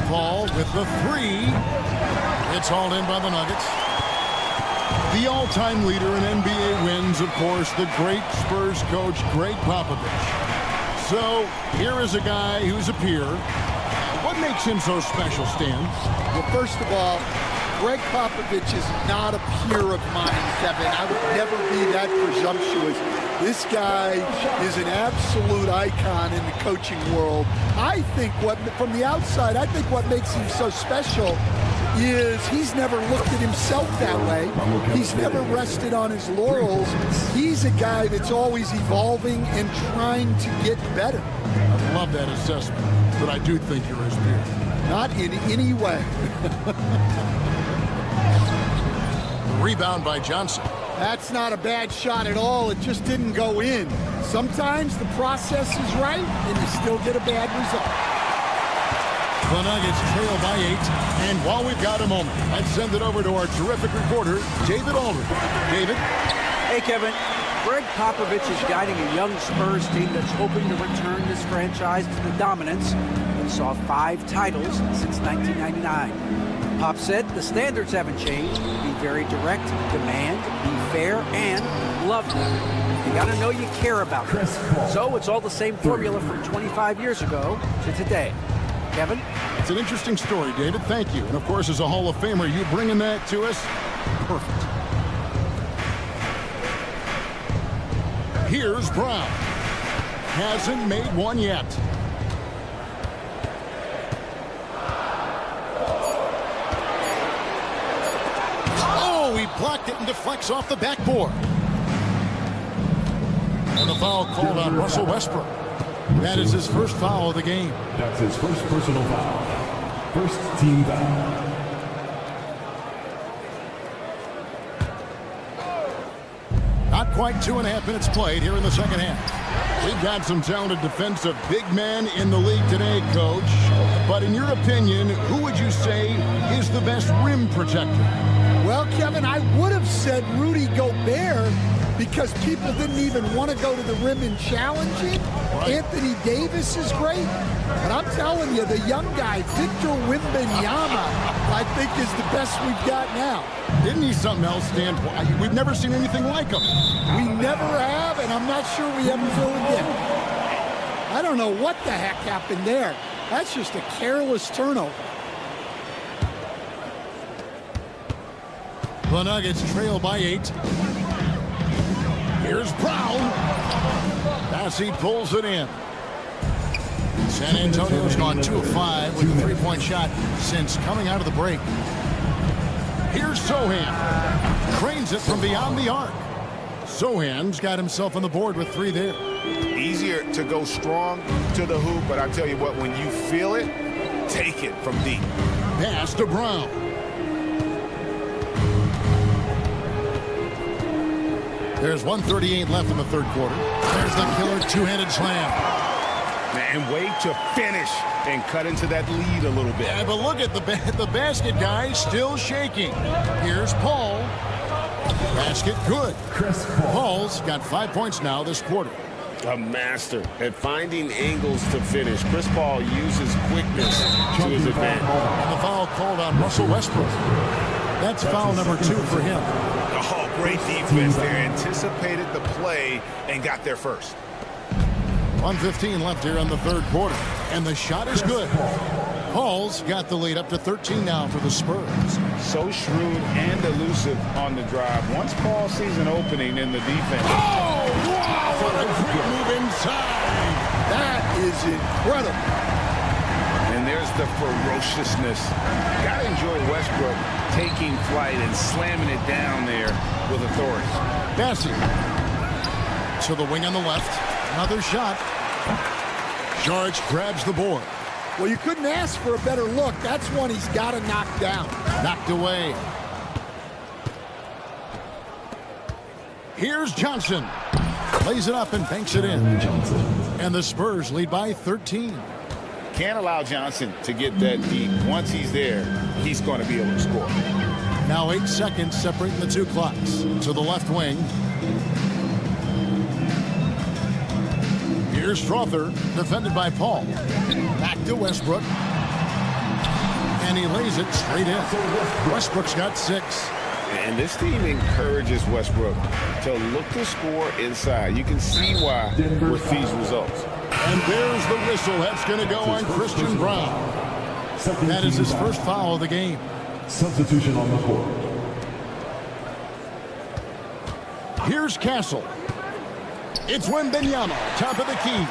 Paul with the 3. It's hauled in by the Nuggets. The all-time leader in NBA wins, of course, the great Spurs coach, Greg Popovich. So here is a guy who's a peer. What makes him so special, Stan? Well, first of all, Greg Popovich is not a peer of mine, Kevin. I would never be that presumptuous. This guy is an absolute icon in the coaching world. I think from the outside, I think what makes him so special is he's never looked at himself that way. He's never rested on his laurels. He's a guy that's always evolving and trying to get better. I love that assessment, but I do think you're his peer. Not in any way. Rebound by Johnson. That's not a bad shot at all. It just didn't go in. Sometimes the process is right, and you still get a bad result. The Nuggets trail by 8, and while we've got a moment, let's send it over to our terrific reporter, David Aldridge. David? Hey, Kevin. Greg Popovich is guiding a young Spurs team that's hoping to return this franchise to the dominance that saw 5 titles since 1999. Pop said the standards haven't changed. Be very direct, demand, be fair, and love them. You got to know you care about them. So it's all the same formula from 25 years ago to today. Kevin? It's an interesting story, David. Thank you. And, of course, as a Hall of Famer, you bringing that to us? Perfect. Here's Brown. Hasn't made one yet. Oh, he blocked it and deflects off the backboard. And the foul called on Russell Westbrook. That is his first foul of the game. That's his first personal foul. First team foul. Not quite 2.5 minutes played here in the second half. We've got some talented defensive big men in the league today, Coach. But in your opinion, who would you say is the best rim protector? Well, Kevin, I would have said Rudy Gobert because people didn't even want to go to the rim and challenge it. Right. Anthony Davis is great. But I'm telling you, the young guy, Victor Wembanyama, I think is the best we've got now. Isn't he something else, Dan? We've never seen anything like him. We never have, and I'm not sure we ever will again. I don't know what the heck happened there. That's just a careless turnover. The Nuggets trail by 8. Here's Brown. Bassey pulls it in. San Antonio's gone 2 of 5 with a three-point shot since coming out of the break. Here's Sohan. Cranes it from beyond the arc. Sohan's got himself on the board with 3 there. Easier to go strong to the hoop, but I tell you what, when you feel it, take it from deep. Pass to Brown. There's 1:38 left in the third quarter. There's the killer two-handed slam. And wait to finish and cut into that lead a little bit. Yeah, but look at the basket guy still shaking. Here's Paul. Basket good. Paul's got 5 points now this quarter. A master at finding angles to finish. Chris Paul uses quickness to his advantage. And the foul called on Russell Westbrook. That's foul number 2 for him. Oh, great defense there. Anticipated the play and got there first. 1:15 left here in the third quarter. And the shot is good. Paul's got the lead up to 13 now for the Spurs. So shrewd and elusive on the drive. Once Paul sees an opening in the defense. Oh, wow! What a great move inside. That is incredible. And there's the ferociousness. Gotta enjoy Westbrook taking flight and slamming it down there with authority. Bassey to the wing on the left. Another shot. George grabs the board. Well, you couldn't ask for a better look. That's one he's got to knock down. Knocked away. Here's Johnson. Lays it up and banks it in. And the Spurs lead by 13. Can't allow Johnson to get that deep. Once he's there, he's going to be able to score. Now 8 seconds separating the 2 clocks. To the left wing. Here's Strother, defended by Paul. Back to Westbrook. And he lays it straight in. Westbrook's got 6. And this team encourages Westbrook to look to score inside. You can see why with these results. And there's the whistle. That's going to go on Christian Brown. That is his first foul of the game. Substitution on the court. Here's Castle. It's Wembanyama, top of the key.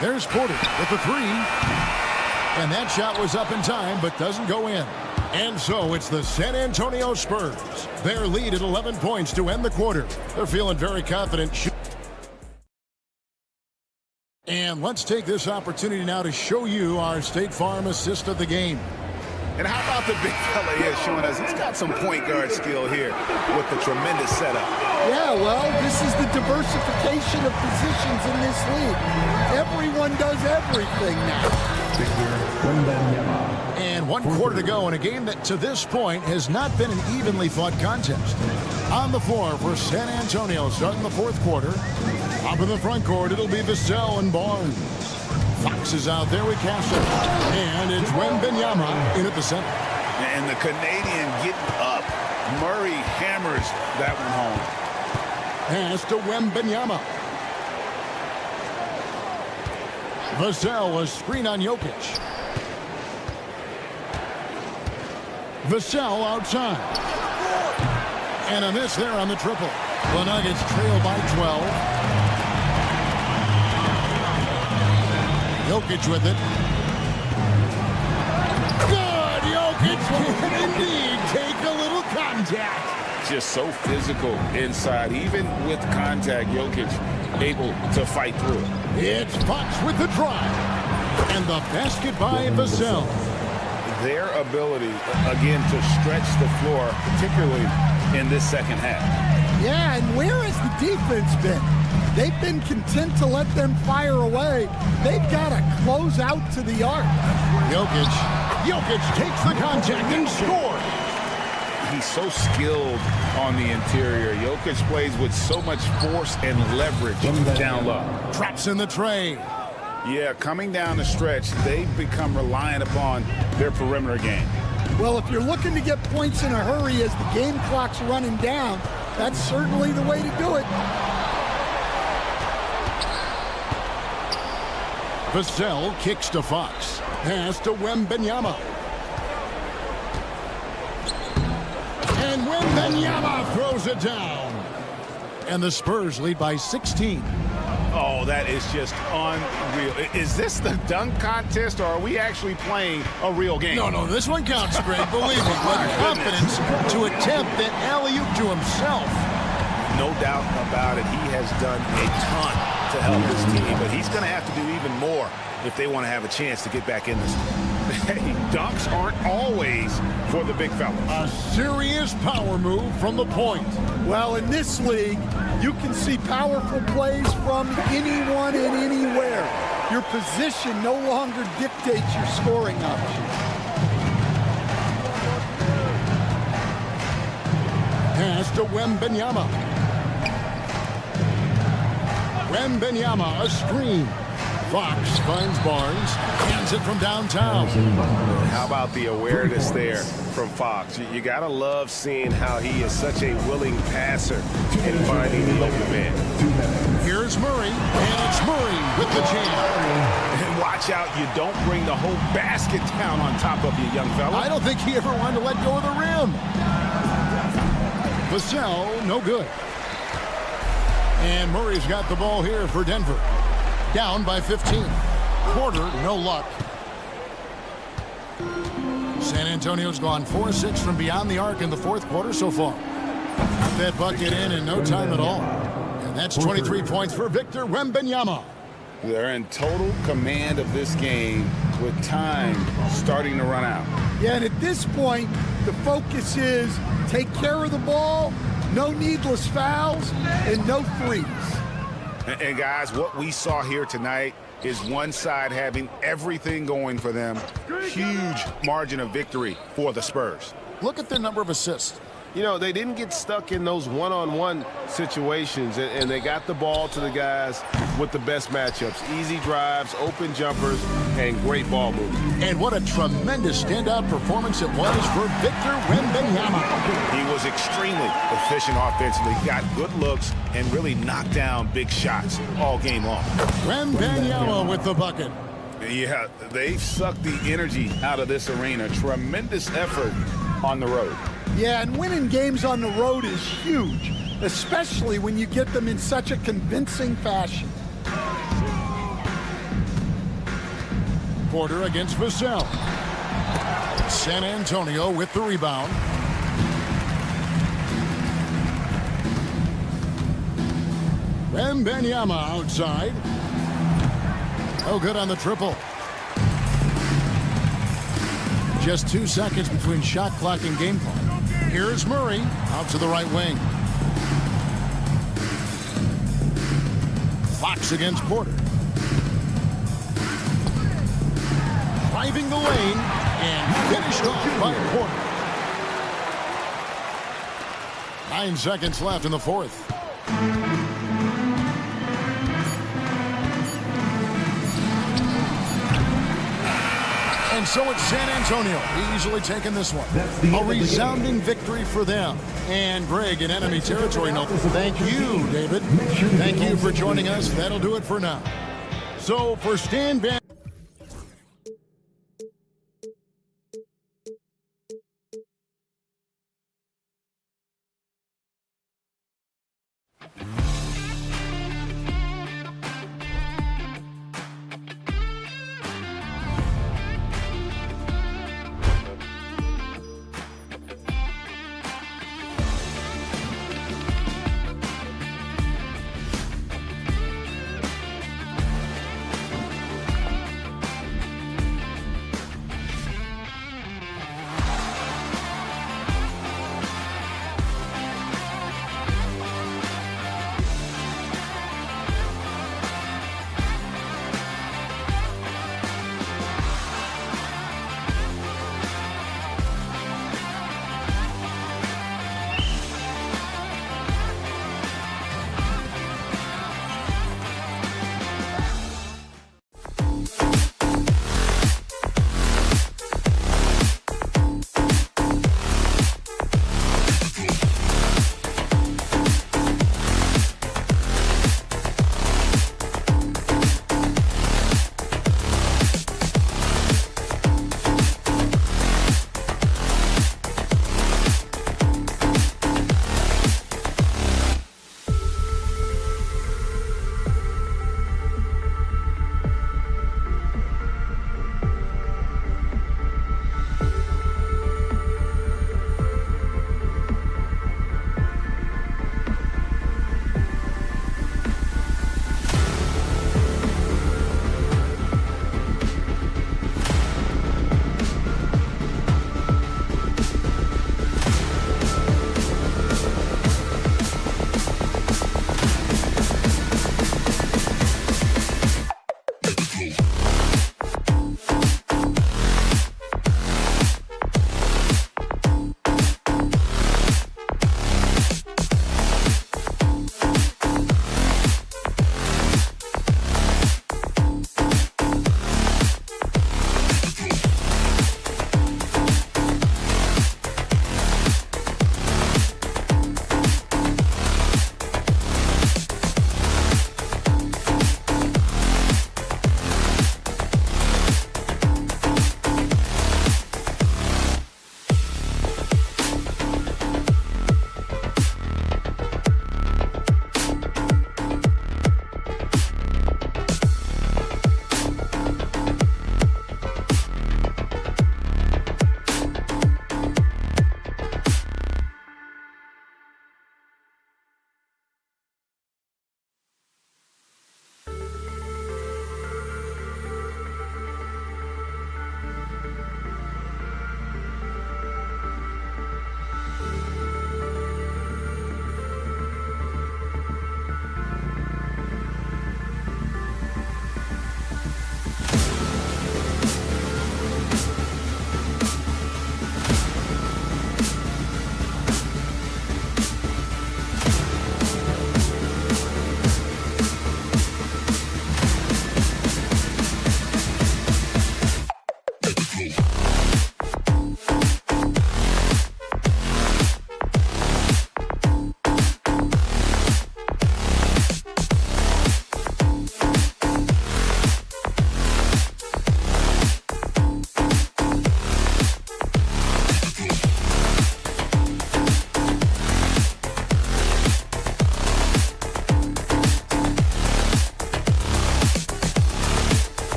There's Porter with the 3. And that shot was up in time, but doesn't go in. And so it's the San Antonio Spurs. Their lead at 11 points to end the quarter. They're feeling very confident. And let's take this opportunity now to show you our State Farm assist of the game. And how about the big fella here showing us he's got some point guard skill here with the tremendous setup. Yeah, well, this is the diversification of positions in this league. Everyone does everything now. And 1 quarter to go in a game that to this point has not been an evenly fought contest. On the floor for San Antonio starting the 4th quarter. Up in the front court, it'll be Vassell and Barnes. Fox is out there with Castle. And it's Wembanyama in at the center. And the Canadian getting up. Murray hammers that one home. Pass to Wembanyama. Vassell, a screen on Jokic. Vassell outside. And a miss there on the triple. The Nuggets trail by 12. Jokic with it. Good! Jokic can indeed take a little contact. Just so physical inside. Even with contact, Jokic able to fight through it. It's Fox with the drive. And the basket by Vassell. Their ability, again, to stretch the floor, particularly in this second half. Yeah, and where has the defense been? They've been content to let them fire away. They've got to close out to the arc. Jokic takes the contact and scores. He's so skilled on the interior. Jokic plays with so much force and leverage down low. Traps in the tray. Yeah, coming down the stretch, they've become reliant upon their perimeter game. Well, if you're looking to get points in a hurry as the game clock's running down, that's certainly the way to do it. Vassell kicks to Fox. Pass to Wembanyama. And Wembanyama throws it down. And the Spurs lead by 16. Oh, that is just unreal. Is this the dunk contest, or are we actually playing a real game? No, this one counts, Greg. Believe me, with confidence to attempt that alley-oop to himself. No doubt about it. He has done a ton to help his team, but he's going to have to do even more if they want to have a chance to get back in this. Hey, dunks aren't always for the big fellas. A serious power move from the point. Well, in this league, you can see powerful plays from anyone and anywhere. Your position no longer dictates your scoring options. Pass to Wembanyama. Wembanyama, a screen. Fox finds Barnes, hands it from downtown. How about the awareness there from Fox? You got to love seeing how he is such a willing passer in finding the open man. Here's Murray, and it's Murray with the jam. And watch out, you don't bring the whole basket down on top of you, young fella. I don't think he ever wanted to let go of the rim. Vassell, no good. And Murray's got the ball here for Denver. Down by 15. Porter, no luck. San Antonio's gone 4-6 from beyond the arc in the fourth quarter so far. Put that bucket in no time at all. And that's 23 points for Victor Wembanyama. They're in total command of this game with time starting to run out. Yeah, and at this point, the focus is take care of the ball, no needless fouls, and no threes. And guys, what we saw here tonight is one side having everything going for them. Huge margin of victory for the Spurs. Look at their number of assists. You know, they didn't get stuck in those one-on-one situations, and they got the ball to the guys with the best matchups. Easy drives, open jumpers, and great ball movement. And what a tremendous standout performance it was for Victor Wembanyama. He was extremely efficient offensively, got good looks, and really knocked down big shots all game long. Wembanyama with the bucket. Yeah, they've sucked the energy out of this arena. Tremendous effort on the road. Yeah, and winning games on the road is huge, especially when you get them in such a convincing fashion. Porter against Vassell. San Antonio with the rebound. Wembanyama outside. Oh, good on the triple. Just 2 seconds between shot clock and game clock. Here's Murray out to the right wing. Fox against Porter. Driving the lane and finished off by Porter. 9 seconds left in the fourth. And so it's San Antonio easily taking this one. A resounding victory for them. And Greg in enemy territory. No, thank you, David. Thank you for joining us. That'll do it for now. So for Stan Van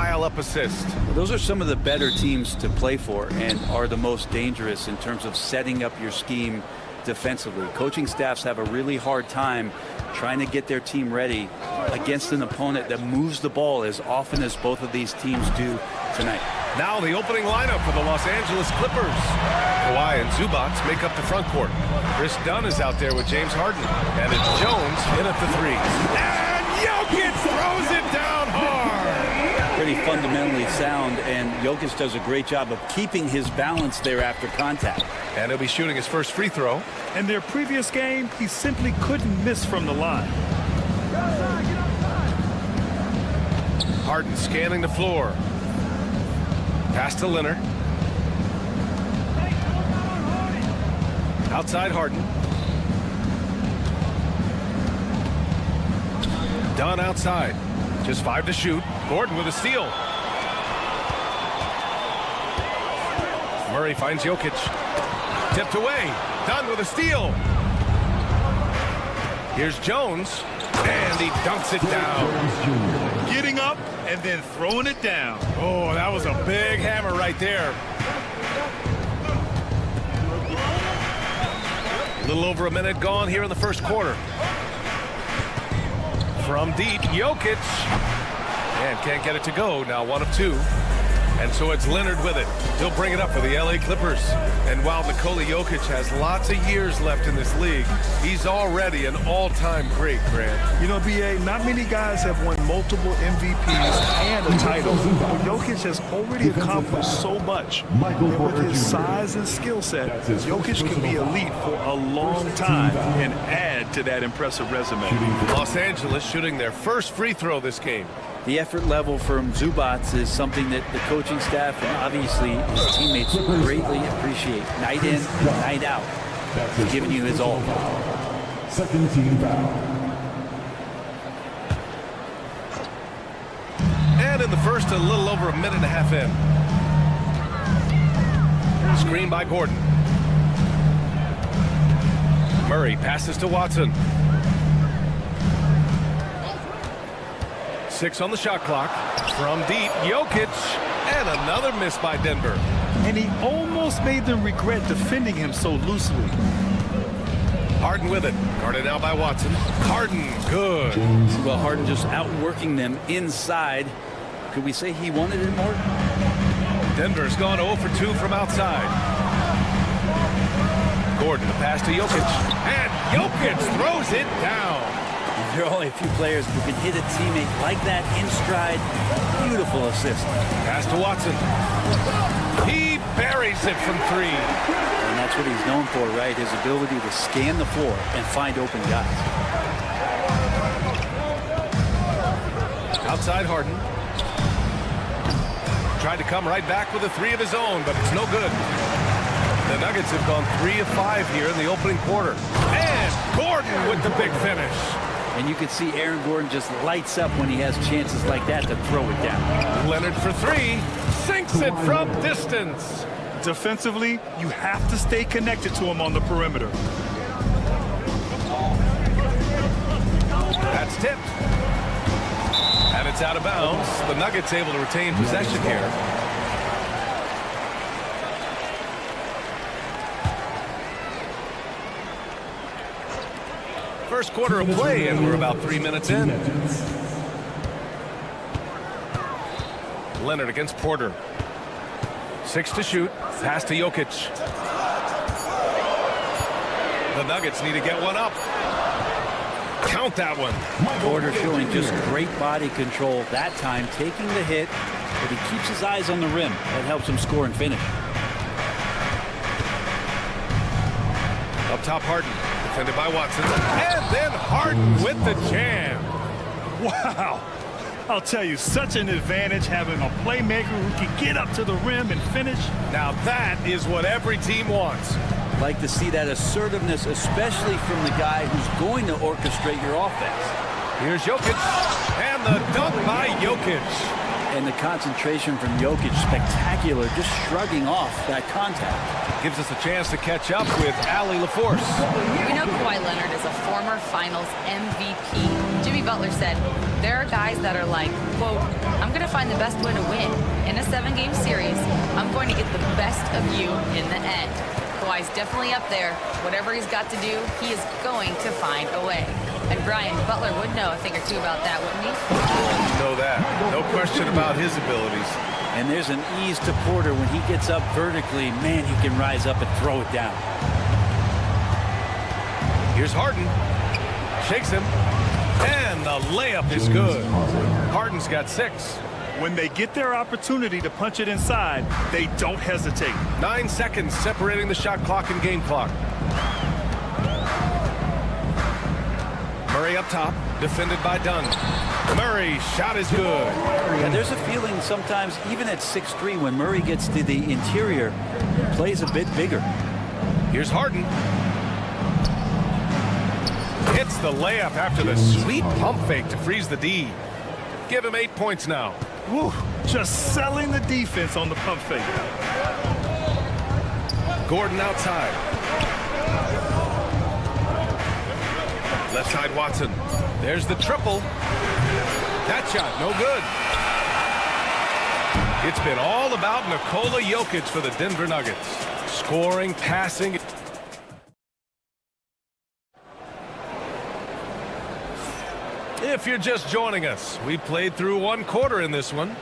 pile up assists. Those are some of the better teams to play for and are the most dangerous in terms of setting up your scheme defensively. Coaching staffs have a really hard time trying to get their team ready against an opponent that moves the ball as often as both of these teams do tonight. Now the opening lineup for the Los Angeles Clippers. Kawhi and Zubac make up the front court. Chris Dunn is out there with James Harden. And it's Jones in at the three. And Jokic throws it down hard. Pretty fundamentally sound, and Jokic does a great job of keeping his balance there after contact. And he'll be shooting his first free throw. In their previous game, he simply couldn't miss from the line. Harden scanning the floor. Pass to Leonard. Outside Harden. Dunn outside. Just 5 to shoot. Gordon with a steal. Murray finds Jokic. Tipped away. Dunn with a steal. Here's Jones. And he dunks it down. Getting up and then throwing it down. Oh, that was a big hammer right there. A little over a minute gone here in the first quarter. From deep, Jokic. And can't get it to go. Now 1 of 2. And so it's Leonard with it. He'll bring it up for the LA Clippers. And while Nikola Jokic has lots of years left in this league, he's already an all-time great, Grant. You know, B.A., not many guys have won multiple MVPs and a title. But Jokic has already accomplished so much. And with his size and skill set, Jokic can be elite for a long time and add to that impressive resume. Los Angeles shooting their first free throw this game. The effort level from Zubac is something that the coaching staff and obviously his teammates greatly appreciate. Night in and night out. He's giving you his all. Second team foul. And in the first, a little over a minute and a half in. Screen by Gordon. Murray passes to Watson. 6 on the shot clock. From deep, Jokic. And another miss by Denver. And he almost made them regret defending him so loosely. Harden with it. Guarded now by Watson. Harden, good. Well, Harden just outworking them inside. Could we say he wanted it more? Denver's gone 0 for 2 from outside. Gordon, a pass to Jokic. And Jokic throws it down. There are only a few players who can hit a teammate like that in stride. Beautiful assist. Pass to Watson. He buries it from 3. And that's what he's known for, right? His ability to scan the floor and find open guys. Outside Harden. Tried to come right back with a 3 of his own, but it's no good. The Nuggets have gone 3 of 5 here in the opening quarter. And Gordon with the big finish. And you can see Aaron Gordon just lights up when he has chances like that to throw it down. Leonard for 3. Sinks it from distance. Defensively, you have to stay connected to him on the perimeter. That's tipped. And it's out of bounds. The Nuggets able to retain possession here. First quarter of play, and we're about 3 minutes in. Leonard against Porter. 6 to shoot. Pass to Jokic. The Nuggets need to get one up. Count that one. Porter showing just great body control that time, taking the hit, but he keeps his eyes on the rim. That helps him score and finish. Up top, Harden. Defended by Watson. And then Harden with the jam. Wow. I'll tell you, such an advantage having a playmaker who can get up to the rim and finish. Now that is what every team wants. Like to see that assertiveness, especially from the guy who's going to orchestrate your offense. Here's Jokic. And the dunk by Jokic. And the concentration from Jokic, spectacular, just shrugging off that contact. Gives us a chance to catch up with Allie LaForce. We know Kawhi Leonard is a former Finals MVP. Jimmy Butler said, there are guys that are like, quote, I'm going to find the best way to win. In a 7-game series, I'm going to get the best of you in the end. Kawhi's definitely up there. Whatever he's got to do, he is going to find a way. And Brian, Butler would know a thing or two about that, wouldn't he? You know that. No question about his abilities. And there's an ease to Porter when he gets up vertically. Man, he can rise up and throw it down. Here's Harden. Shakes him. And the layup is good. Harden's got 6. When they get their opportunity to punch it inside, they don't hesitate. 9 seconds separating the shot clock and game clock. Murray up top, defended by Dunn. Murray, shot is good. And there's a feeling sometimes, even at 6'3", when Murray gets to the interior, plays a bit bigger. Here's Harden. Hits the layup after the sweet pump fake to freeze the D. Give him 8 points now. Woo, just selling the defense on the pump fake. Gordon outside. Left side Watson. There's the triple. That shot, no good. It's been all about Nikola Jokic for the Denver Nuggets. Scoring, passing. If you're just joining us, we played through 1 quarter in this one.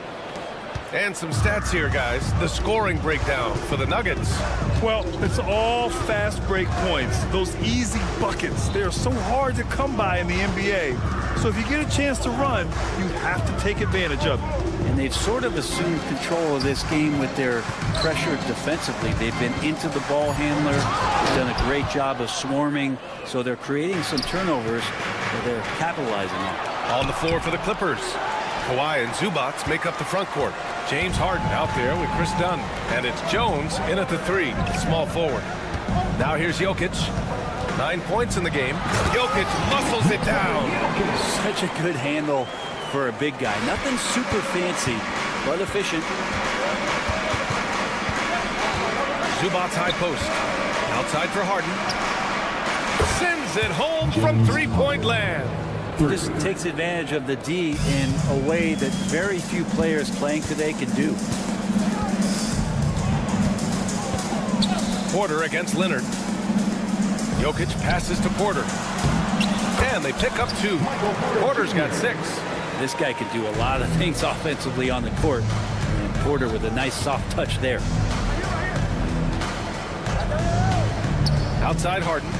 And some stats here, guys. The scoring breakdown for the Nuggets. Well, it's all fast break points. Those easy buckets. They're so hard to come by in the NBA. So if you get a chance to run, you have to take advantage of it. And they've sort of assumed control of this game with their pressure defensively. They've been into the ball handler. They've done a great job of swarming. So they're creating some turnovers that they're capitalizing on. On the floor for the Clippers. Kawhi and Zubac make up the front court. James Harden out there with Chris Dunn. And it's Jones in at the 3, small forward. Now here's Jokic. 9 points in the game. Jokic muscles it down. Such a good handle for a big guy. Nothing super fancy, but efficient. Zubac's high post. Outside for Harden. Sends it home from 3-point land. He just takes advantage of the D in a way that very few players playing today can do. Porter against Leonard. Jokic passes to Porter. And they pick up 2. Porter's got 6. This guy can do a lot of things offensively on the court. And Porter with a nice soft touch there. Outside Harden.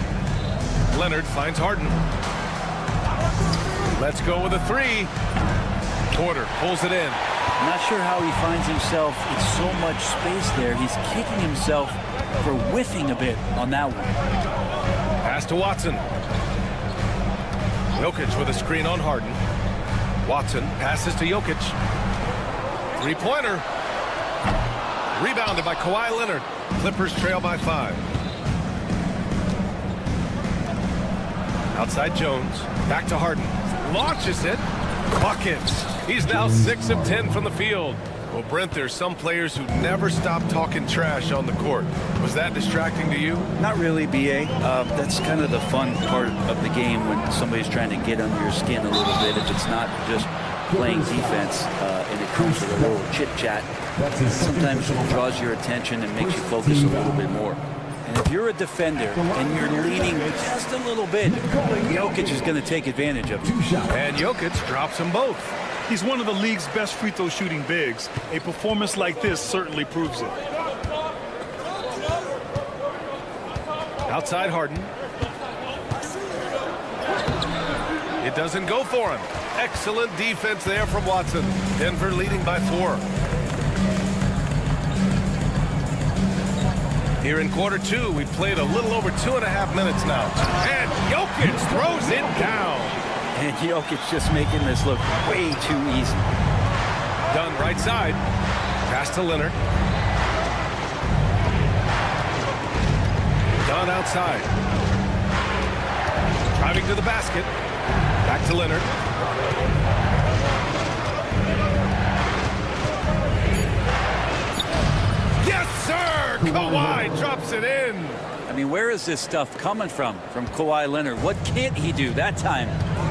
Leonard finds Harden. Let's go with a 3. Porter pulls it in. I'm not sure how he finds himself in so much space there. He's kicking himself for whiffing a bit on that one. Pass to Watson. Jokic with a screen on Harden. Watson passes to Jokic. 3-pointer. Rebounded by Kawhi Leonard. Clippers trail by 5. Outside Jones. Back to Harden. Launches it. Buckets. He's now 6 of 10 from the field. Well, Brent, there's some players who never stop talking trash on the court. Was that distracting to you? Not really, B.A. That's kind of the fun part of the game when somebody's trying to get under your skin a little bit. If it's not just playing defense and it comes with a little chit-chat, sometimes it draws your attention and makes you focus a little bit more. And if you're a defender and you're leaning just a little bit, Jokic is going to take advantage of it. And Jokic drops them both. He's one of the league's best free throw shooting bigs. A performance like this certainly proves it. Outside Harden. It doesn't go for him. Excellent defense there from Watson. Denver leading by 4. Here in quarter 2, we played a little over 2.5 minutes now. And Jokic throws it down. And Jokic just making this look way too easy. Dunn right side. Pass to Leonard. Dunn outside. Driving to the basket. Back to Leonard. Kawhi drops it in. I mean, where is this stuff coming from Kawhi Leonard? What can't he do that time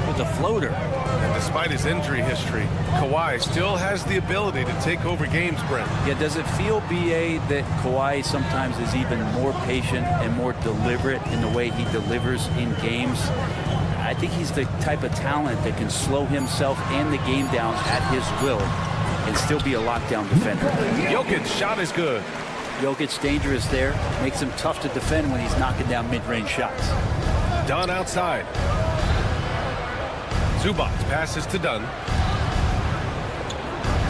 with the floater? And despite his injury history, Kawhi still has the ability to take over games, Brent. Yeah, does it feel, B.A., that Kawhi sometimes is even more patient and more deliberate in the way he delivers in games? I think he's the type of talent that can slow himself and the game down at his will and still be a lockdown defender. Jokic shot is good. Jokic dangerous there. Makes him tough to defend when he's knocking down mid-range shots. Dunn outside. Zubac passes to Dunn.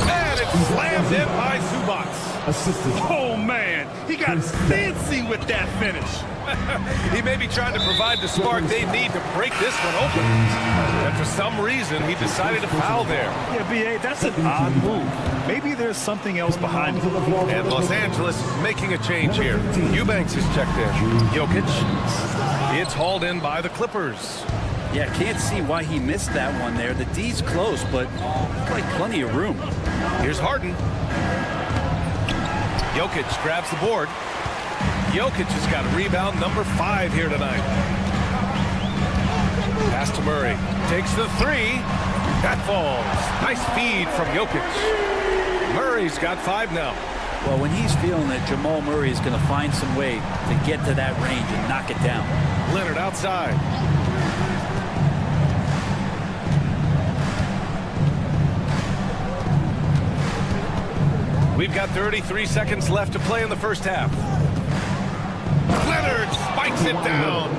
And it's slammed in by Zubac. Oh, man. He got fancy with that finish. He may be trying to provide the spark they need to break this one open. And for some reason, he decided to foul there. Yeah, B.A., that's an odd move. Maybe there's something else behind it. And Los Angeles making a change here. Eubanks is checked in. Jokic. It's hauled in by the Clippers. Yeah, can't see why he missed that one there. The D's close, but like plenty of room. Here's Harden. Jokic grabs the board. Jokic has got rebound number 5 here tonight. Pass to Murray. Takes the 3. That falls. Nice feed from Jokic. Murray's got 5 now. Well, when he's feeling it, Jamal Murray is going to find some way to get to that range and knock it down. Leonard outside. We've got 33 seconds left to play in the first half. Leonard spikes it down.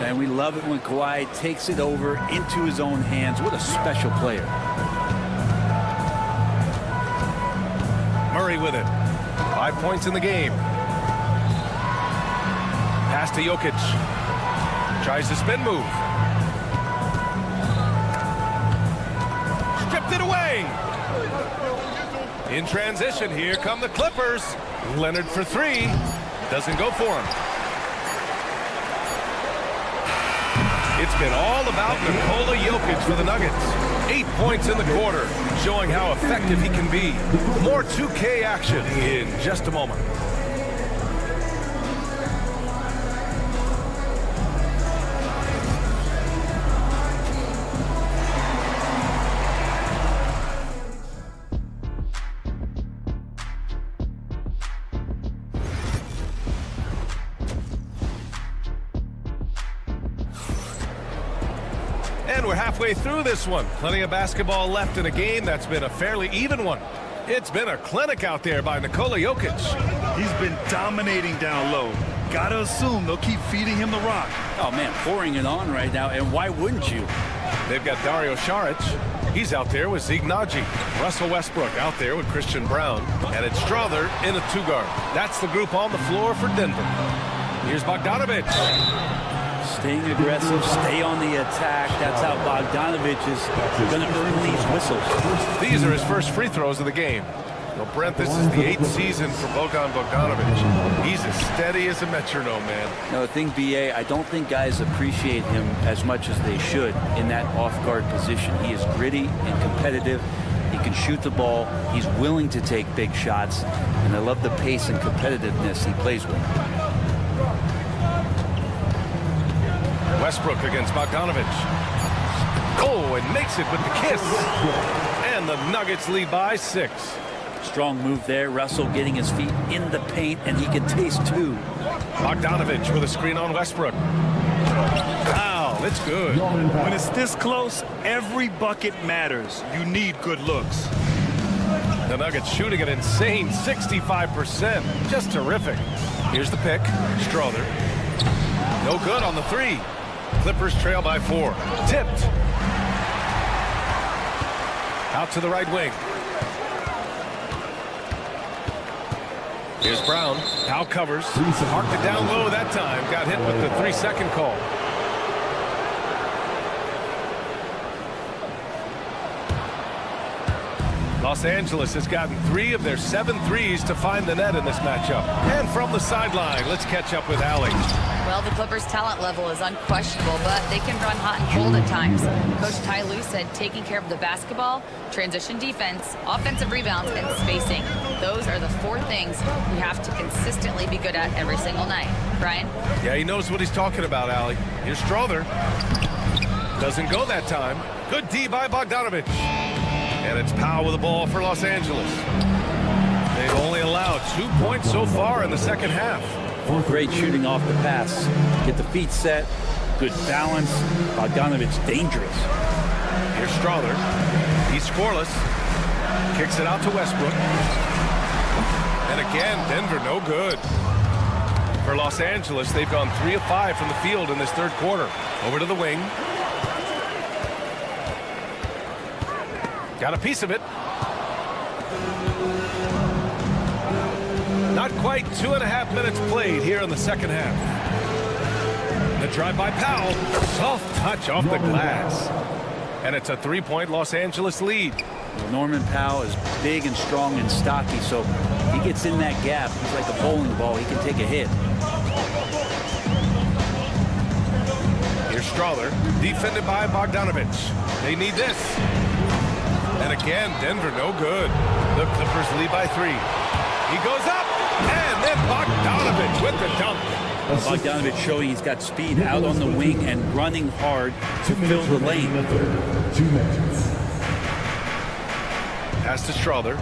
And we love it when Kawhi takes it over into his own hands. What a special player. Murray with it. 5 points in the game. Pass to Jokic. Tries the spin move. Stripped it away. In transition, here come the Clippers. Leonard for 3. Doesn't go for him. It's been all about Nikola Jokic for the Nuggets. 8 points in the quarter, showing how effective he can be. More 2K action in just a moment. And we're halfway through this one. Plenty of basketball left in a game that's been a fairly even one. It's been a clinic out there by Nikola Jokic. He's been dominating down low. Gotta assume they'll keep feeding him the rock. Oh, man, pouring it on right now, and why wouldn't you? They've got Dario Saric. He's out there with Zeke Naji. Russell Westbrook out there with Christian Brown. And it's Strother in a 2-guard. That's the group on the floor for Denver. Here's Bogdanovic. Staying aggressive, stay on the attack. That's how Bogdanovic is going to earn these whistles. These are his first free throws of the game. Well, Brent, this is the 8th season for Bogdanovic. He's as steady as a metronome, man. No, the thing, B.A., I don't think guys appreciate him as much as they should in that off-guard position. He is gritty and competitive. He can shoot the ball. He's willing to take big shots. And I love the pace and competitiveness he plays with. Westbrook against Bogdanovic. Oh, and makes it with the kiss. And the Nuggets lead by 6. Strong move there. Russell getting his feet in the paint, and he can taste 2. Bogdanovic with a screen on Westbrook. Wow, it's good. When it's this close, every bucket matters. You need good looks. The Nuggets shooting an insane 65%. Just terrific. Here's the pick. Strother. No good on the 3. Clippers trail by 4. Tipped. Out to the right wing. Here's Brown. Howe covers. Marked it down low that time. Got hit with the 3-second call. Los Angeles has gotten 3 of their 7 threes to find the net in this matchup. And from the sideline, let's catch up with Allie. Well, the Clippers' talent level is unquestionable, but they can run hot and cold at times. Coach Ty Lue said taking care of the basketball, transition defense, offensive rebounds, and spacing. those are the 4 things you have to consistently be good at every single night. Brian? Yeah, he knows what he's talking about, Allie. Here's Strother. Doesn't go that time. Good D by Bogdanovich. And it's Powell with the ball for Los Angeles. They've only allowed 2 points so far in the second half. Great shooting off the pass. Get the feet set. Good balance. Bogdanovich dangerous. Here's Strother. He's scoreless. Kicks it out to Westbrook. And again, Denver no good. For Los Angeles, they've gone 3 of 5 from the field in this third quarter. Over to the wing. Got a piece of it. Not quite 2.5 minutes played here in the second half. The drive by Powell. Soft touch off the glass. And it's a 3-point Los Angeles lead. Well, Norman Powell is big and strong and stocky, so he gets in that gap. He's like a bowling ball. He can take a hit. Here's Strother, defended by Bogdanovich. They need this. And again, Denver no good. The Clippers lead by 3. He goes up, and then Bogdanovich with the dunk. Bogdanovich showing he's got speed out on the wing and running hard to fill the lane. 2 minutes. Pass to Strother.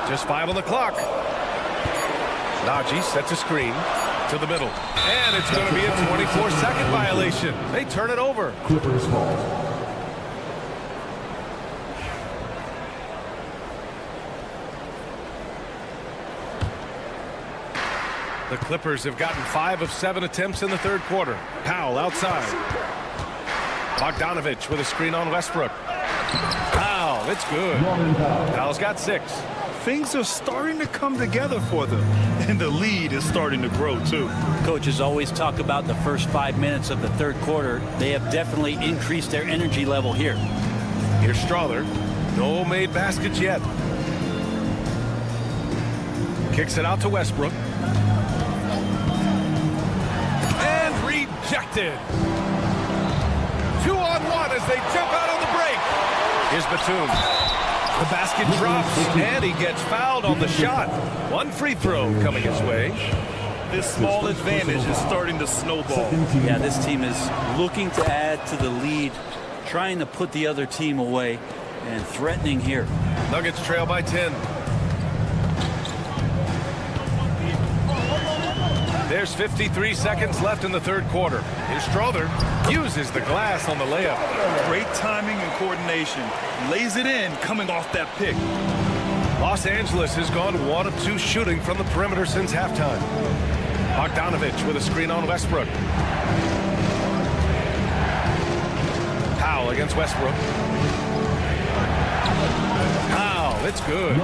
Just 5 on the clock. Najee sets a screen to the middle. And it's going to be a 24-second violation. They turn it over. Clippers ball. The Clippers have gotten 5 of 7 attempts in the third quarter. Powell outside. Bogdanovich with a screen on Westbrook. Powell, it's good. Powell's got 6. Things are starting to come together for them, and the lead is starting to grow too. Coaches always talk about the first 5 minutes of the third quarter. They have definitely increased their energy level here. Here's Strother. No made baskets yet. Kicks it out to Westbrook. And rejected. 2-on-1 as they jump out on the break. Here's Batum. The basket drops, and he gets fouled on the shot. 1 free throw coming his way. This small advantage is starting to snowball. Yeah, this team is looking to add to the lead, trying to put the other team away, and threatening here. Nuggets trail by 10. There's 53 seconds left in the third quarter. Here's Strother. Uses the glass on the layup. Great timing and coordination. Lays it in coming off that pick. Los Angeles has gone 1 of 2 shooting from the perimeter since halftime. Bogdanovich with a screen on Westbrook. Powell against Westbrook. Powell, it's good.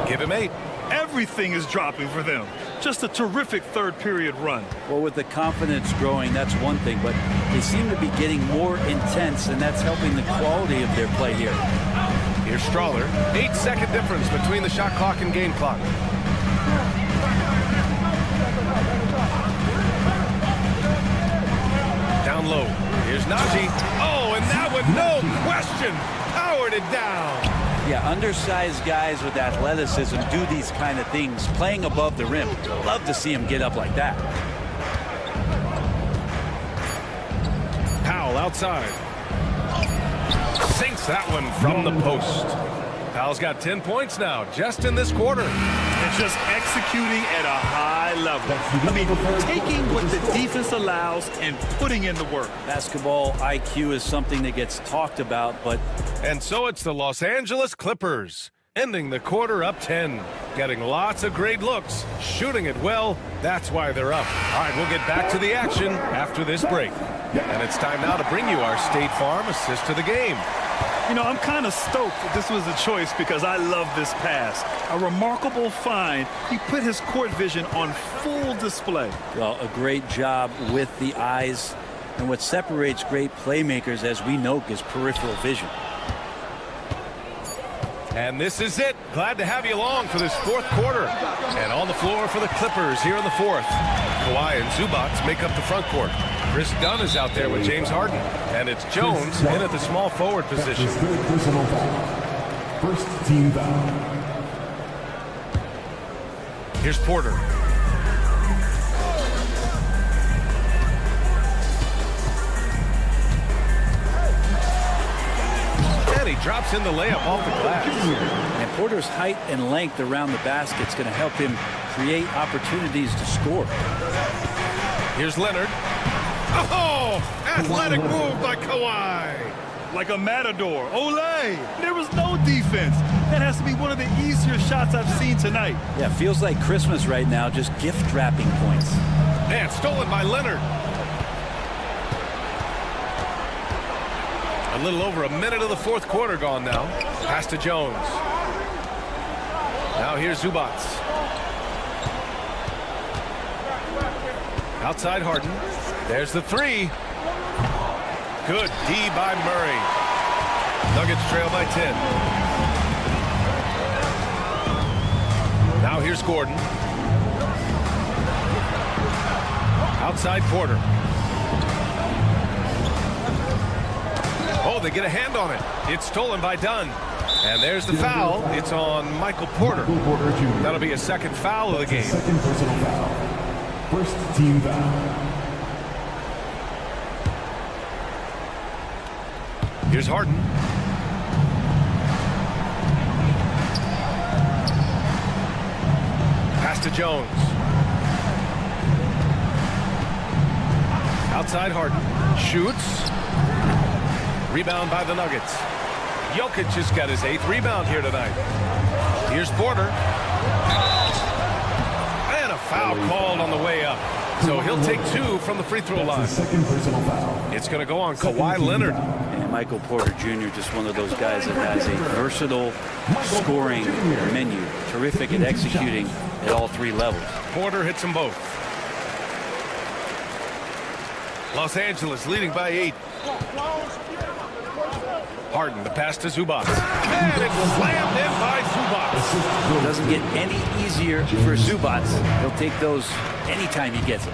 Give him 8. Everything is dropping for them. Just a terrific third period run. Well, with the confidence growing, that's one thing, but they seem to be getting more intense, and that's helping the quality of their play here. Here's Strother. 8-second difference between the shot clock and game clock. Down low. Here's Najee. Oh, and that one, no question, powered it down. Yeah, undersized guys with athleticism do these kind of things, playing above the rim. Love to see him get up like that. Powell outside. Sinks that one from the post. Powell's got 10 points now, just in this quarter. And just executing at a high level. I mean, taking what the defense allows and putting in the work. Basketball IQ is something that gets talked about, but... And so it's the Los Angeles Clippers, ending the quarter up 10. Getting lots of great looks, shooting it well. That's why they're up. All right, we'll get back to the action after this break. And it's time now to bring you our State Farm assist to the game. You know, I'm kind of stoked that this was a choice because I love this pass. A remarkable find. He put his court vision on full display. Well, a great job with the eyes. And what separates great playmakers, as we know, is peripheral vision. And this is it. Glad to have you along for this fourth quarter. And on the floor for the Clippers here in the fourth. Kawhi and Zubats make up the front court. Chris Dunn is out there with James Harden. And it's Jones in at the small forward position. Personal foul. First team foul. Here's Porter. And he drops in the layup off the glass. And Porter's height and length around the basket is going to help him create opportunities to score. Here's Leonard. Oh, athletic move by Kawhi. Like a matador. Olay! There was no defense. That has to be one of the easier shots I've seen tonight. Yeah, feels like Christmas right now, just gift wrapping points. And stolen by Leonard. A little over a minute of the fourth quarter gone now. Pass to Jones. Now here's Zubats. Outside Harden. There's the three. Good D by Murray. Nuggets trail by 10. Now here's Gordon. Outside Porter. Oh, they get a hand on it. It's stolen by Dunn. And there's the foul. It's on Michael Porter. That'll be a second foul of the game. Second personal foul. First team foul. Here's Harden. Pass to Jones. Outside Harden. Shoots. Rebound by the Nuggets. Jokic just got his 8th rebound here tonight. Here's Porter. And a foul called on the way up. So he'll take 2 from the free throw line. Second personal foul. It's going to go on Kawhi Leonard. And Michael Porter Jr., just one of those guys that has a versatile scoring menu. Terrific at executing at all 3 levels. Porter hits them both. Los Angeles leading by 8. Harden, the pass to Zubats. And it's slammed in by Zubats. It doesn't get any easier for Zubats. He'll take those anytime he gets them.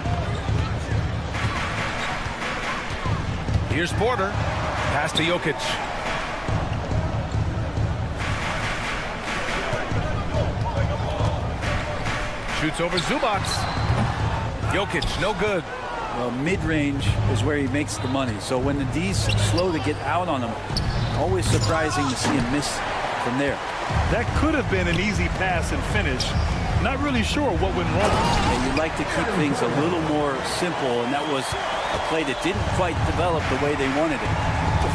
Here's Porter. Pass to Jokic. Shoots over Zubats. Jokic, no good. Well, mid-range is where he makes the money. So when the D's slow to get out on him, always surprising to see him miss from there. That could have been an easy pass and finish. Not really sure what went wrong. And you'd like to keep things a little more simple, and that was a play that didn't quite develop the way they wanted it.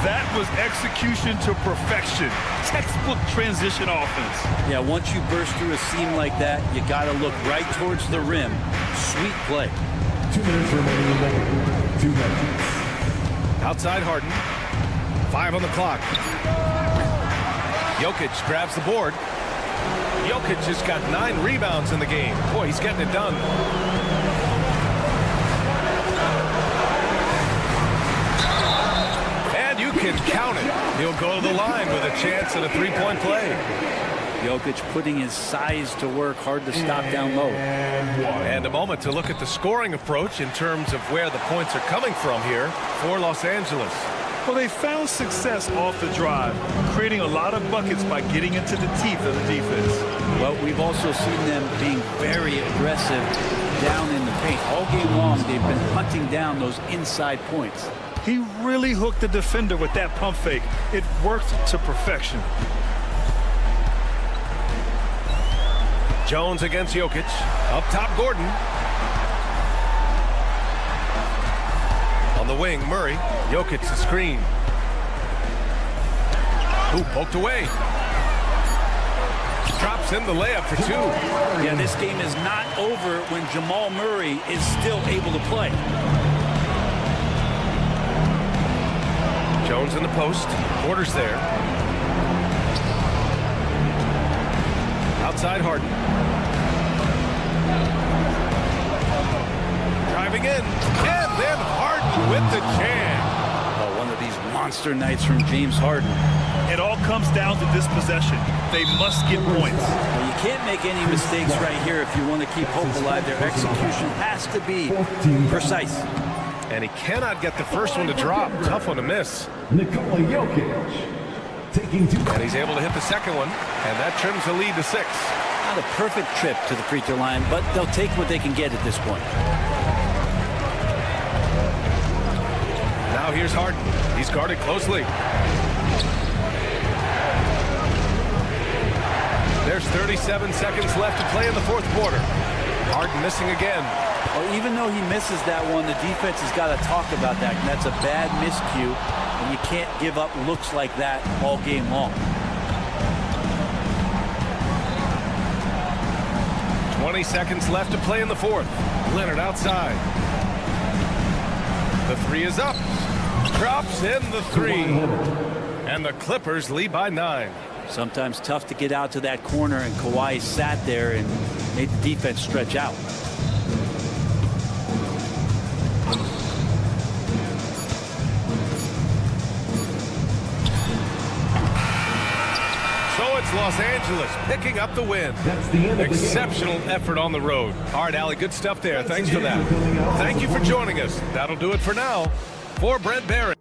That was execution to perfection. Textbook transition offense. Yeah, once you burst through a seam like that, you got to look right towards the rim. Sweet play. 2 minutes remaining in the game. 2 minutes. Outside Harden. 5 on the clock. Jokic grabs the board. Jokic has got 9 rebounds in the game. Boy, he's getting it done. And you can count it. He'll go to the line with a chance at a 3-point play. Jokic putting his size to work, hard to stop down low. And a moment to look at the scoring approach in terms of where the points are coming from here for Los Angeles. Well, they found success off the drive, creating a lot of buckets by getting into the teeth of the defense. Well, we've also seen them being very aggressive down in the paint. All game long, they've been hunting down those inside points. He really hooked the defender with that pump fake. It worked to perfection. Jones against Jokic. Up top, Gordon. On the wing, Murray. Jokic the screen. Ooh, poked away. Drops in the layup for 2. Yeah, this game is not over when Jamal Murray is still able to play. Jones in the post. Porter's there. Outside Harden. Driving in. And then Harden with the jam. Oh, one of these monster nights from James Harden. It all comes down to this possession. They must get points. Well, you can't make any mistakes right here if you want to keep hope alive. Their execution has to be precise. And he cannot get the first one to drop. Tough one to miss. Nikola Jokic taking 2. And he's able to hit the second one, and that trims the lead to 6. Not a perfect trip to the free throw line, but they'll take what they can get at this point. Now here's Harden. He's guarded closely. There's 37 seconds left to play in the fourth quarter. Harden missing again. Well, even though he misses that one, the defense has got to talk about that. And that's a bad miscue, and you can't give up looks like that all game long. 20 seconds left to play in the fourth. Leonard outside. The three is up. Drops in the three. And the Clippers lead by 9. Sometimes tough to get out to that corner, and Kawhi sat there and made the defense stretch out. So it's Los Angeles picking up the win. That's the end of the Exceptional effort on the road. All right, Allie, good stuff there. Thanks for that. Thank you for joining us. That'll do it for now. For Brent Barry.